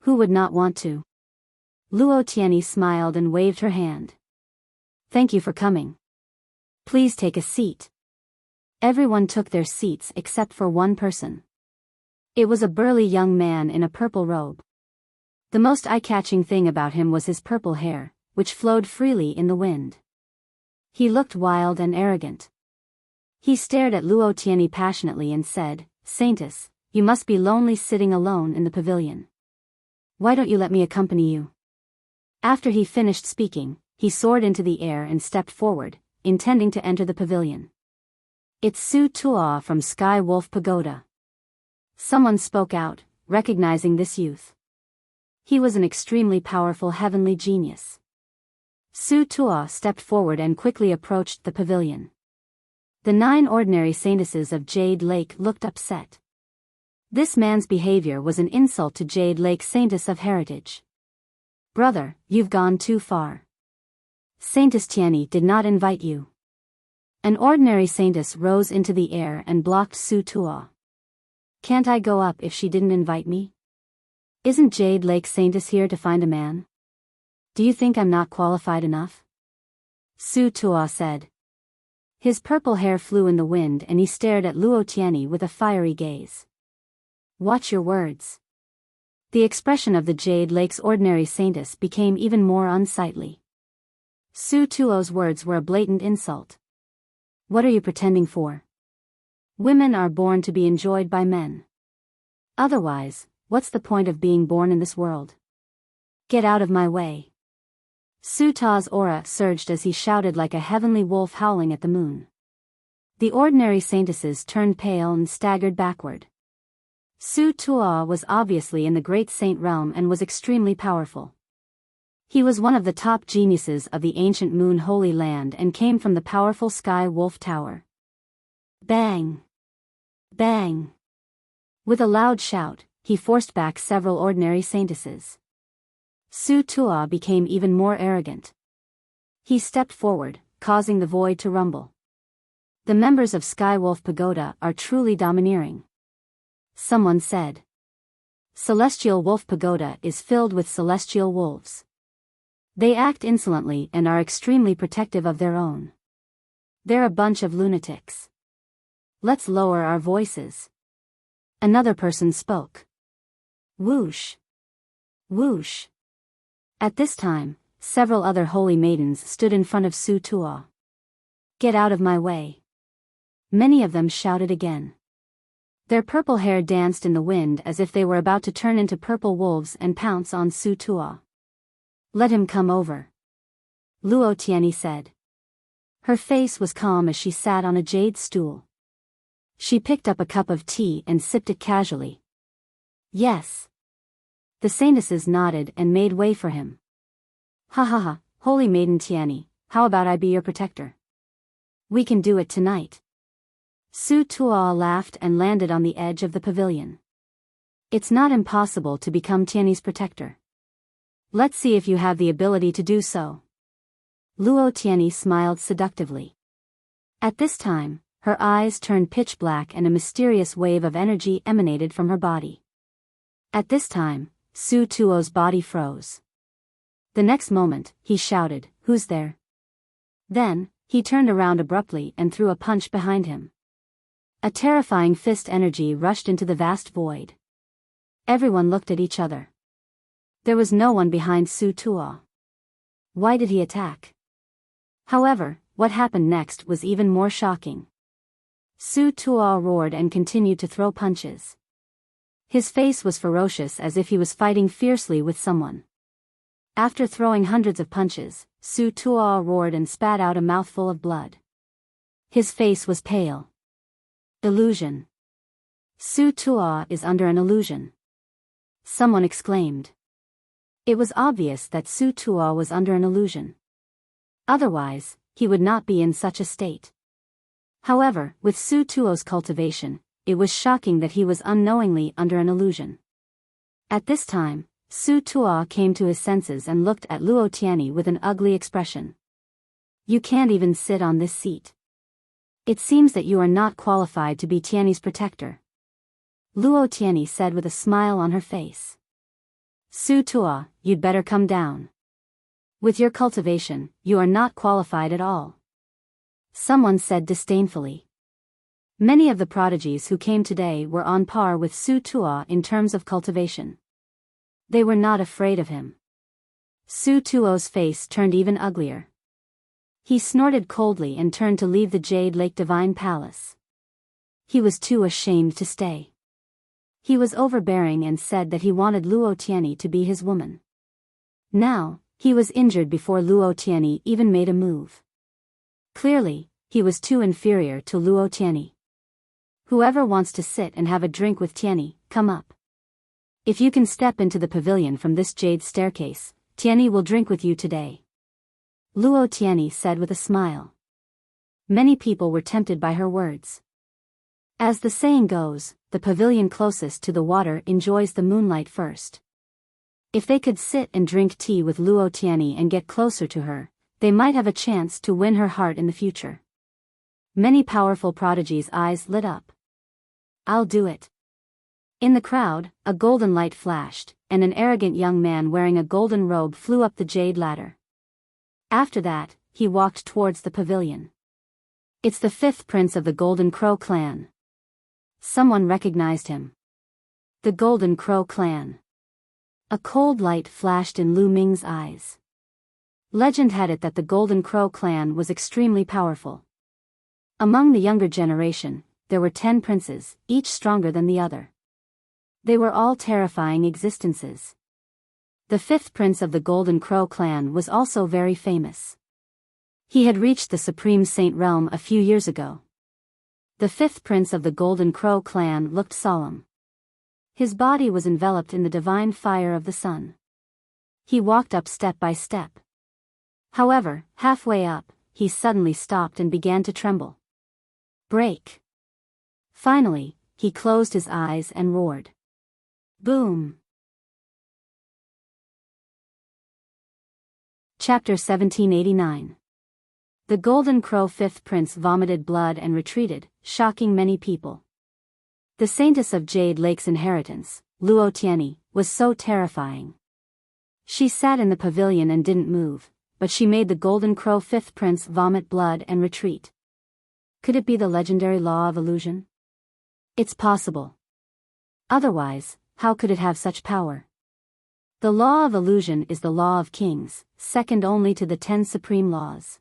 Who would not want to? Luo Tianyi smiled and waved her hand. Thank you for coming. Please take a seat. Everyone took their seats except for one person. It was a burly young man in a purple robe. The most eye-catching thing about him was his purple hair, which flowed freely in the wind. He looked wild and arrogant. He stared at Luo Tianyi passionately and said, Saintess, you must be lonely sitting alone in the pavilion. Why don't you let me accompany you? After he finished speaking, he soared into the air and stepped forward, intending to enter the pavilion. It's Su Tuo from Sky Wolf Pagoda. Someone spoke out, recognizing this youth. He was an extremely powerful heavenly genius. Su Tuo stepped forward and quickly approached the pavilion. The 9 ordinary saintesses of Jade Lake looked upset. This man's behavior was an insult to Jade Lake Saintess of Heritage. Brother, you've gone too far. Saintess Tianyi did not invite you. An ordinary saintess rose into the air and blocked Su Tuo. Can't I go up if she didn't invite me? Isn't Jade Lake Saintess here to find a man? Do you think I'm not qualified enough? Su Tuo said. His purple hair flew in the wind and he stared at Luo Tianyi with a fiery gaze. Watch your words. The expression of the Jade Lake's ordinary saintess became even more unsightly. Su Tuo's words were a blatant insult. What are you pretending for? Women are born to be enjoyed by men. Otherwise, what's the point of being born in this world? Get out of my way. Su Tuo's aura surged as he shouted like a heavenly wolf howling at the moon. The ordinary saintesses turned pale and staggered backward. Su Tuo was obviously in the great saint realm and was extremely powerful. He was one of the top geniuses of the ancient Moon Holy Land and came from the powerful Sky Wolf Tower. Bang! Bang! With a loud shout, he forced back several ordinary saintesses. Su Tuo became even more arrogant. He stepped forward, causing the void to rumble. The members of Sky Wolf Pagoda are truly domineering. Someone said. Celestial Wolf Pagoda is filled with celestial wolves. They act insolently and are extremely protective of their own. They're a bunch of lunatics. Let's lower our voices. Another person spoke. Whoosh! Whoosh! At this time, several other holy maidens stood in front of Su Tuo. Get out of my way. Many of them shouted again. Their purple hair danced in the wind as if they were about to turn into purple wolves and pounce on Su Tuo. Let him come over. Luo Tianyi said. Her face was calm as she sat on a jade stool. She picked up a cup of tea and sipped it casually. Yes. The saintesses nodded and made way for him. Ha ha ha, Holy Maiden Tianyi, how about I be your protector? We can do it tonight. Su Tuo laughed and landed on the edge of the pavilion. It's not impossible to become Tianyi's protector. Let's see if you have the ability to do so. Luo Tianyi smiled seductively. At this time, her eyes turned pitch black and a mysterious wave of energy emanated from her body. At this time, Su Tuo's body froze. The next moment, he shouted, "Who's there?" Then, he turned around abruptly and threw a punch behind him. A terrifying fist energy rushed into the vast void. Everyone looked at each other. There was no one behind Su Tuo. Why did he attack? However, what happened next was even more shocking. Su Tuo roared and continued to throw punches. His face was ferocious as if he was fighting fiercely with someone. After throwing hundreds of punches, Su Tuo roared and spat out a mouthful of blood. His face was pale. Illusion. Su Tuo is under an illusion. Someone exclaimed. It was obvious that Su Tuo was under an illusion. Otherwise, he would not be in such a state. However, with Su Tuo's cultivation, it was shocking that he was unknowingly under an illusion. At this time, Su Tuo came to his senses and looked at Luo Tianyi with an ugly expression. You can't even sit on this seat. It seems that you are not qualified to be Tianyi's protector. Luo Tianyi said with a smile on her face. Su Tuo, you'd better come down. With your cultivation, you are not qualified at all. Someone said disdainfully. Many of the prodigies who came today were on par with Su Tuo in terms of cultivation. They were not afraid of him. Su Tuo's face turned even uglier. He snorted coldly and turned to leave the Jade Lake Divine Palace. He was too ashamed to stay. He was overbearing and said that he wanted Luo Tianyi to be his woman. Now, he was injured before Luo Tianyi even made a move. Clearly, he was too inferior to Luo Tianyi. Whoever wants to sit and have a drink with Tianyi, come up. If you can step into the pavilion from this jade staircase, Tianyi will drink with you today. Luo Tianyi said with a smile. Many people were tempted by her words. As the saying goes, the pavilion closest to the water enjoys the moonlight first. If they could sit and drink tea with Luo Tianyi and get closer to her, they might have a chance to win her heart in the future. Many powerful prodigies' eyes lit up. I'll do it. In the crowd, a golden light flashed, and an arrogant young man wearing a golden robe flew up the jade ladder. After that, he walked towards the pavilion. It's the fifth prince of the Golden Crow clan. Someone recognized him. The Golden Crow clan. A cold light flashed in Lu Ming's eyes. Legend had it that the Golden Crow clan was extremely powerful. Among the younger generation, there were 10 princes, each stronger than the other. They were all terrifying existences. The fifth prince of the Golden Crow clan was also very famous. He had reached the Supreme Saint realm a few years ago. The fifth prince of the Golden Crow clan looked solemn. His body was enveloped in the divine fire of the sun. He walked up step by step. However, halfway up, he suddenly stopped and began to tremble. Break. Finally, he closed his eyes and roared. Boom. Chapter 1789. The Golden Crow fifth prince vomited blood and retreated, shocking many people. The saintess of Jade Lake's inheritance, Luo Tianyi, was so terrifying. She sat in the pavilion and didn't move, but she made the Golden Crow fifth prince vomit blood and retreat. Could it be the legendary law of illusion? It's possible. Otherwise, how could it have such power? The law of illusion is the law of kings, second only to the 10 supreme laws.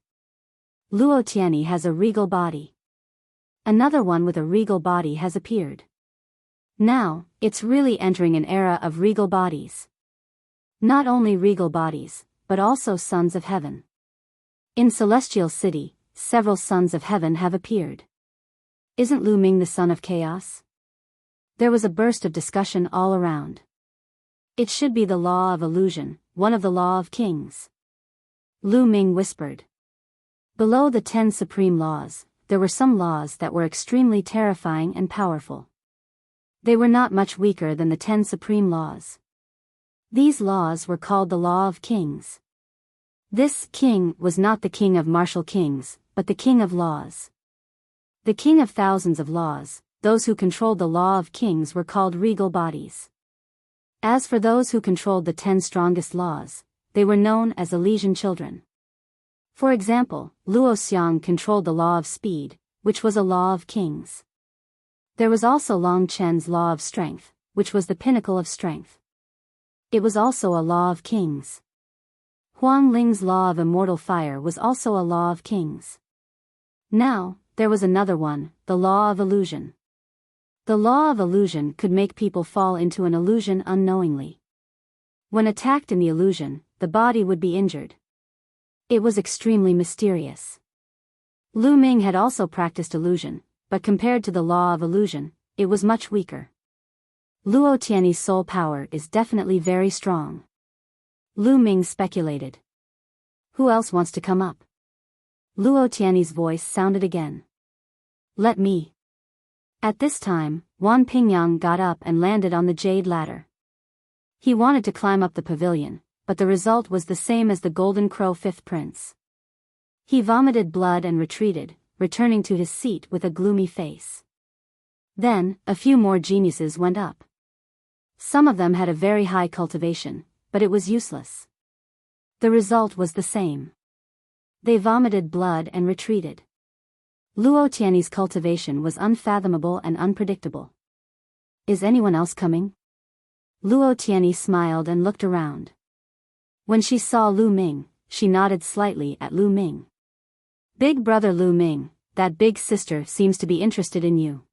Luo Tianyi has a regal body. Another one with a regal body has appeared. Now, it's really entering an era of regal bodies. Not only regal bodies, but also sons of heaven. In Celestial City, several sons of heaven have appeared. Isn't Lu Ming the son of chaos? There was a burst of discussion all around. It should be the law of illusion, one of the law of kings. Lu Ming whispered. Below the 10 supreme laws, there were some laws that were extremely terrifying and powerful. They were not much weaker than the 10 supreme laws. These laws were called the law of kings. This king was not the king of martial kings, but the king of laws. The king of thousands of laws, those who controlled the law of kings were called regal bodies. As for those who controlled the 10 strongest laws, they were known as Elysian children. For example, Luo Xiang controlled the law of speed, which was a law of kings. There was also Long Chen's law of strength, which was the pinnacle of strength. It was also a law of kings. Huang Ling's law of immortal fire was also a law of kings. Now, there was another one, the law of illusion. The law of illusion could make people fall into an illusion unknowingly. When attacked in the illusion, the body would be injured. It was extremely mysterious. Lu Ming had also practiced illusion, but compared to the law of illusion, it was much weaker. Luo Tianyi's soul power is definitely very strong. Lu Ming speculated. Who else wants to come up? Luo Tianyi's voice sounded again. Let me. At this time, Wan Pingyang got up and landed on the jade ladder. He wanted to climb up the pavilion, but the result was the same as the Golden Crow fifth prince. He vomited blood and retreated, returning to his seat with a gloomy face. Then, a few more geniuses went up. Some of them had a very high cultivation, but it was useless. The result was the same. They vomited blood and retreated. Luo Tianyi's cultivation was unfathomable and unpredictable. Is anyone else coming? Luo Tianyi smiled and looked around. When she saw Lu Ming, she nodded slightly at Lu Ming. Big brother Lu Ming, that big sister seems to be interested in you.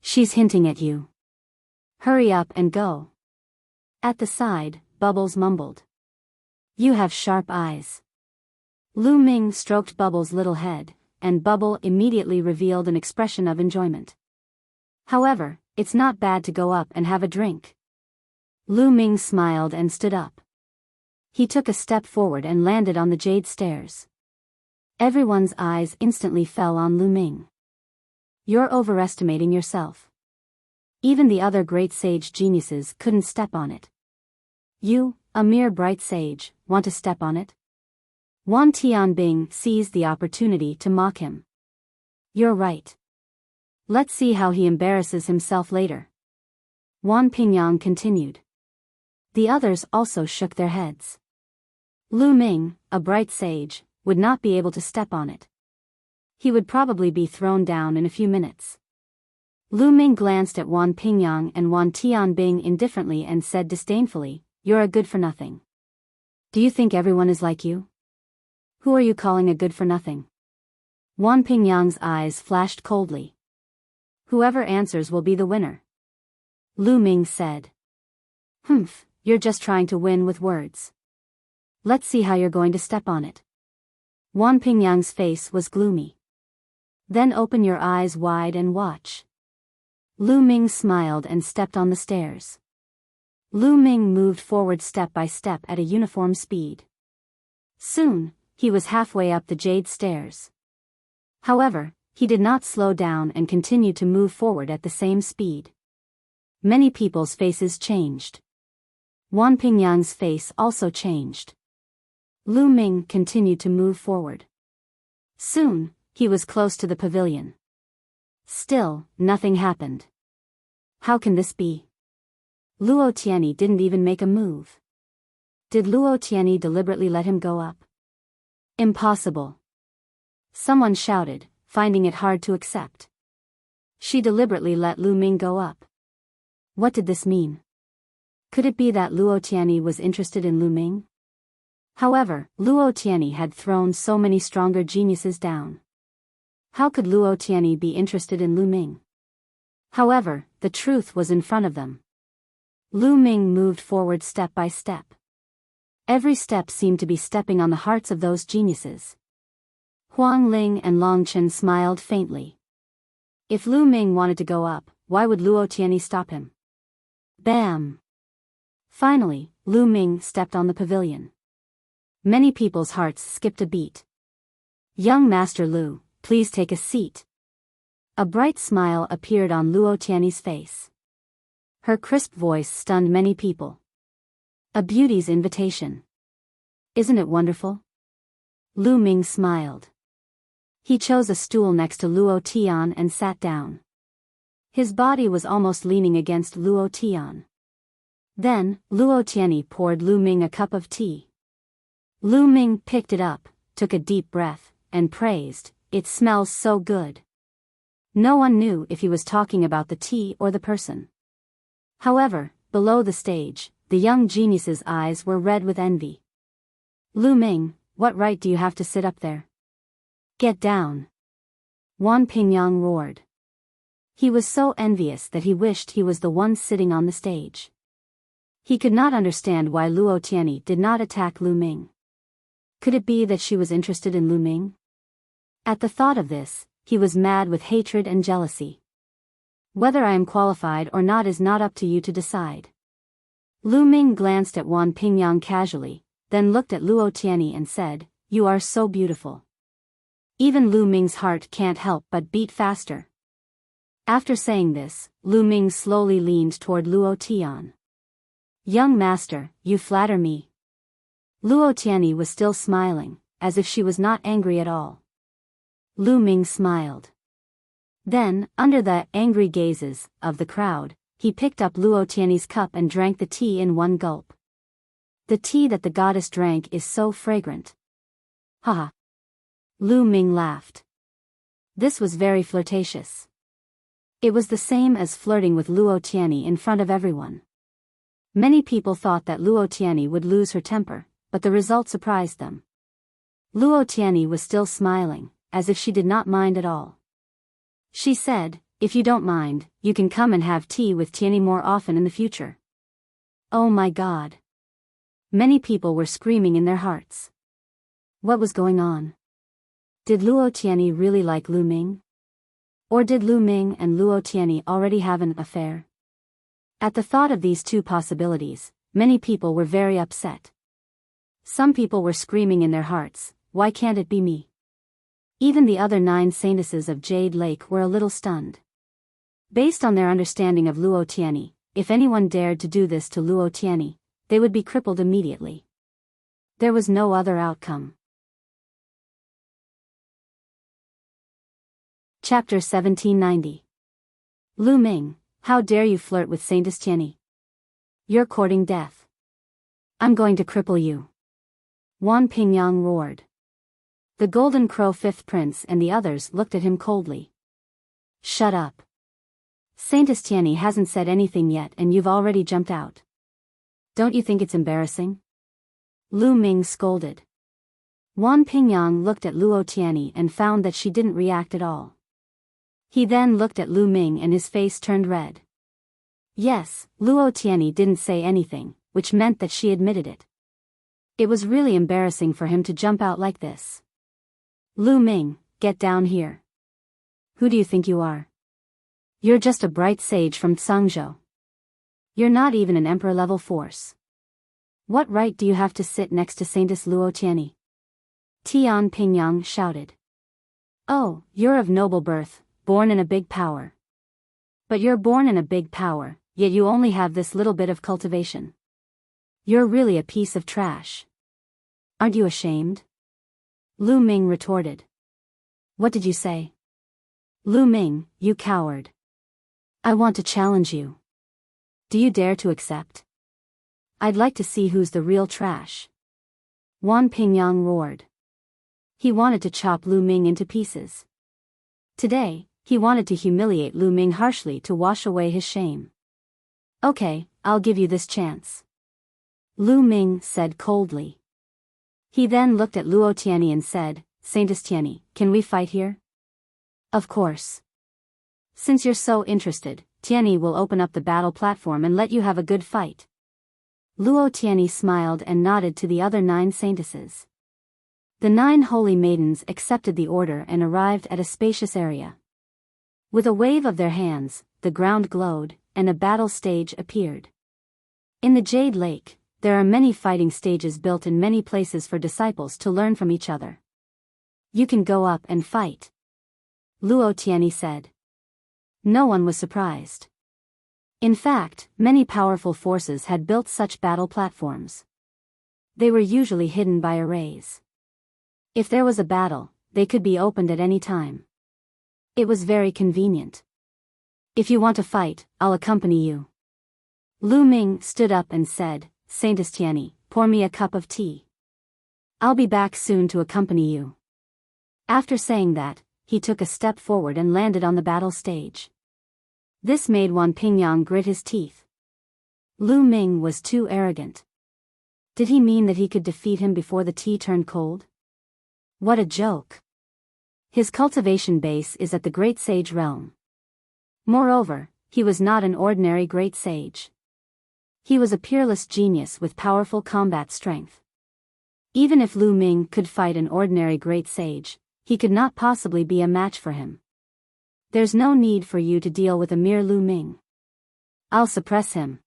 She's hinting at you. Hurry up and go. At the side, Bubbles mumbled. You have sharp eyes. Lu Ming stroked Bubbles' little head, and Bubble immediately revealed an expression of enjoyment. However, it's not bad to go up and have a drink. Lu Ming smiled and stood up. He took a step forward and landed on the jade stairs. Everyone's eyes instantly fell on Lu Ming. You're overestimating yourself. Even the other great sage geniuses couldn't step on it. You, a mere bright sage, want to step on it? Wan Tianbing seized the opportunity to mock him. You're right. Let's see how he embarrasses himself later. Wan Pingyang continued. The others also shook their heads. Lu Ming, a bright sage, would not be able to step on it. He would probably be thrown down in a few minutes. Lu Ming glanced at Wan Pingyang and Wan Tianbing indifferently and said disdainfully, You're a good-for-nothing. Do you think everyone is like you? Who are you calling a good-for-nothing? Wan Pingyang's eyes flashed coldly. Whoever answers will be the winner. Lu Ming said. Humph, you're just trying to win with words. Let's see how you're going to step on it. Wan Pingyang's face was gloomy. Then open your eyes wide and watch. Lu Ming smiled and stepped on the stairs. Lu Ming moved forward step by step at a uniform speed. Soon, he was halfway up the jade stairs. However, he did not slow down and continued to move forward at the same speed. Many people's faces changed. Wan Pingyang's face also changed. Lu Ming continued to move forward. Soon, he was close to the pavilion. Still, nothing happened. How can this be? Luo Tianyi didn't even make a move. Did Luo Tianyi deliberately let him go up? Impossible. Someone shouted, finding it hard to accept. She deliberately let Lu Ming go up. What did this mean? Could it be that Luo Tianyi was interested in Lu Ming? However, Luo Tianyi had thrown so many stronger geniuses down. How could Luo Tianyi be interested in Lu Ming? However, the truth was in front of them. Lu Ming moved forward step by step. Every step seemed to be stepping on the hearts of those geniuses. Huang Ling and Long Chen smiled faintly. If Lu Ming wanted to go up, why would Luo Tianyi stop him? Bam! Finally, Lu Ming stepped on the pavilion. Many people's hearts skipped a beat. Young Master Lu, please take a seat. A bright smile appeared on Luo Tianyi's face. Her crisp voice stunned many people. A beauty's invitation. Isn't it wonderful? Lu Ming smiled. He chose a stool next to Luo Tian and sat down. His body was almost leaning against Luo Tian. Then, Luo Tianyi poured Lu Ming a cup of tea. Lu Ming picked it up, took a deep breath, and praised, It smells so good. No one knew if he was talking about the tea or the person. However, below the stage, the young genius's eyes were red with envy. Lu Ming, what right do you have to sit up there? Get down. Wan Pingyang roared. He was so envious that he wished he was the one sitting on the stage. He could not understand why Luo Tianyi did not attack Lu Ming. Could it be that she was interested in Lu Ming? At the thought of this, he was mad with hatred and jealousy. Whether I am qualified or not is not up to you to decide. Lu Ming glanced at Wan Pingyang casually, then looked at Luo Tianyi and said, You are so beautiful. Even Lu Ming's heart can't help but beat faster. After saying this, Lu Ming slowly leaned toward Luo Tian. Young master, you flatter me. Luo Tianyi was still smiling, as if she was not angry at all. Lu Ming smiled. Then, under the angry gazes of the crowd, he picked up Luo Tianyi's cup and drank the tea in one gulp. The tea that the goddess drank is so fragrant. Haha. Lu Ming laughed. This was very flirtatious. It was the same as flirting with Luo Tianyi in front of everyone. Many people thought that Luo Tianyi would lose her temper, but the result surprised them. Luo Tianyi was still smiling, as if she did not mind at all. She said, if you don't mind, you can come and have tea with Tianyi more often in the future. Oh my God. Many people were screaming in their hearts. What was going on? Did Luo Tianyi really like Lu Ming? Or did Lu Ming and Luo Tianyi already have an affair? At the thought of these two possibilities, many people were very upset. Some people were screaming in their hearts, why can't it be me? Even the other 9 saintesses of Jade Lake were a little stunned. Based on their understanding of Luo Tianyi, if anyone dared to do this to Luo Tianyi, they would be crippled immediately. There was no other outcome. Chapter 1790. Lu Ming, how dare you flirt with Saintess Tianyi? You're courting death. I'm going to cripple you. Wan Pingyang roared. The Golden Crow 5th Prince and the others looked at him coldly. Shut up. Saintess Tianyi hasn't said anything yet and you've already jumped out. Don't you think it's embarrassing? Lu Ming scolded. Wan Pingyang looked at Luo Tianyi and found that she didn't react at all. He then looked at Lu Ming and his face turned red. Yes, Luo Tianyi didn't say anything, which meant that she admitted it. It was really embarrassing for him to jump out like this. Lu Ming, get down here. Who do you think you are? You're just a bright sage from Tsangzhou. You're not even an emperor-level force. What right do you have to sit next to Saintess Luo Tianyi? Tian Pingyang shouted. Oh, you're of noble birth, born in a big power. But you're born in a big power, yet you only have this little bit of cultivation. You're really a piece of trash. Aren't you ashamed? Lu Ming retorted. What did you say? Lu Ming, you coward. I want to challenge you. Do you dare to accept? I'd like to see who's the real trash. Wan Pingyang roared. He wanted to chop Lu Ming into pieces. Today, he wanted to humiliate Lu Ming harshly to wash away his shame. Okay, I'll give you this chance. Lu Ming said coldly. He then looked at Luo Tianyi and said, Saintess Tianyi, can we fight here? Of course. Since you're so interested, Tianyi will open up the battle platform and let you have a good fight. Luo Tianyi smiled and nodded to the other 9 saintesses. The 9 holy maidens accepted the order and arrived at a spacious area. With a wave of their hands, the ground glowed, and a battle stage appeared. In the Jade Lake, there are many fighting stages built in many places for disciples to learn from each other. You can go up and fight. Luo Tianyi said. No one was surprised. In fact, many powerful forces had built such battle platforms. They were usually hidden by arrays. If there was a battle, they could be opened at any time. It was very convenient. If you want to fight, I'll accompany you. Lu Ming stood up and said, Saintess Tianyi, pour me a cup of tea. I'll be back soon to accompany you. After saying that, he took a step forward and landed on the battle stage. This made Wan Pingyang grit his teeth. Lu Ming was too arrogant. Did he mean that he could defeat him before the tea turned cold? What a joke. His cultivation base is at the Great Sage realm. Moreover, he was not an ordinary Great Sage. He was a peerless genius with powerful combat strength. Even if Lu Ming could fight an ordinary Great Sage, he could not possibly be a match for him. There's no need for you to deal with a mere Lu Ming. I'll suppress him.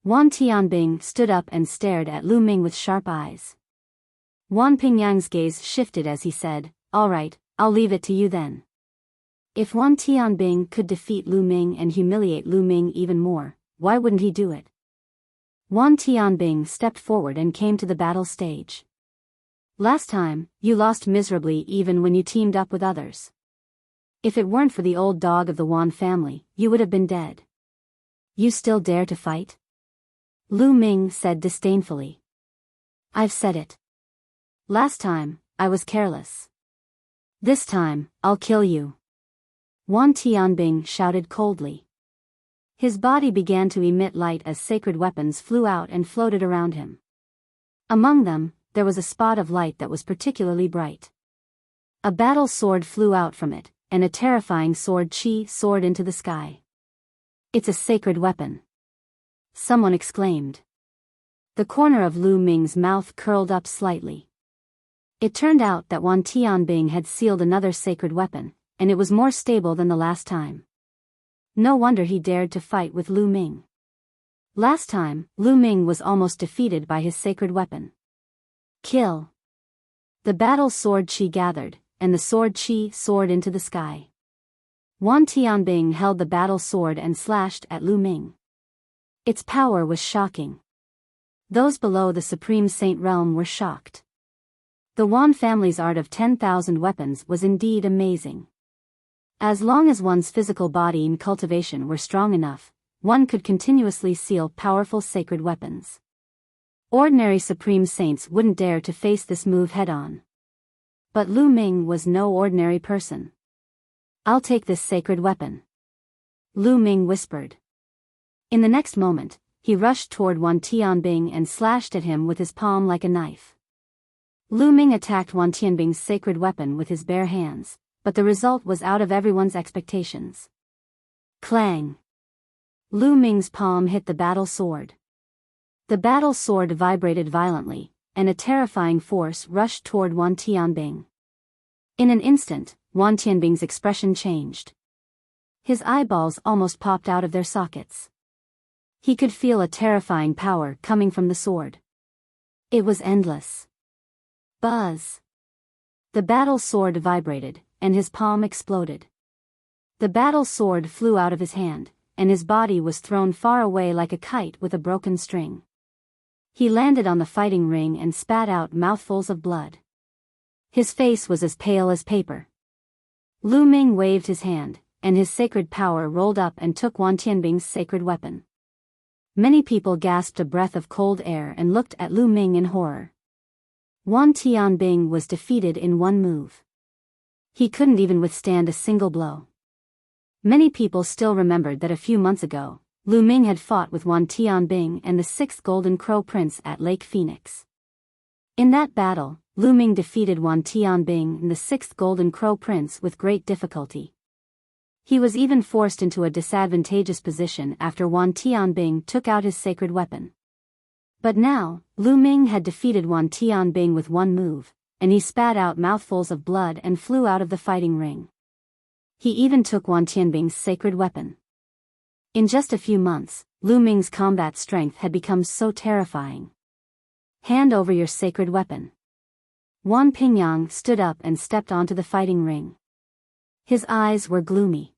Wan Tianbing stood up and stared at Lu Ming with sharp eyes. Wan Pingyang's gaze shifted as he said, All right, I'll leave it to you then. If Wan Tianbing could defeat Lu Ming and humiliate Lu Ming even more, why wouldn't he do it? Wan Tianbing stepped forward and came to the battle stage. Last time, you lost miserably even when you teamed up with others. If it weren't for the old dog of the Wan family, you would have been dead. You still dare to fight? Lu Ming said disdainfully. I've said it. Last time, I was careless. This time, I'll kill you. Wan Tianbing shouted coldly. His body began to emit light as sacred weapons flew out and floated around him. Among them, there was a spot of light that was particularly bright. A battle sword flew out from it, and a terrifying sword chi soared into the sky. "It's a sacred weapon," someone exclaimed. The corner of Lu Ming's mouth curled up slightly. It turned out that Wan Tianbing had sealed another sacred weapon, and it was more stable than the last time. No wonder he dared to fight with Lu Ming. Last time, Lu Ming was almost defeated by his sacred weapon. Kill. The battle sword chi gathered, and the sword chi soared into the sky. Wan Tianbing held the battle sword and slashed at Lu Ming. Its power was shocking. Those below the Supreme Saint realm were shocked. The Wan family's art of 10,000 weapons was indeed amazing. As long as one's physical body and cultivation were strong enough, one could continuously seal powerful sacred weapons. Ordinary Supreme Saints wouldn't dare to face this move head-on. But Lu Ming was no ordinary person. "I'll take this sacred weapon," Lu Ming whispered. In the next moment, he rushed toward Wan Tianbing and slashed at him with his palm like a knife. Lu Ming attacked Wan Tianbing's sacred weapon with his bare hands, but the result was out of everyone's expectations. Clang! Lu Ming's palm hit the battle sword. The battle sword vibrated violently, and a terrifying force rushed toward Wan Tianbing. In an instant, Wan Tianbing's expression changed. His eyeballs almost popped out of their sockets. He could feel a terrifying power coming from the sword. It was endless. Buzz! The battle sword vibrated, and his palm exploded. The battle sword flew out of his hand, and his body was thrown far away like a kite with a broken string. He landed on the fighting ring and spat out mouthfuls of blood. His face was as pale as paper. Lu Ming waved his hand, and his sacred power rolled up and took Wan Tianbing's sacred weapon. Many people gasped a breath of cold air and looked at Lu Ming in horror. Wan Tianbing was defeated in one move. He couldn't even withstand a single blow. Many people still remembered that a few months ago, Lu Ming had fought with Wan Tianbing and the 6th Golden Crow Prince at Lake Phoenix. In that battle, Lu Ming defeated Wan Tianbing and the 6th Golden Crow Prince with great difficulty. He was even forced into a disadvantageous position after Wan Tianbing took out his sacred weapon. But now, Lu Ming had defeated Wan Tianbing with one move, and he spat out mouthfuls of blood and flew out of the fighting ring. He even took Wan Tianbing's sacred weapon. In just a few months, Lu Ming's combat strength had become so terrifying. "Hand over your sacred weapon." Wan Pingyang stood up and stepped onto the fighting ring. His eyes were gloomy.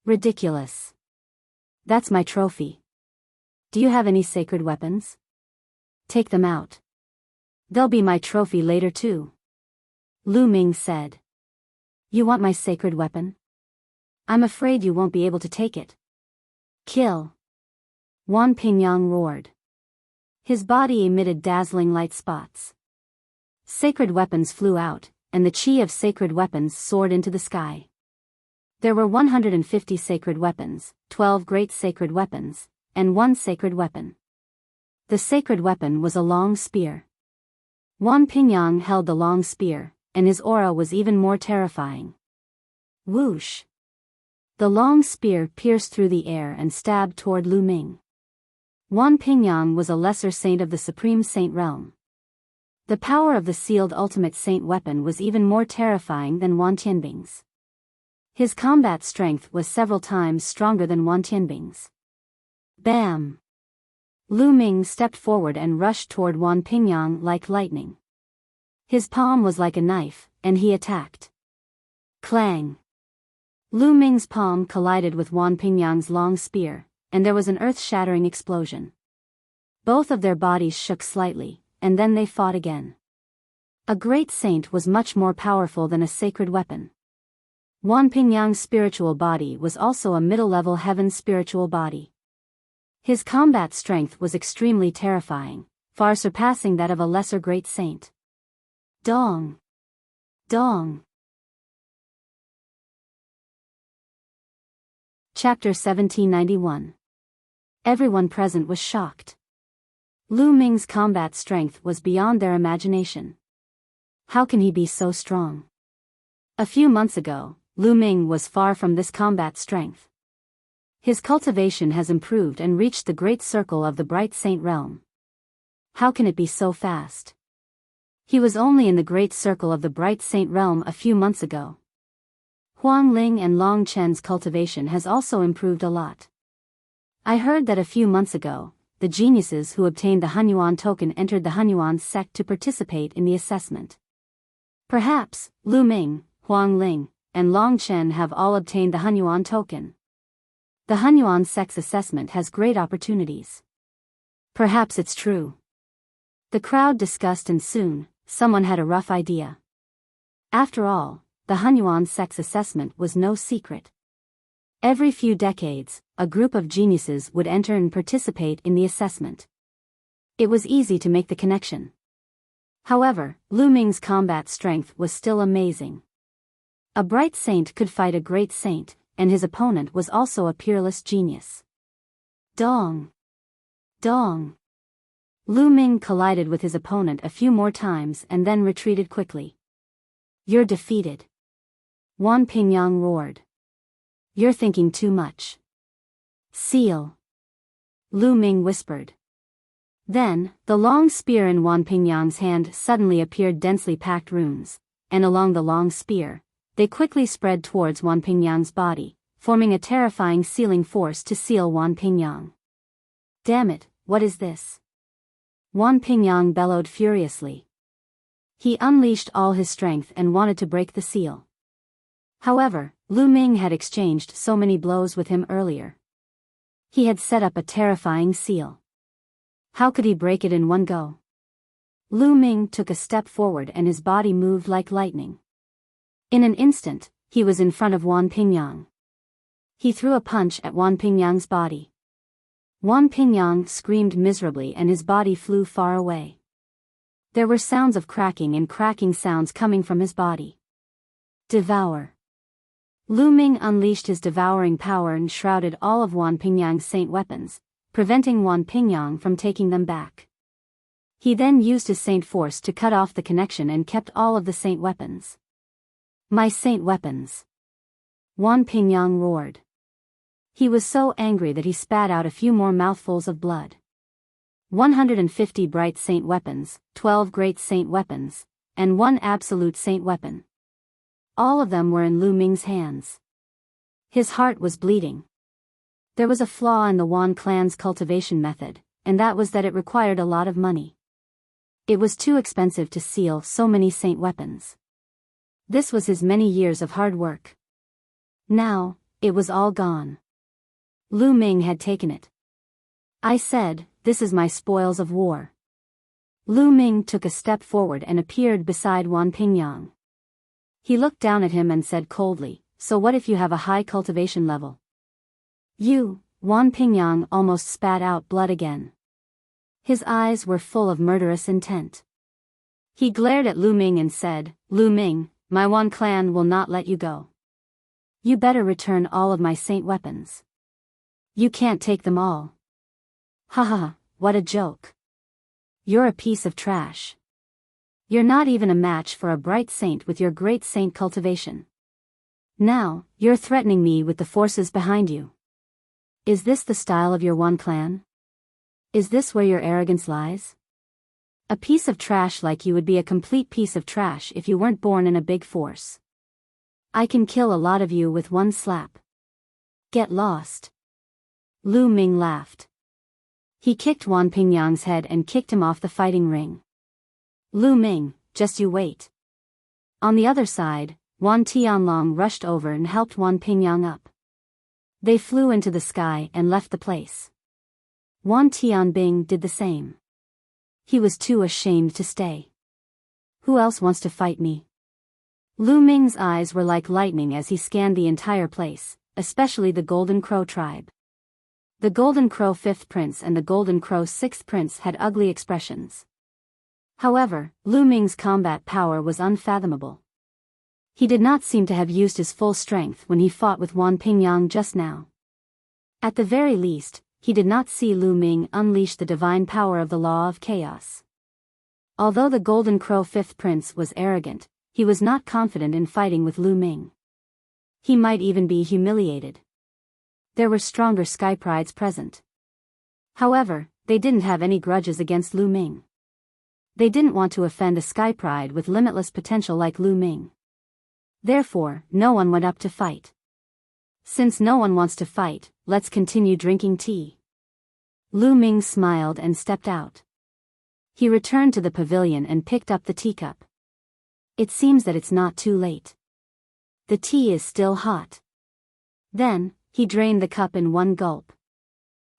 "Ridiculous. That's my trophy. Do you have any sacred weapons? Take them out. They'll be my trophy later too," Lu Ming said. "You want my sacred weapon? I'm afraid you won't be able to take it." "Kill!" Wan Pingyang roared. His body emitted dazzling light spots. Sacred weapons flew out, and the chi of sacred weapons soared into the sky. There were 150 sacred weapons, 12 great sacred weapons, and one sacred weapon. The sacred weapon was a long spear. Wan Pingyang held the long spear, and his aura was even more terrifying. Whoosh! The long spear pierced through the air and stabbed toward Lu Ming. Wan Pingyang was a lesser saint of the Supreme Saint realm. The power of the sealed ultimate saint weapon was even more terrifying than Wan Tianbing's. His combat strength was several times stronger than Wan Tianbing's. Bam! Lu Ming stepped forward and rushed toward Wan Pingyang like lightning. His palm was like a knife, and he attacked. Clang! Lu Ming's palm collided with Wan Pingyang's long spear, and there was an earth-shattering explosion. Both of their bodies shook slightly, and then they fought again. A great saint was much more powerful than a sacred weapon. Wan Pingyang's spiritual body was also a middle-level heaven spiritual body. His combat strength was extremely terrifying, far surpassing that of a lesser great saint. Dong! Dong! Chapter 1791. Everyone present was shocked. Lu Ming's combat strength was beyond their imagination. How can he be so strong? A few months ago, Lu Ming was far from this combat strength. His cultivation has improved and reached the great circle of the Bright Saint realm. How can it be so fast? He was only in the great circle of the Bright Saint realm a few months ago. Huang Ling and Long Chen's cultivation has also improved a lot. I heard that a few months ago, the geniuses who obtained the Hunyuan token entered the Hunyuan sect to participate in the assessment. Perhaps, Lu Ming, Huang Ling, and Long Chen have all obtained the Hunyuan token. The Hunyuan sect's assessment has great opportunities. Perhaps it's true. The crowd discussed and soon, someone had a rough idea. After all, the Hunyuan sect's assessment was no secret. Every few decades, a group of geniuses would enter and participate in the assessment. It was easy to make the connection. However, Lu Ming's combat strength was still amazing. A bright saint could fight a great saint, and his opponent was also a peerless genius. Dong! Dong! Lu Ming collided with his opponent a few more times and then retreated quickly. You're defeated. Wan Pingyang roared. You're thinking too much. Seal. Lu Ming whispered. Then, the long spear in Wan Pingyang's hand suddenly appeared densely packed runes, and along the long spear, they quickly spread towards Wan Pingyang's body, forming a terrifying sealing force to seal Wan Pingyang. Damn it, what is this? Wan Pingyang bellowed furiously. He unleashed all his strength and wanted to break the seal. However, Lu Ming had exchanged so many blows with him earlier. He had set up a terrifying seal. How could he break it in one go? Lu Ming took a step forward and his body moved like lightning. In an instant, he was in front of Wan Pingyang. He threw a punch at Wan Pingyang's body. Wan Pingyang screamed miserably and his body flew far away. There were sounds of cracking and cracking sounds coming from his body. Devour. Lu Ming unleashed his devouring power and shrouded all of Wan Pingyang's saint weapons, preventing Wan Pingyang from taking them back. He then used his saint force to cut off the connection and kept all of the saint weapons. My saint weapons! Wan Pingyang roared. He was so angry that he spat out a few more mouthfuls of blood. 150 bright saint weapons, 12 great saint weapons, and 1 absolute saint weapon. All of them were in Lu Ming's hands. His heart was bleeding. There was a flaw in the Wan clan's cultivation method, and that was that it required a lot of money. It was too expensive to seal so many saint weapons. This was his many years of hard work. Now, it was all gone. Lu Ming had taken it. I said, this is my spoils of war. Lu Ming took a step forward and appeared beside Wan Pingyang. He looked down at him and said coldly, so what if you have a high cultivation level? Wan Pingyang almost spat out blood again. His eyes were full of murderous intent. He glared at Lu Ming and said, Lu Ming, my Wan clan will not let you go. You better return all of my saint weapons. You can't take them all. Haha, what a joke. You're a piece of trash. You're not even a match for a bright saint with your great saint cultivation. Now, you're threatening me with the forces behind you. Is this the style of your Wan clan? Is this where your arrogance lies? A piece of trash like you would be a complete piece of trash if you weren't born in a big force. I can kill a lot of you with one slap. Get lost. Lu Ming laughed. He kicked Wan Pingyang's head and kicked him off the fighting ring. Lu Ming, just you wait. On the other side, Wan Tianlong rushed over and helped Wan Pingyang up. They flew into the sky and left the place. Wan Tianbing did the same. He was too ashamed to stay. Who else wants to fight me? Lu Ming's eyes were like lightning as he scanned the entire place, especially the Golden Crow tribe. The Golden Crow 5th Prince and the Golden Crow 6th Prince had ugly expressions. However, Lu Ming's combat power was unfathomable. He did not seem to have used his full strength when he fought with Wan Pingyang just now. At the very least, he did not see Lu Ming unleash the divine power of the law of chaos. Although the Golden Crow 5th Prince was arrogant, he was not confident in fighting with Lu Ming. He might even be humiliated. There were stronger sky prides present. However, they didn't have any grudges against Lu Ming. They didn't want to offend a sky pride with limitless potential like Lu Ming. Therefore, no one went up to fight. Since no one wants to fight, let's continue drinking tea. Lu Ming smiled and stepped out. He returned to the pavilion and picked up the teacup. It seems that it's not too late. The tea is still hot. Then, he drained the cup in one gulp.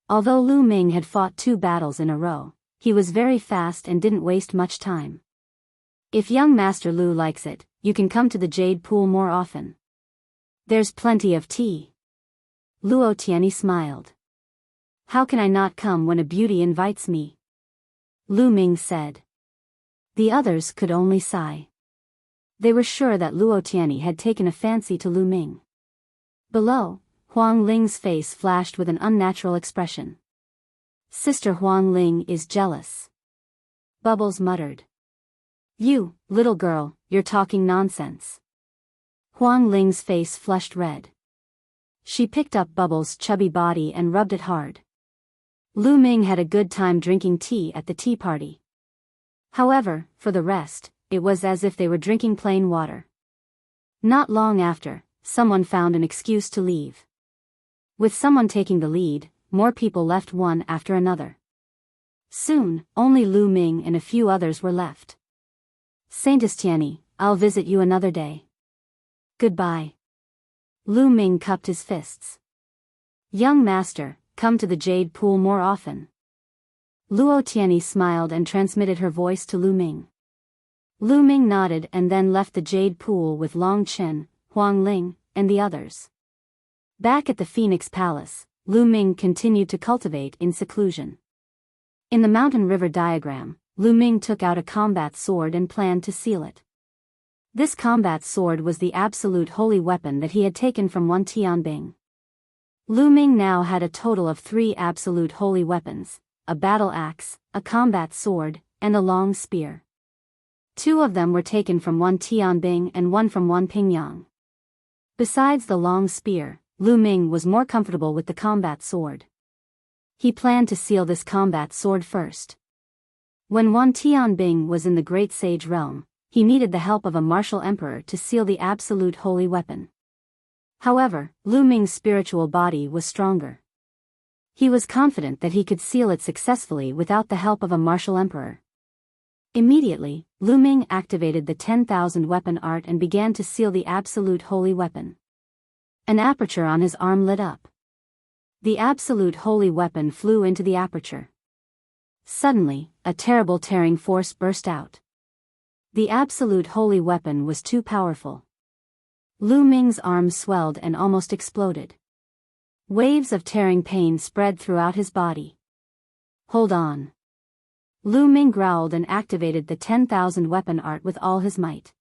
Although Lu Ming had fought 2 battles in a row, he was very fast and didn't waste much time. If young Master Lu likes it, you can come to the Jade Pool more often. There's plenty of tea. Luo Tianyi smiled. How can I not come when a beauty invites me? Lu Ming said. The others could only sigh. They were sure that Luo Tianyi had taken a fancy to Lu Ming. Below, Huang Ling's face flashed with an unnatural expression. Sister Huang Ling is jealous. Bubbles muttered. You, little girl, you're talking nonsense. Huang Ling's face flushed red. She picked up Bubbles' chubby body and rubbed it hard. Lu Ming had a good time drinking tea at the tea party. However, for the rest, it was as if they were drinking plain water. Not long after, someone found an excuse to leave. With someone taking the lead, more people left one after another. Soon, only Lu Ming and a few others were left. Saintess Tianyi, I'll visit you another day. Goodbye. Lu Ming cupped his fists. Young master, come to the Jade Pool more often. Luo Tianyi smiled and transmitted her voice to Lu Ming. Lu Ming nodded and then left the Jade Pool with Long Chen, Huang Ling, and the others. Back at the Phoenix Palace, Lu Ming continued to cultivate in seclusion. In the mountain river diagram, Lu Ming took out a combat sword and planned to seal it. This combat sword was the absolute holy weapon that he had taken from one Tianbing. Lu Ming now had a total of 3 absolute holy weapons, a battle axe, a combat sword, and a long spear. 2 of them were taken from one Tianbing and 1 from one Pingyang. Besides the long spear, Lu Ming was more comfortable with the combat sword. He planned to seal this combat sword first. When one Tianbing was in the Great Sage realm, he needed the help of a martial emperor to seal the absolute holy weapon. However, Lu Ming's spiritual body was stronger. He was confident that he could seal it successfully without the help of a martial emperor. Immediately, Lu Ming activated the 10,000 weapon art and began to seal the absolute holy weapon. An aperture on his arm lit up. The absolute holy weapon flew into the aperture. Suddenly, a terrible tearing force burst out. The absolute holy weapon was too powerful. Lu Ming's arm swelled and almost exploded. Waves of tearing pain spread throughout his body. Hold on. Lu Ming growled and activated the 10,000 weapon art with all his might.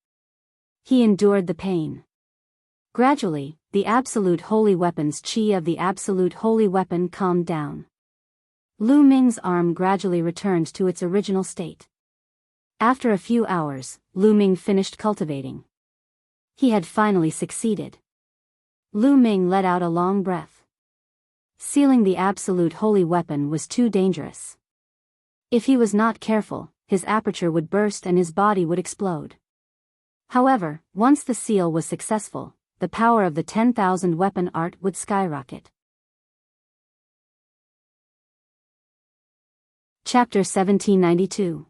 He endured the pain. Gradually, the absolute holy weapon's chi of the absolute holy weapon calmed down. Lu Ming's arm gradually returned to its original state. After a few hours, Lu Ming finished cultivating. He had finally succeeded. Lu Ming let out a long breath. Sealing the absolute holy weapon was too dangerous. If he was not careful, his aperture would burst and his body would explode. However, once the seal was successful, the power of the 10,000 weapon art would skyrocket. Chapter 1792.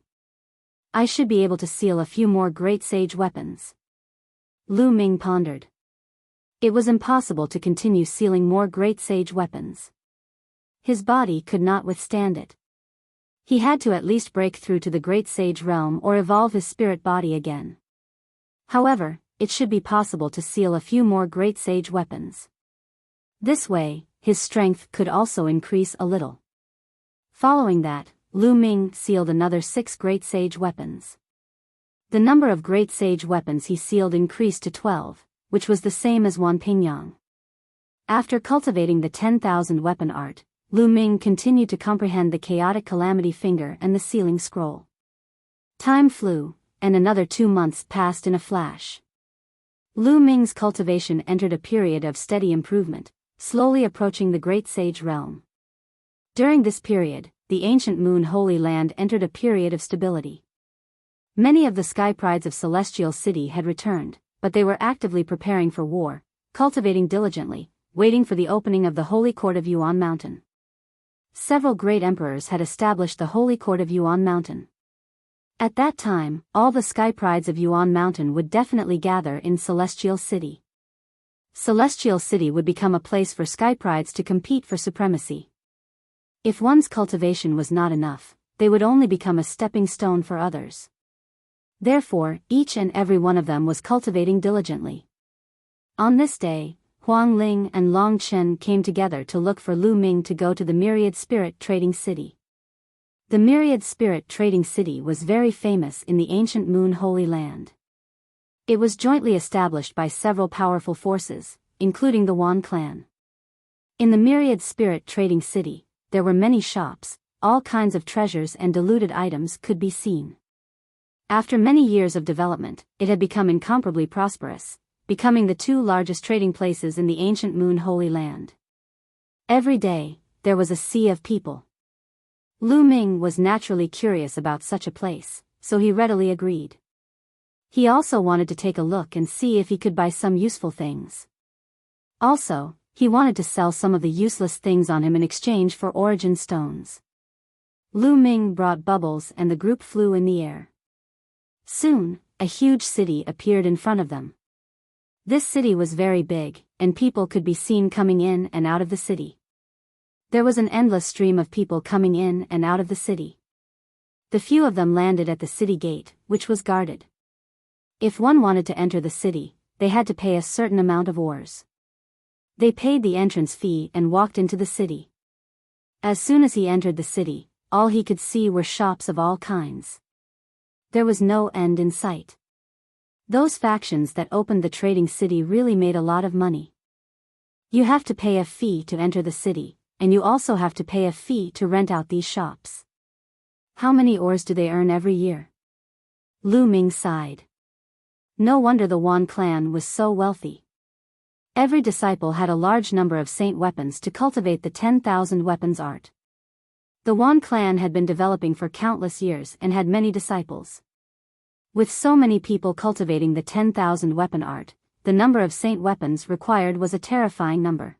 I should be able to seal a few more great sage weapons. Lu Ming pondered. It was impossible to continue sealing more great sage weapons. His body could not withstand it. He had to at least break through to the great sage realm or evolve his spirit body again. However, it should be possible to seal a few more great sage weapons. This way, his strength could also increase a little. Following that, Lu Ming sealed another 6 great sage weapons. The number of great sage weapons he sealed increased to 12, which was the same as one Pingyang. After cultivating the 10,000 weapon art, Lu Ming continued to comprehend the chaotic calamity finger and the sealing scroll. Time flew, and another 2 months passed in a flash. Lu Ming's cultivation entered a period of steady improvement, slowly approaching the Great Sage realm. During this period, the ancient Moon Holy Land entered a period of stability. Many of the sky prides of Celestial City had returned, but they were actively preparing for war, cultivating diligently, waiting for the opening of the Holy Court of Yuan Mountain. Several great emperors had established the Holy Court of Yuan Mountain. At that time, all the sky prides of Yuan Mountain would definitely gather in Celestial City. Celestial City would become a place for sky prides to compete for supremacy. If one's cultivation was not enough, they would only become a stepping stone for others. Therefore, each and every one of them was cultivating diligently. On this day, Huang Ling and Long Chen came together to look for Lu Ming to go to the Myriad Spirit Trading City. The Myriad Spirit Trading City was very famous in the ancient Moon Holy Land. It was jointly established by several powerful forces, including the Wan clan. In the Myriad Spirit Trading City, there were many shops, all kinds of treasures and diluted items could be seen. After many years of development, it had become incomparably prosperous, becoming the two largest trading places in the ancient Moon Holy Land. Every day, there was a sea of people. Lu Ming was naturally curious about such a place, so he readily agreed. He also wanted to take a look and see if he could buy some useful things. Also, he wanted to sell some of the useless things on him in exchange for origin stones. Lu Ming brought bubbles and the group flew in the air. Soon, a huge city appeared in front of them. This city was very big, and people could be seen coming in and out of the city. There was an endless stream of people coming in and out of the city. The few of them landed at the city gate, which was guarded. If one wanted to enter the city, they had to pay a certain amount of ores. They paid the entrance fee and walked into the city. As soon as he entered the city, all he could see were shops of all kinds. There was no end in sight. Those factions that opened the trading city really made a lot of money. You have to pay a fee to enter the city, and you also have to pay a fee to rent out these shops. How many ores do they earn every year? Lu Ming sighed. No wonder the Wan clan was so wealthy. Every disciple had a large number of saint weapons to cultivate the 10,000 weapons art. The Wan clan had been developing for countless years and had many disciples. With so many people cultivating the 10,000 weapon art, the number of saint weapons required was a terrifying number.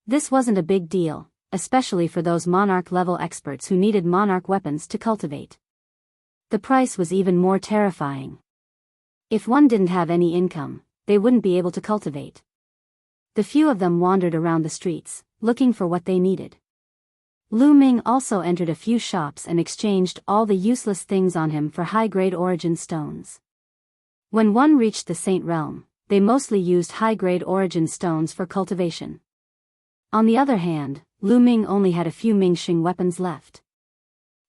This wasn't a big deal, especially for those Monarch-level experts who needed Monarch weapons to cultivate. The price was even more terrifying. If one didn't have any income, they wouldn't be able to cultivate. The few of them wandered around the streets, looking for what they needed. Lu Ming also entered a few shops and exchanged all the useless things on him for high-grade origin stones. When one reached the Saint Realm, they mostly used high-grade origin stones for cultivation. On the other hand, Lu Ming only had a few Mingxing weapons left.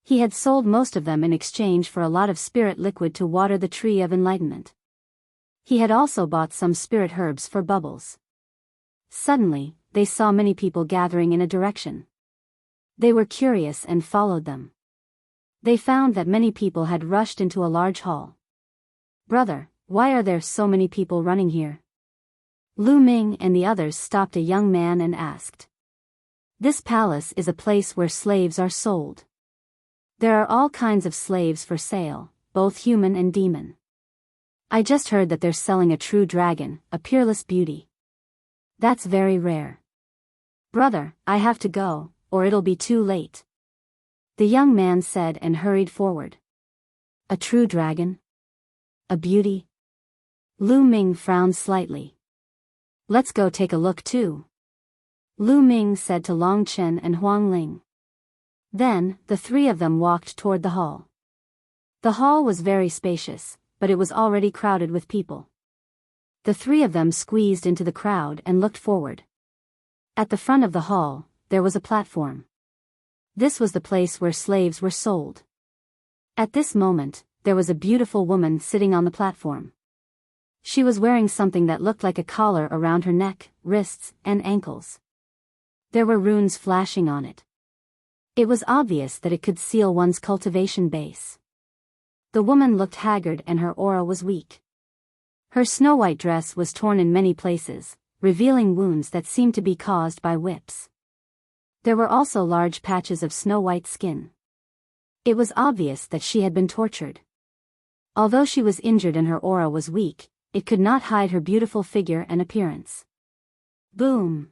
He had sold most of them in exchange for a lot of spirit liquid to water the tree of enlightenment. He had also bought some spirit herbs for bubbles. Suddenly, they saw many people gathering in a direction. They were curious and followed them. They found that many people had rushed into a large hall. "Brother, why are there so many people running here?" Lu Ming and the others stopped a young man and asked. "This palace is a place where slaves are sold. There are all kinds of slaves for sale, both human and demon. I just heard that they're selling a true dragon, a peerless beauty. That's very rare. Brother, I have to go, or it'll be too late," the young man said and hurried forward. "A true dragon? A beauty?" Lu Ming frowned slightly. "Let's go take a look too," Lu Ming said to Long Chen and Huang Ling. Then, the three of them walked toward the hall. The hall was very spacious, but it was already crowded with people. The three of them squeezed into the crowd and looked forward. At the front of the hall, there was a platform. This was the place where slaves were sold. At this moment, there was a beautiful woman sitting on the platform. She was wearing something that looked like a collar around her neck, wrists, and ankles. There were runes flashing on it. It was obvious that it could seal one's cultivation base. The woman looked haggard and her aura was weak. Her snow-white dress was torn in many places, revealing wounds that seemed to be caused by whips. There were also large patches of snow-white skin. It was obvious that she had been tortured. Although she was injured and her aura was weak, it could not hide her beautiful figure and appearance. Boom!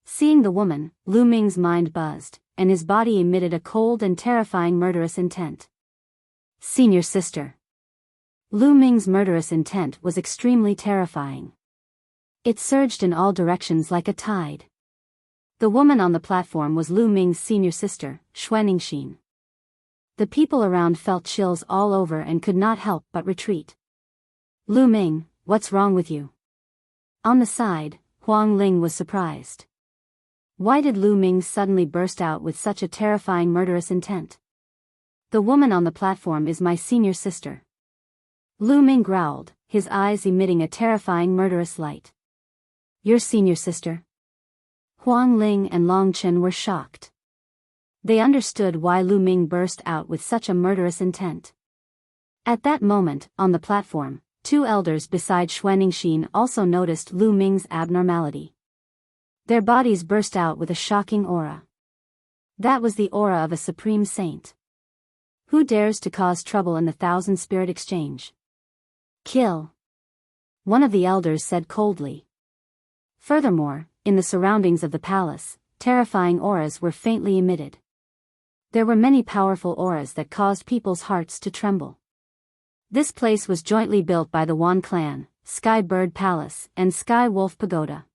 Seeing the woman, Lu Ming's mind buzzed, and his body emitted a cold and terrifying murderous intent. Senior sister. Lu Ming's murderous intent was extremely terrifying. It surged in all directions like a tide. The woman on the platform was Lu Ming's senior sister, Xuanixin. The people around felt chills all over and could not help but retreat. Lu Ming, what's wrong with you? On the side, Huang Ling was surprised. Why did Lu Ming suddenly burst out with such a terrifying murderous intent? The woman on the platform is my senior sister. Lu Ming growled, his eyes emitting a terrifying murderous light. Your senior sister? Huang Ling and Long Chen were shocked. They understood why Lu Ming burst out with such a murderous intent. At that moment, on the platform, two elders beside Xuanixin also noticed Lu Ming's abnormality. Their bodies burst out with a shocking aura. That was the aura of a supreme saint. Who dares to cause trouble in the Thousand Spirit Exchange? Kill. One of the elders said coldly. Furthermore, in the surroundings of the palace, terrifying auras were faintly emitted. There were many powerful auras that caused people's hearts to tremble. This place was jointly built by the Wan clan, Sky Bird Palace, and Sky Wolf Pagoda.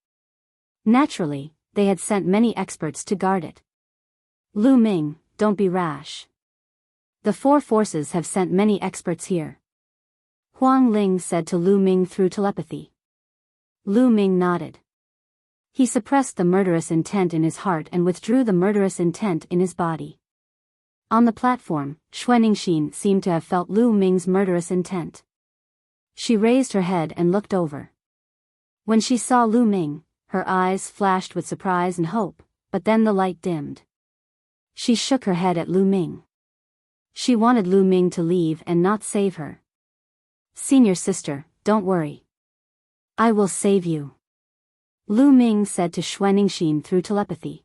Naturally, they had sent many experts to guard it. Lu Ming, don't be rash. The four forces have sent many experts here. Huang Ling said to Lu Ming through telepathy. Lu Ming nodded. He suppressed the murderous intent in his heart and withdrew the murderous intent in his body. On the platform, Xuanixin seemed to have felt Lu Ming's murderous intent. She raised her head and looked over. When she saw Lu Ming, her eyes flashed with surprise and hope, but then the light dimmed. She shook her head at Lu Ming. She wanted Lu Ming to leave and not save her. Senior sister, don't worry. I will save you. Lu Ming said to Xuanixin through telepathy.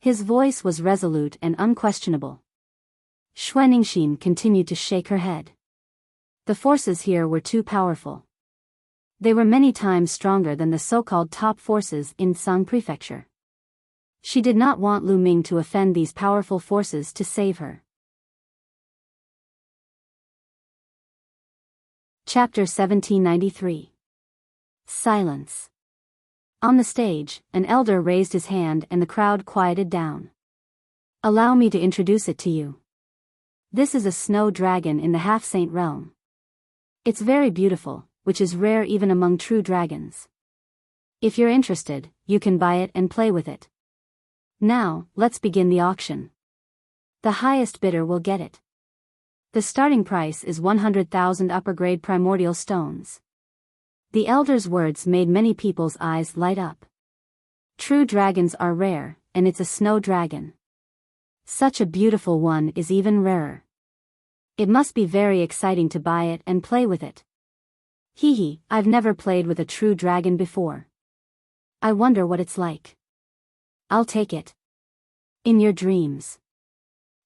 His voice was resolute and unquestionable. Xuanixin continued to shake her head. The forces here were too powerful. They were many times stronger than the so-called top forces in Song Prefecture. She did not want Lu Ming to offend these powerful forces to save her. Chapter 1793. Silence. On the stage, an elder raised his hand and the crowd quieted down. Allow me to introduce it to you. This is a snow dragon in the half-saint realm. It's very beautiful, which is rare even among true dragons. If you're interested, you can buy it and play with it. Now, let's begin the auction. The highest bidder will get it. The starting price is 100,000 upper-grade primordial stones. The elder's words made many people's eyes light up. True dragons are rare, and it's a snow dragon. Such a beautiful one is even rarer. It must be very exciting to buy it and play with it. Hee, I've never played with a true dragon before. I wonder what it's like. I'll take it. In your dreams.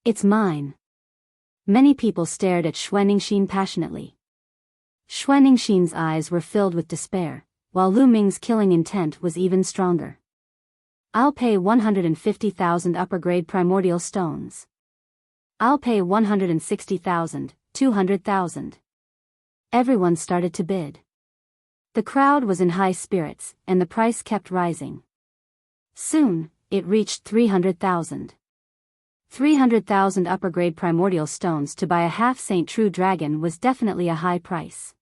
It's mine. Many people stared at Xuanixin passionately. Xuanixin's eyes were filled with despair, while Lu Ming's killing intent was even stronger. I'll pay 150,000 upper-grade primordial stones. I'll pay 160,000, 200,000. Everyone started to bid. The crowd was in high spirits, and the price kept rising. Soon, it reached 300,000. 300,000 upper-grade primordial stones to buy a half-saint true dragon was definitely a high price.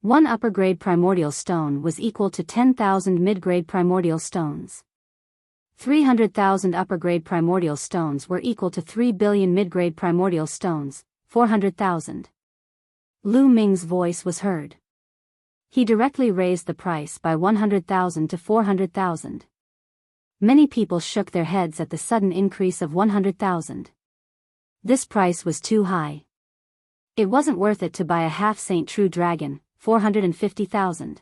One upper-grade primordial stone was equal to 10,000 mid-grade primordial stones. 300,000 upper-grade primordial stones were equal to 3 billion mid-grade primordial stones, 400,000. Lu Ming's voice was heard. He directly raised the price by 100,000 to 400,000. Many people shook their heads at the sudden increase of 100,000. This price was too high. It wasn't worth it to buy a half-saint true dragon, 450,000.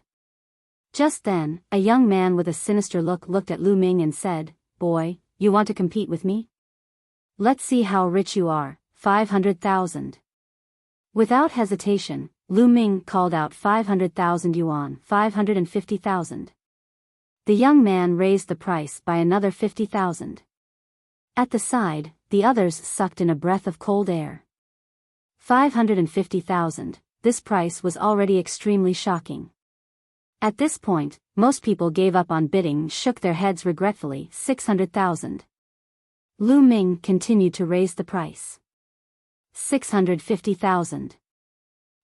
Just then, a young man with a sinister look looked at Lu Ming and said, "Boy, you want to compete with me? Let's see how rich you are, 500,000. Without hesitation, Lu Ming called out 500,000 yuan, 550,000. The young man raised the price by another 50,000. At the side, the others sucked in a breath of cold air. 550,000, this price was already extremely shocking. At this point, most people gave up on bidding and shook their heads regretfully. 600,000. Lu Ming continued to raise the price. 650,000.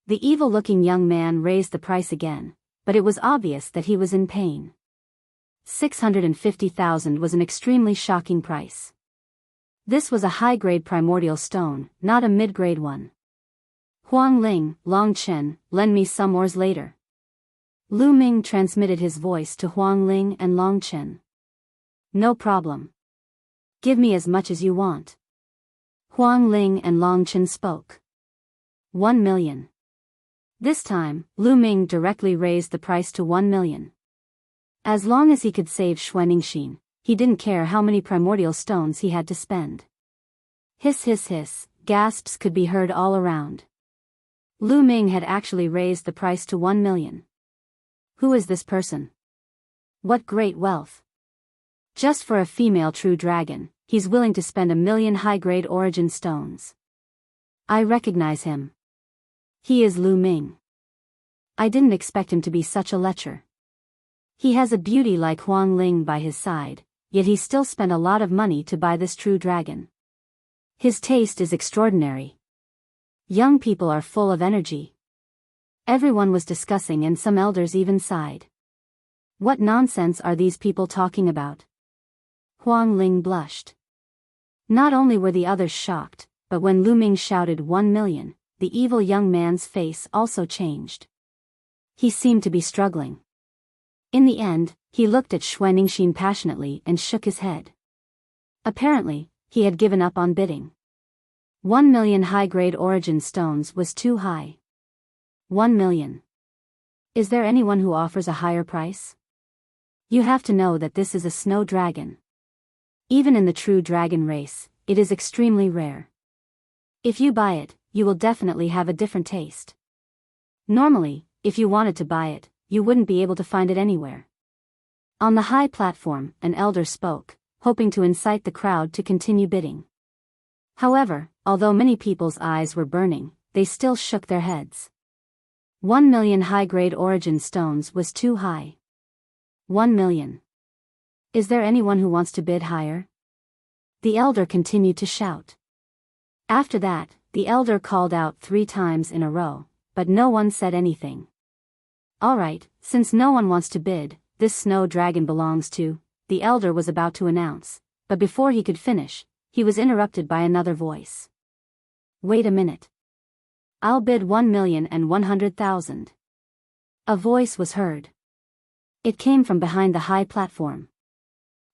The evil-looking young man raised the price again, but it was obvious that he was in pain. 650,000 was an extremely shocking price. This was a high-grade primordial stone, not a mid-grade one. Huang Ling, Long Chen, lend me some ores later. Lu Ming transmitted his voice to Huang Ling and Long Chen. No problem. Give me as much as you want. Huang Ling and Long Chen spoke. 1 million. This time, Lu Ming directly raised the price to 1 million. As long as he could save Xuanixin, he didn't care how many primordial stones he had to spend. Hiss hiss hiss, gasps could be heard all around. Lu Ming had actually raised the price to 1 million. Who is this person? What great wealth! Just for a female true dragon, he's willing to spend 1 million high-grade origin stones. I recognize him. He is Lu Ming. I didn't expect him to be such a lecher. He has a beauty like Huang Ling by his side, yet he still spent a lot of money to buy this true dragon. His taste is extraordinary. Young people are full of energy. Everyone was discussing and some elders even sighed. What nonsense are these people talking about? Huang Ling blushed. Not only were the others shocked, but when Lu Ming shouted 1 million, the evil young man's face also changed. He seemed to be struggling. In the end, he looked at Xuanixin passionately and shook his head. Apparently, he had given up on bidding. 1 million high-grade origin stones was too high. 1 million. Is there anyone who offers a higher price? You have to know that this is a snow dragon. Even in the true dragon race, it is extremely rare. If you buy it, you will definitely have a different taste. Normally, if you wanted to buy it, you wouldn't be able to find it anywhere. On the high platform, an elder spoke, hoping to incite the crowd to continue bidding. However, although many people's eyes were burning, they still shook their heads. 1 million high-grade origin stones was too high. 1 million. Is there anyone who wants to bid higher? The elder continued to shout. After that, the elder called out 3 times in a row, but no one said anything. Alright, since no one wants to bid, this snow dragon belongs to, the elder was about to announce, but before he could finish, he was interrupted by another voice. Wait a minute. I'll bid 1,100,000. A voice was heard. It came from behind the high platform.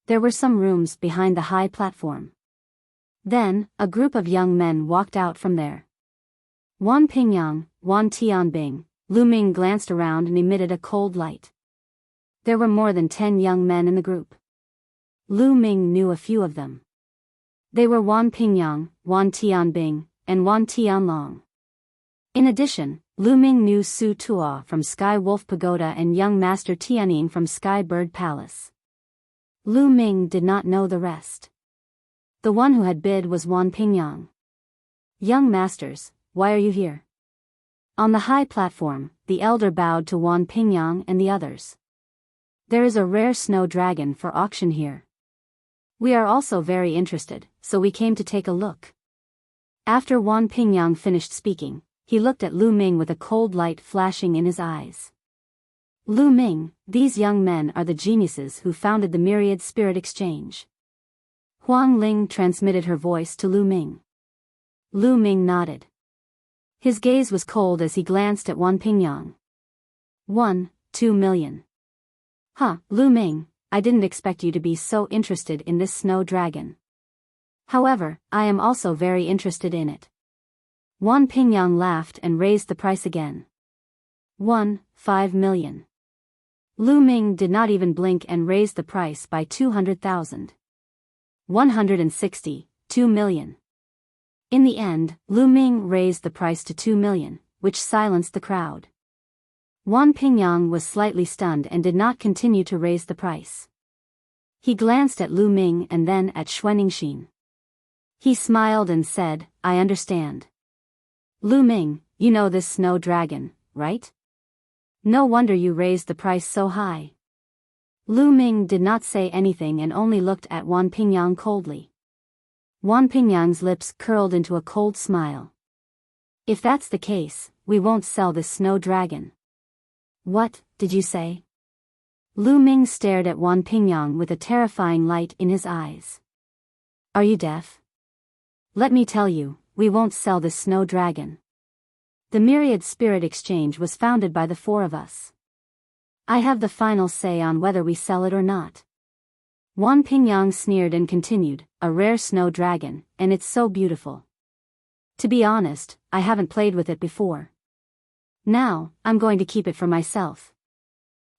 There were some rooms behind the high platform. Then, a group of young men walked out from there. Wan Pingyang, Wan Tianbing, Lu Ming glanced around and emitted a cold light. There were more than 10 young men in the group. Lu Ming knew a few of them. They were Wan Pingyang, Wan Tianbing, and Wan Tianlong. In addition, Lu Ming knew Su Tuo from Sky Wolf Pagoda and young Master Tianying from Sky Bird Palace. Lu Ming did not know the rest. The one who had bid was Wan Pingyang. Young masters, why are you here? On the high platform, the elder bowed to Wan Pingyang and the others. There is a rare snow dragon for auction here. We are also very interested, so we came to take a look. After Wan Pingyang finished speaking, he looked at Lu Ming with a cold light flashing in his eyes. Lu Ming, these young men are the geniuses who founded the Myriad Spirit Exchange. Huang Ling transmitted her voice to Lu Ming. Lu Ming nodded. His gaze was cold as he glanced at Wan Pingyang. 2 million. Huh, Lu Ming, I didn't expect you to be so interested in this snow dragon. However, I am also very interested in it. Wan Pingyang laughed and raised the price again. 5 million. Lu Ming did not even blink and raised the price by 200,000. 160, 2 million. In the end, Lu Ming raised the price to 2 million, which silenced the crowd. Wan Pingyang was slightly stunned and did not continue to raise the price. He glanced at Lu Ming and then at Xuanixin. He smiled and said, I understand. Lu Ming, you know this snow dragon, right? No wonder you raised the price so high. Lu Ming did not say anything and only looked at Wan Pingyang coldly. Wan Pingyang's lips curled into a cold smile. If that's the case, we won't sell this snow dragon. What, did you say? Lu Ming stared at Wan Pingyang with a terrifying light in his eyes. Are you deaf? Let me tell you, we won't sell this snow dragon. The Myriad Spirit Exchange was founded by the four of us. I have the final say on whether we sell it or not. Wan Pingyang sneered and continued, a rare snow dragon, and it's so beautiful. To be honest, I haven't played with it before. Now, I'm going to keep it for myself.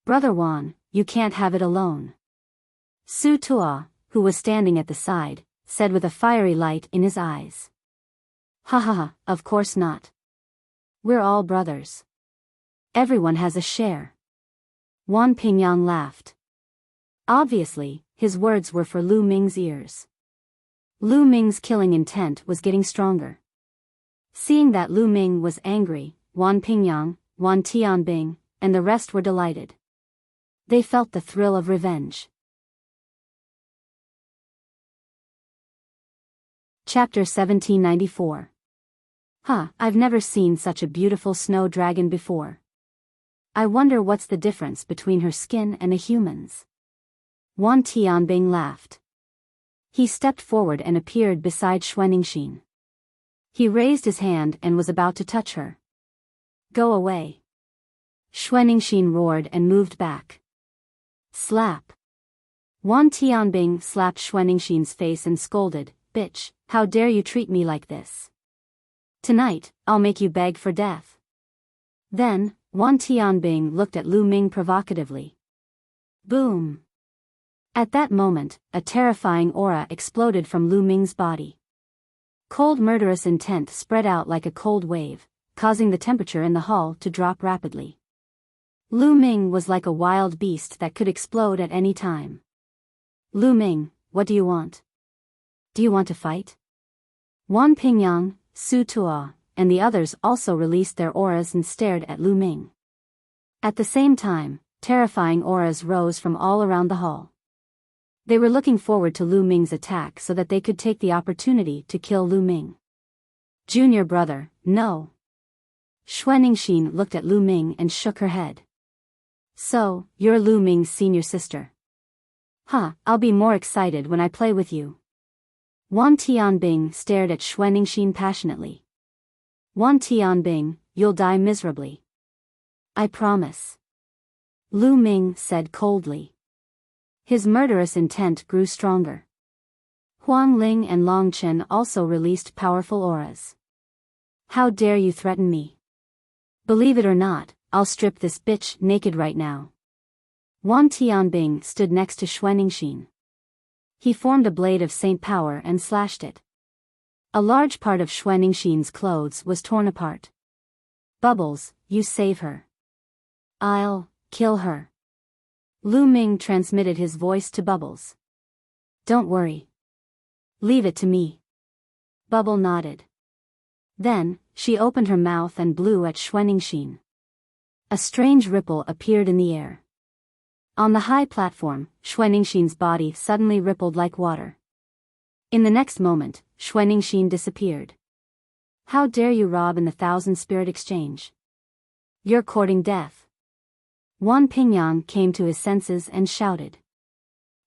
Brother Wan, you can't have it alone. Su Tua, who was standing at the side, said with a fiery light in his eyes. Ha ha ha, of course not. We're all brothers. Everyone has a share. Wan Pingyang laughed. Obviously, his words were for Lu Ming's ears. Lu Ming's killing intent was getting stronger. Seeing that Lu Ming was angry, Wan Pingyang, Wan Tianbing, and the rest were delighted. They felt the thrill of revenge. Chapter 1794. I've never seen such a beautiful snow dragon before. I wonder what's the difference between her skin and a human's. Wan Tianbing laughed. He stepped forward and appeared beside Xuanixin. He raised his hand and was about to touch her. Go away. Xuanixin roared and moved back. Slap. Wan Tianbing slapped Xuanixin's face and scolded, Bitch, how dare you treat me like this? Tonight, I'll make you beg for death. Then, Wan Tianbing looked at Lu Ming provocatively. Boom. At that moment, a terrifying aura exploded from Lu Ming's body. Cold murderous intent spread out like a cold wave, causing the temperature in the hall to drop rapidly. Lu Ming was like a wild beast that could explode at any time. Lu Ming, what do you want? Do you want to fight? Wan Pingyang, Su Tua, and the others also released their auras and stared at Lu Ming. At the same time, terrifying auras rose from all around the hall. They were looking forward to Lu Ming's attack so that they could take the opportunity to kill Lu Ming. Junior brother, no. Xuanixin looked at Lu Ming and shook her head. So, you're Lu Ming's senior sister. I'll be more excited when I play with you. Wan Tianbing stared at Xuanixin passionately. Wan Tianbing, you'll die miserably. I promise. Lu Ming said coldly. His murderous intent grew stronger. Huang Ling and Long Chen also released powerful auras. How dare you threaten me? Believe it or not, I'll strip this bitch naked right now. Wan Tianbing stood next to Xuanixin. He formed a blade of Saint Power and slashed it. A large part of Xuanixin's clothes was torn apart. Bubbles, you save her. I'll kill her. Lu Ming transmitted his voice to Bubbles. Don't worry. Leave it to me. Bubble nodded. Then, she opened her mouth and blew at Xuanixin. A strange ripple appeared in the air. On the high platform, Xuanixin's body suddenly rippled like water. In the next moment, Xuanixin disappeared. How dare you rob in the 1,000 Spirit Exchange? You're courting death. Wan Pingyang came to his senses and shouted.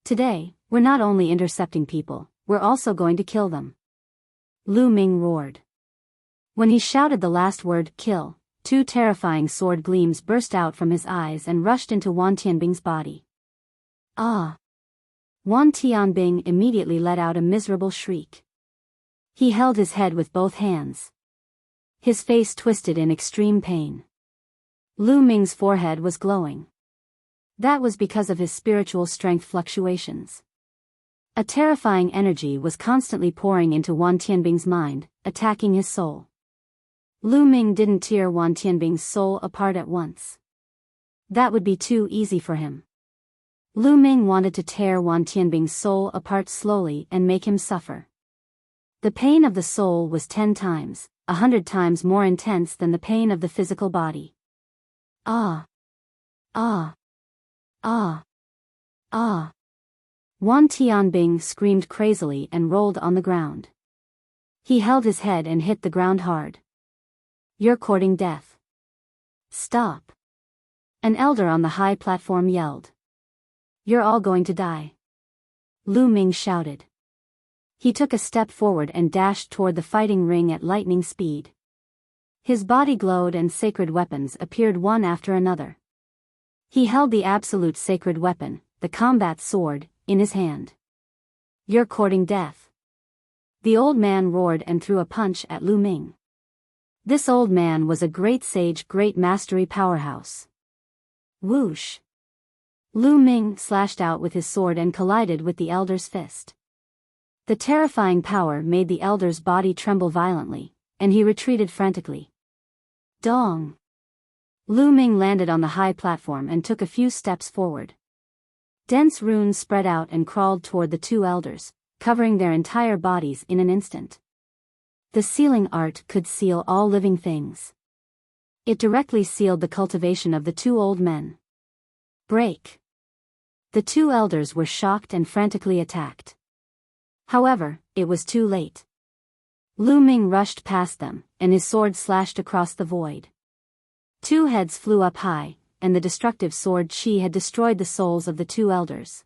Today, we're not only intercepting people, we're also going to kill them. Lu Ming roared. When he shouted the last word, kill, two terrifying sword gleams burst out from his eyes and rushed into Wan Tianbing's body. Ah! Wan Tianbing immediately let out a miserable shriek. He held his head with both hands. His face twisted in extreme pain. Lu Ming's forehead was glowing. That was because of his spiritual strength fluctuations. A terrifying energy was constantly pouring into Wan Tianbing's mind, attacking his soul. Lu Ming didn't tear Wan Tianbing's soul apart at once. That would be too easy for him. Lu Ming wanted to tear Wan Tianbing's soul apart slowly and make him suffer. The pain of the soul was 10 times, 100 times more intense than the pain of the physical body. Ah! Ah! Ah! Ah! Wan Tianbing screamed crazily and rolled on the ground. He held his head and hit the ground hard. You're courting death. Stop! An elder on the high platform yelled. You're all going to die. Lu Ming shouted. He took a step forward and dashed toward the fighting ring at lightning speed. His body glowed and sacred weapons appeared one after another. He held the absolute sacred weapon, the combat sword, in his hand. You're courting death. The old man roared and threw a punch at Lu Ming. This old man was a great sage, great mastery powerhouse. Whoosh! Lu Ming slashed out with his sword and collided with the elder's fist. The terrifying power made the elder's body tremble violently, and he retreated frantically. Dong! Lu Ming landed on the high platform and took a few steps forward. Dense runes spread out and crawled toward the two elders, covering their entire bodies in an instant. The sealing art could seal all living things. It directly sealed the cultivation of the two old men. Break! The two elders were shocked and frantically attacked. However, it was too late. Lu Ming rushed past them, and his sword slashed across the void. Two heads flew up high, and the destructive sword Qi had destroyed the souls of the two elders.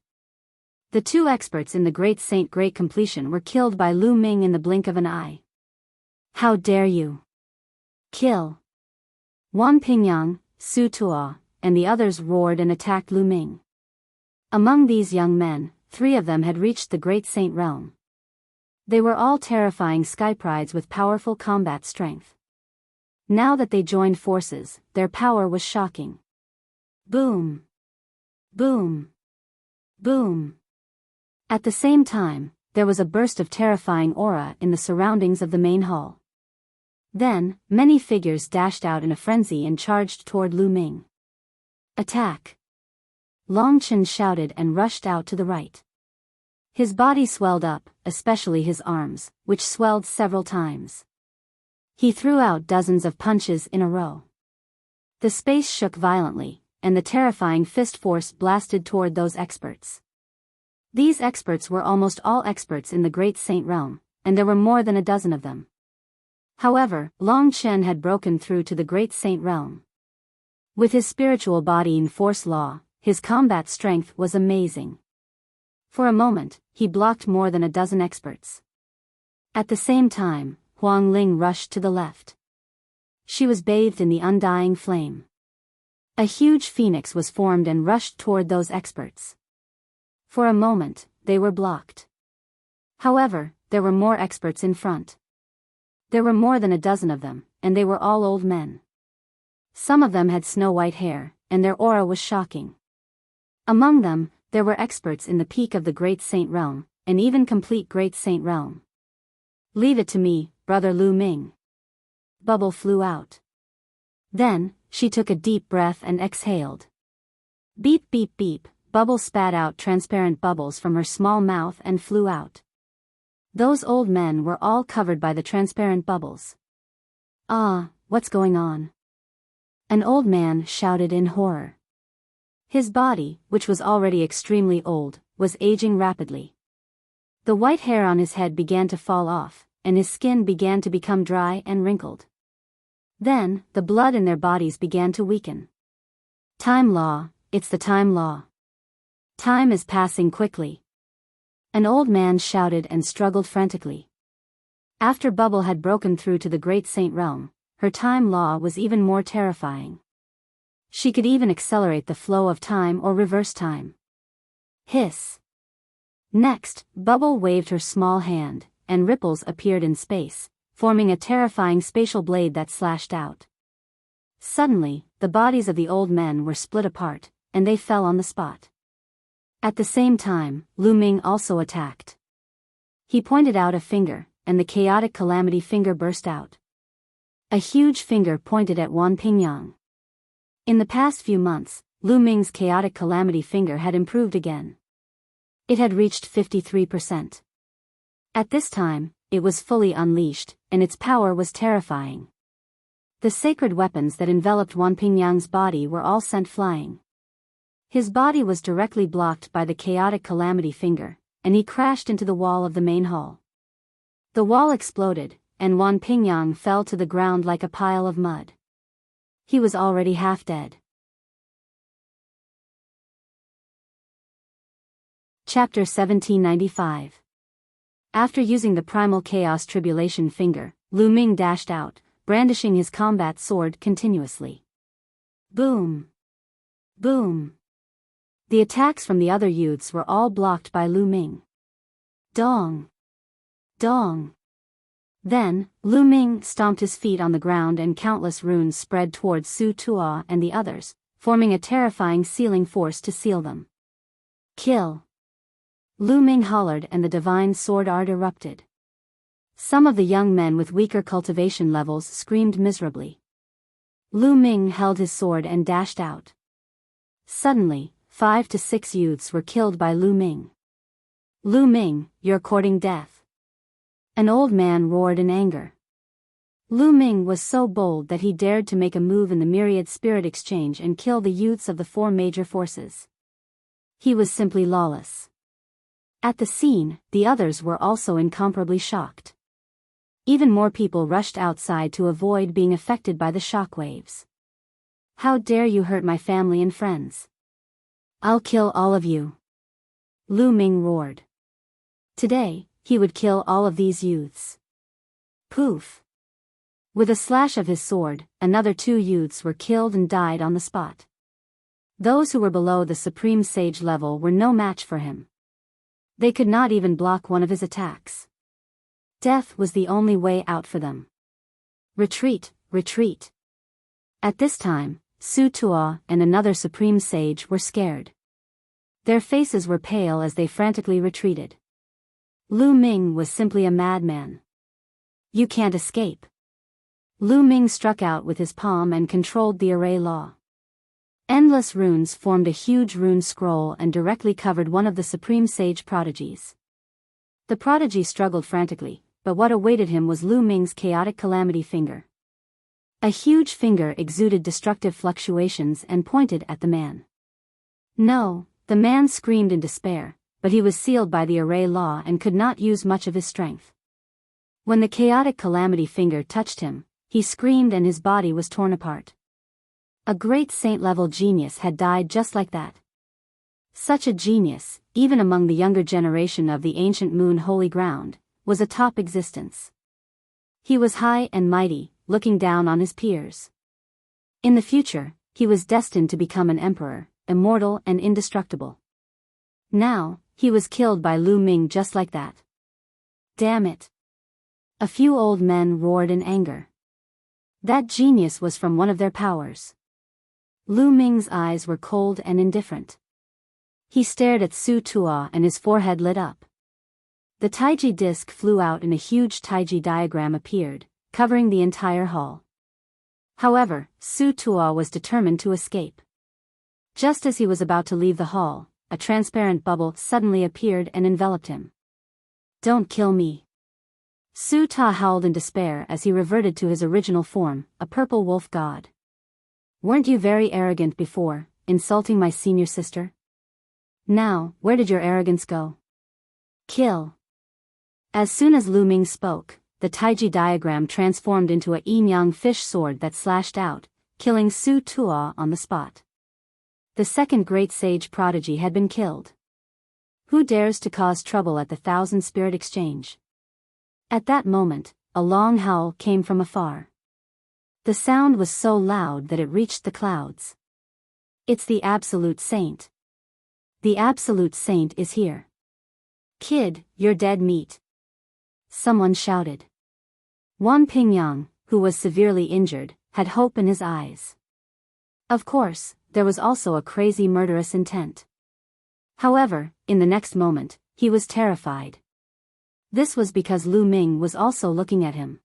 The two experts in the Great Saint Great Completion were killed by Lu Ming in the blink of an eye. How dare you! Kill! Wan Pingyang, Su Tuo, and the others roared and attacked Lu Ming. Among these young men, 3 of them had reached the Great Saint realm. They were all terrifying skyprides with powerful combat strength. Now that they joined forces, their power was shocking. Boom! Boom! Boom! At the same time, there was a burst of terrifying aura in the surroundings of the main hall. Then, many figures dashed out in a frenzy and charged toward Lu Ming. Attack! Long Chen shouted and rushed out to the right. His body swelled up, especially his arms, which swelled several times. He threw out dozens of punches in a row. The space shook violently, and the terrifying fist force blasted toward those experts. These experts were almost all experts in the Great Saint realm, and there were more than a dozen of them. However, Long Chen had broken through to the Great Saint realm. With his spiritual body in force law, his combat strength was amazing. For a moment, he blocked more than a dozen experts. At the same time, Huang Ling rushed to the left. She was bathed in the undying flame. A huge phoenix was formed and rushed toward those experts. For a moment, they were blocked. However, there were more experts in front. There were more than a dozen of them, and they were all old men. Some of them had snow-white hair, and their aura was shocking. Among them, there were experts in the peak of the Great Saint realm, and even complete Great Saint realm. Leave it to me, brother Lu Ming. Bubble flew out. Then, she took a deep breath and exhaled. Beep beep beep, Bubble spat out transparent bubbles from her small mouth and flew out. Those old men were all covered by the transparent bubbles. Ah, what's going on? An old man shouted in horror. His body, which was already extremely old, was aging rapidly. The white hair on his head began to fall off, and his skin began to become dry and wrinkled. Then, the blood in their bodies began to weaken. Time law, it's the time law. Time is passing quickly. An old man shouted and struggled frantically. After Bubble had broken through to the Great Saint realm, her time law was even more terrifying. She could even accelerate the flow of time or reverse time. Hiss. Next, Bubble waved her small hand, and ripples appeared in space, forming a terrifying spatial blade that slashed out. Suddenly, the bodies of the old men were split apart, and they fell on the spot. At the same time, Lu Ming also attacked. He pointed out a finger, and the chaotic calamity finger burst out. A huge finger pointed at Wan Pingyang. In the past few months, Lu Ming's chaotic calamity finger had improved again. It had reached 53%. At this time, it was fully unleashed, and its power was terrifying. The sacred weapons that enveloped Wan Pingyang's body were all sent flying. His body was directly blocked by the chaotic calamity finger, and he crashed into the wall of the main hall. The wall exploded, and Wan Pingyang fell to the ground like a pile of mud. He was already half dead. Chapter 1795. After using the primal chaos tribulation finger, Lu Ming dashed out, brandishing his combat sword continuously. Boom! Boom! The attacks from the other youths were all blocked by Lu Ming. Dong! Dong! Then, Lu Ming stomped his feet on the ground and countless runes spread towards Su Tuo and the others, forming a terrifying sealing force to seal them. Kill! Lu Ming hollered and the divine sword art erupted. Some of the young men with weaker cultivation levels screamed miserably. Lu Ming held his sword and dashed out. Suddenly, 5 to 6 youths were killed by Lu Ming. Lu Ming, you're courting death. An old man roared in anger. Lu Ming was so bold that he dared to make a move in the myriad spirit exchange and kill the youths of the 4 major forces. He was simply lawless. At the scene, the others were also incomparably shocked. Even more people rushed outside to avoid being affected by the shockwaves. How dare you hurt my family and friends? I'll kill all of you. Lu Ming roared. Today, he would kill all of these youths. Poof! With a slash of his sword, another 2 youths were killed and died on the spot. Those who were below the supreme sage level were no match for him. They could not even block one of his attacks. Death was the only way out for them. Retreat, retreat. At this time, Su Tuo and another supreme sage were scared. Their faces were pale as they frantically retreated. Lu Ming was simply a madman. You can't escape. Lu Ming struck out with his palm and controlled the array law. Endless runes formed a huge rune scroll and directly covered one of the supreme sage prodigies. The prodigy struggled frantically, but what awaited him was Lu Ming's chaotic calamity finger. A huge finger exuded destructive fluctuations and pointed at the man. No, the man screamed in despair, but he was sealed by the array law and could not use much of his strength. When the chaotic calamity finger touched him, he screamed and his body was torn apart. A great saint-level genius had died just like that. Such a genius, even among the younger generation of the ancient moon holy ground, was a top existence. He was high and mighty, looking down on his peers. In the future, he was destined to become an emperor, immortal and indestructible. Now, he was killed by Lu Ming just like that. Damn it! A few old men roared in anger. That genius was from one of their powers. Lu Ming's eyes were cold and indifferent. He stared at Su Tuo and his forehead lit up. The Taiji disc flew out and a huge Taiji diagram appeared, covering the entire hall. However, Su Tuo was determined to escape. Just as he was about to leave the hall, a transparent bubble suddenly appeared and enveloped him. Don't kill me. Su Ta howled in despair as he reverted to his original form, a purple wolf god. Weren't you very arrogant before, insulting my senior sister? Now, where did your arrogance go? Kill. As soon as Lu Ming spoke, the Taiji diagram transformed into a yin-yang fish sword that slashed out, killing Su Tuo on the spot. The second great sage prodigy had been killed. Who dares to cause trouble at the Thousand Spirit Exchange? At that moment, a long howl came from afar. The sound was so loud that it reached the clouds. It's the Absolute Saint. The Absolute Saint is here. Kid, you're dead meat. Someone shouted. Wan Pingyang, who was severely injured, had hope in his eyes. Of course, there was also a crazy murderous intent. However, in the next moment, he was terrified. This was because Lu Ming was also looking at him.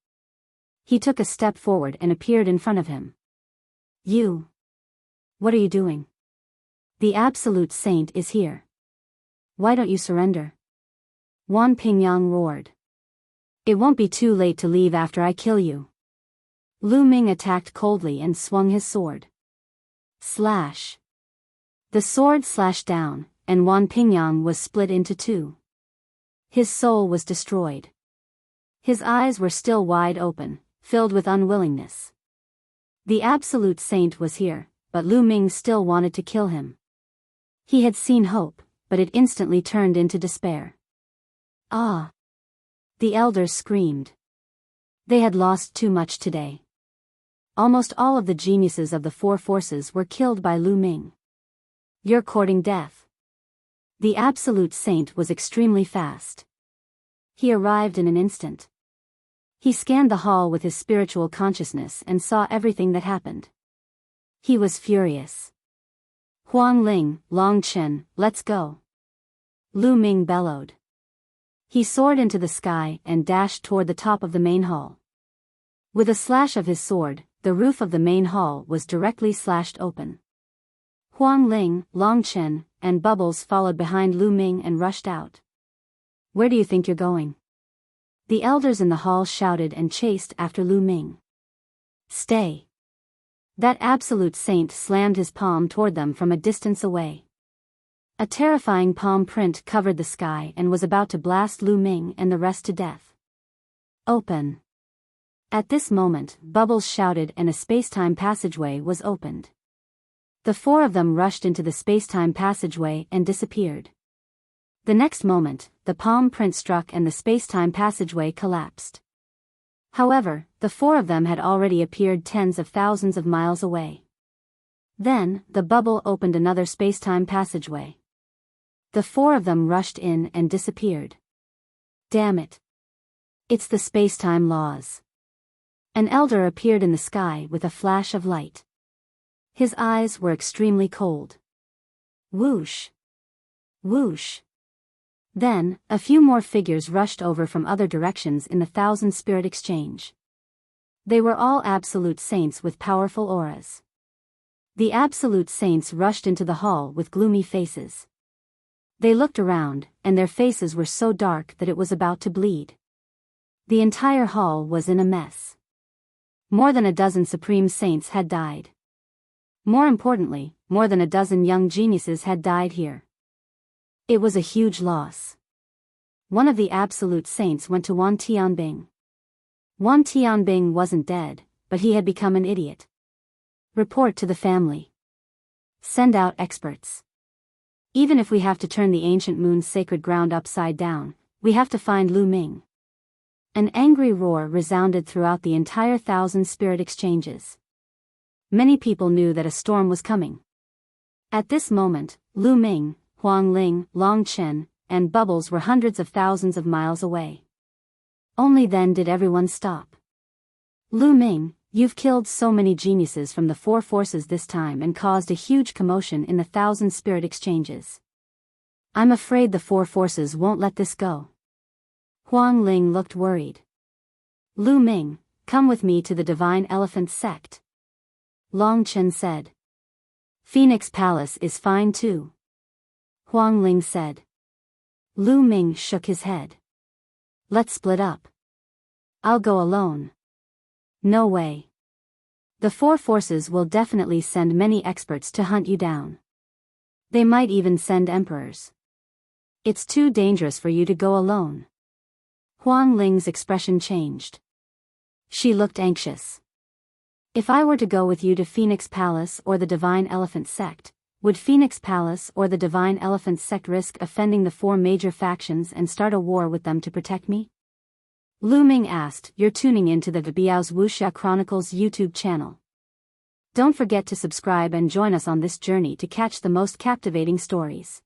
He took a step forward and appeared in front of him. You. What are you doing? The Absolute Saint is here. Why don't you surrender? Wan Pingyang roared. It won't be too late to leave after I kill you. Lu Ming attacked coldly and swung his sword. Slash. The sword slashed down, and Wan Pingyang was split into two. His soul was destroyed. His eyes were still wide open, filled with unwillingness. The Absolute Saint was here, but Lu Ming still wanted to kill him. He had seen hope, but it instantly turned into despair. Ah! The elders screamed. They had lost too much today. Almost all of the geniuses of the four forces were killed by Lu Ming. You're courting death. The Absolute Saint was extremely fast. He arrived in an instant. He scanned the hall with his spiritual consciousness and saw everything that happened. He was furious. Huang Ling, Long Chen, let's go. Lu Ming bellowed. He soared into the sky and dashed toward the top of the main hall. With a slash of his sword, the roof of the main hall was directly slashed open. Huang Ling, Long Chen, and Bubbles followed behind Lu Ming and rushed out. Where do you think you're going? The elders in the hall shouted and chased after Lu Ming. Stay. That Absolute Saint slammed his palm toward them from a distance away. A terrifying palm print covered the sky and was about to blast Lu Ming and the rest to death. Open. At this moment, Bubbles shouted and a space-time passageway was opened. The four of them rushed into the space-time passageway and disappeared. The next moment, the palm print struck and the space-time passageway collapsed. However, the four of them had already appeared tens of thousands of miles away. Then, the bubble opened another space-time passageway. The four of them rushed in and disappeared. Damn it. It's the space-time laws. An elder appeared in the sky with a flash of light. His eyes were extremely cold. Whoosh. Whoosh. Then, a few more figures rushed over from other directions in the Thousand Spirit Exchange. They were all Absolute Saints with powerful auras. The Absolute Saints rushed into the hall with gloomy faces. They looked around, and their faces were so dark that it was about to bleed. The entire hall was in a mess. More than a dozen Supreme Saints had died. More importantly, more than a dozen young geniuses had died here. It was a huge loss. One of the Absolute Saints went to Wan Tianbing. Wan Tianbing wasn't dead, but he had become an idiot. Report to the family. Send out experts. Even if we have to turn the ancient moon's sacred ground upside down, we have to find Lu Ming. An angry roar resounded throughout the entire Thousand Spirit Exchanges. Many people knew that a storm was coming. At this moment, Lu Ming, Huang Ling, Long Chen, and Bubbles were hundreds of thousands of miles away. Only then did everyone stop. Lu Ming, you've killed so many geniuses from the four forces this time and caused a huge commotion in the Thousand Spirit Exchanges. I'm afraid the four forces won't let this go. Huang Ling looked worried. Lu Ming, come with me to the Divine Elephant Sect. Long Chen said. Phoenix Palace is fine too. Huang Ling said. Lu Ming shook his head. Let's split up. I'll go alone. No way. The four forces will definitely send many experts to hunt you down. They might even send emperors. It's too dangerous for you to go alone. Huang Ling's expression changed. She looked anxious. If I were to go with you to Phoenix Palace or the Divine Elephant Sect, would Phoenix Palace or the Divine Elephant Sect risk offending the four major factions and start a war with them to protect me? Lu Ming asked. You're tuning into the Biyao's Wuxia Chronicles YouTube channel. Don't forget to subscribe and join us on this journey to catch the most captivating stories.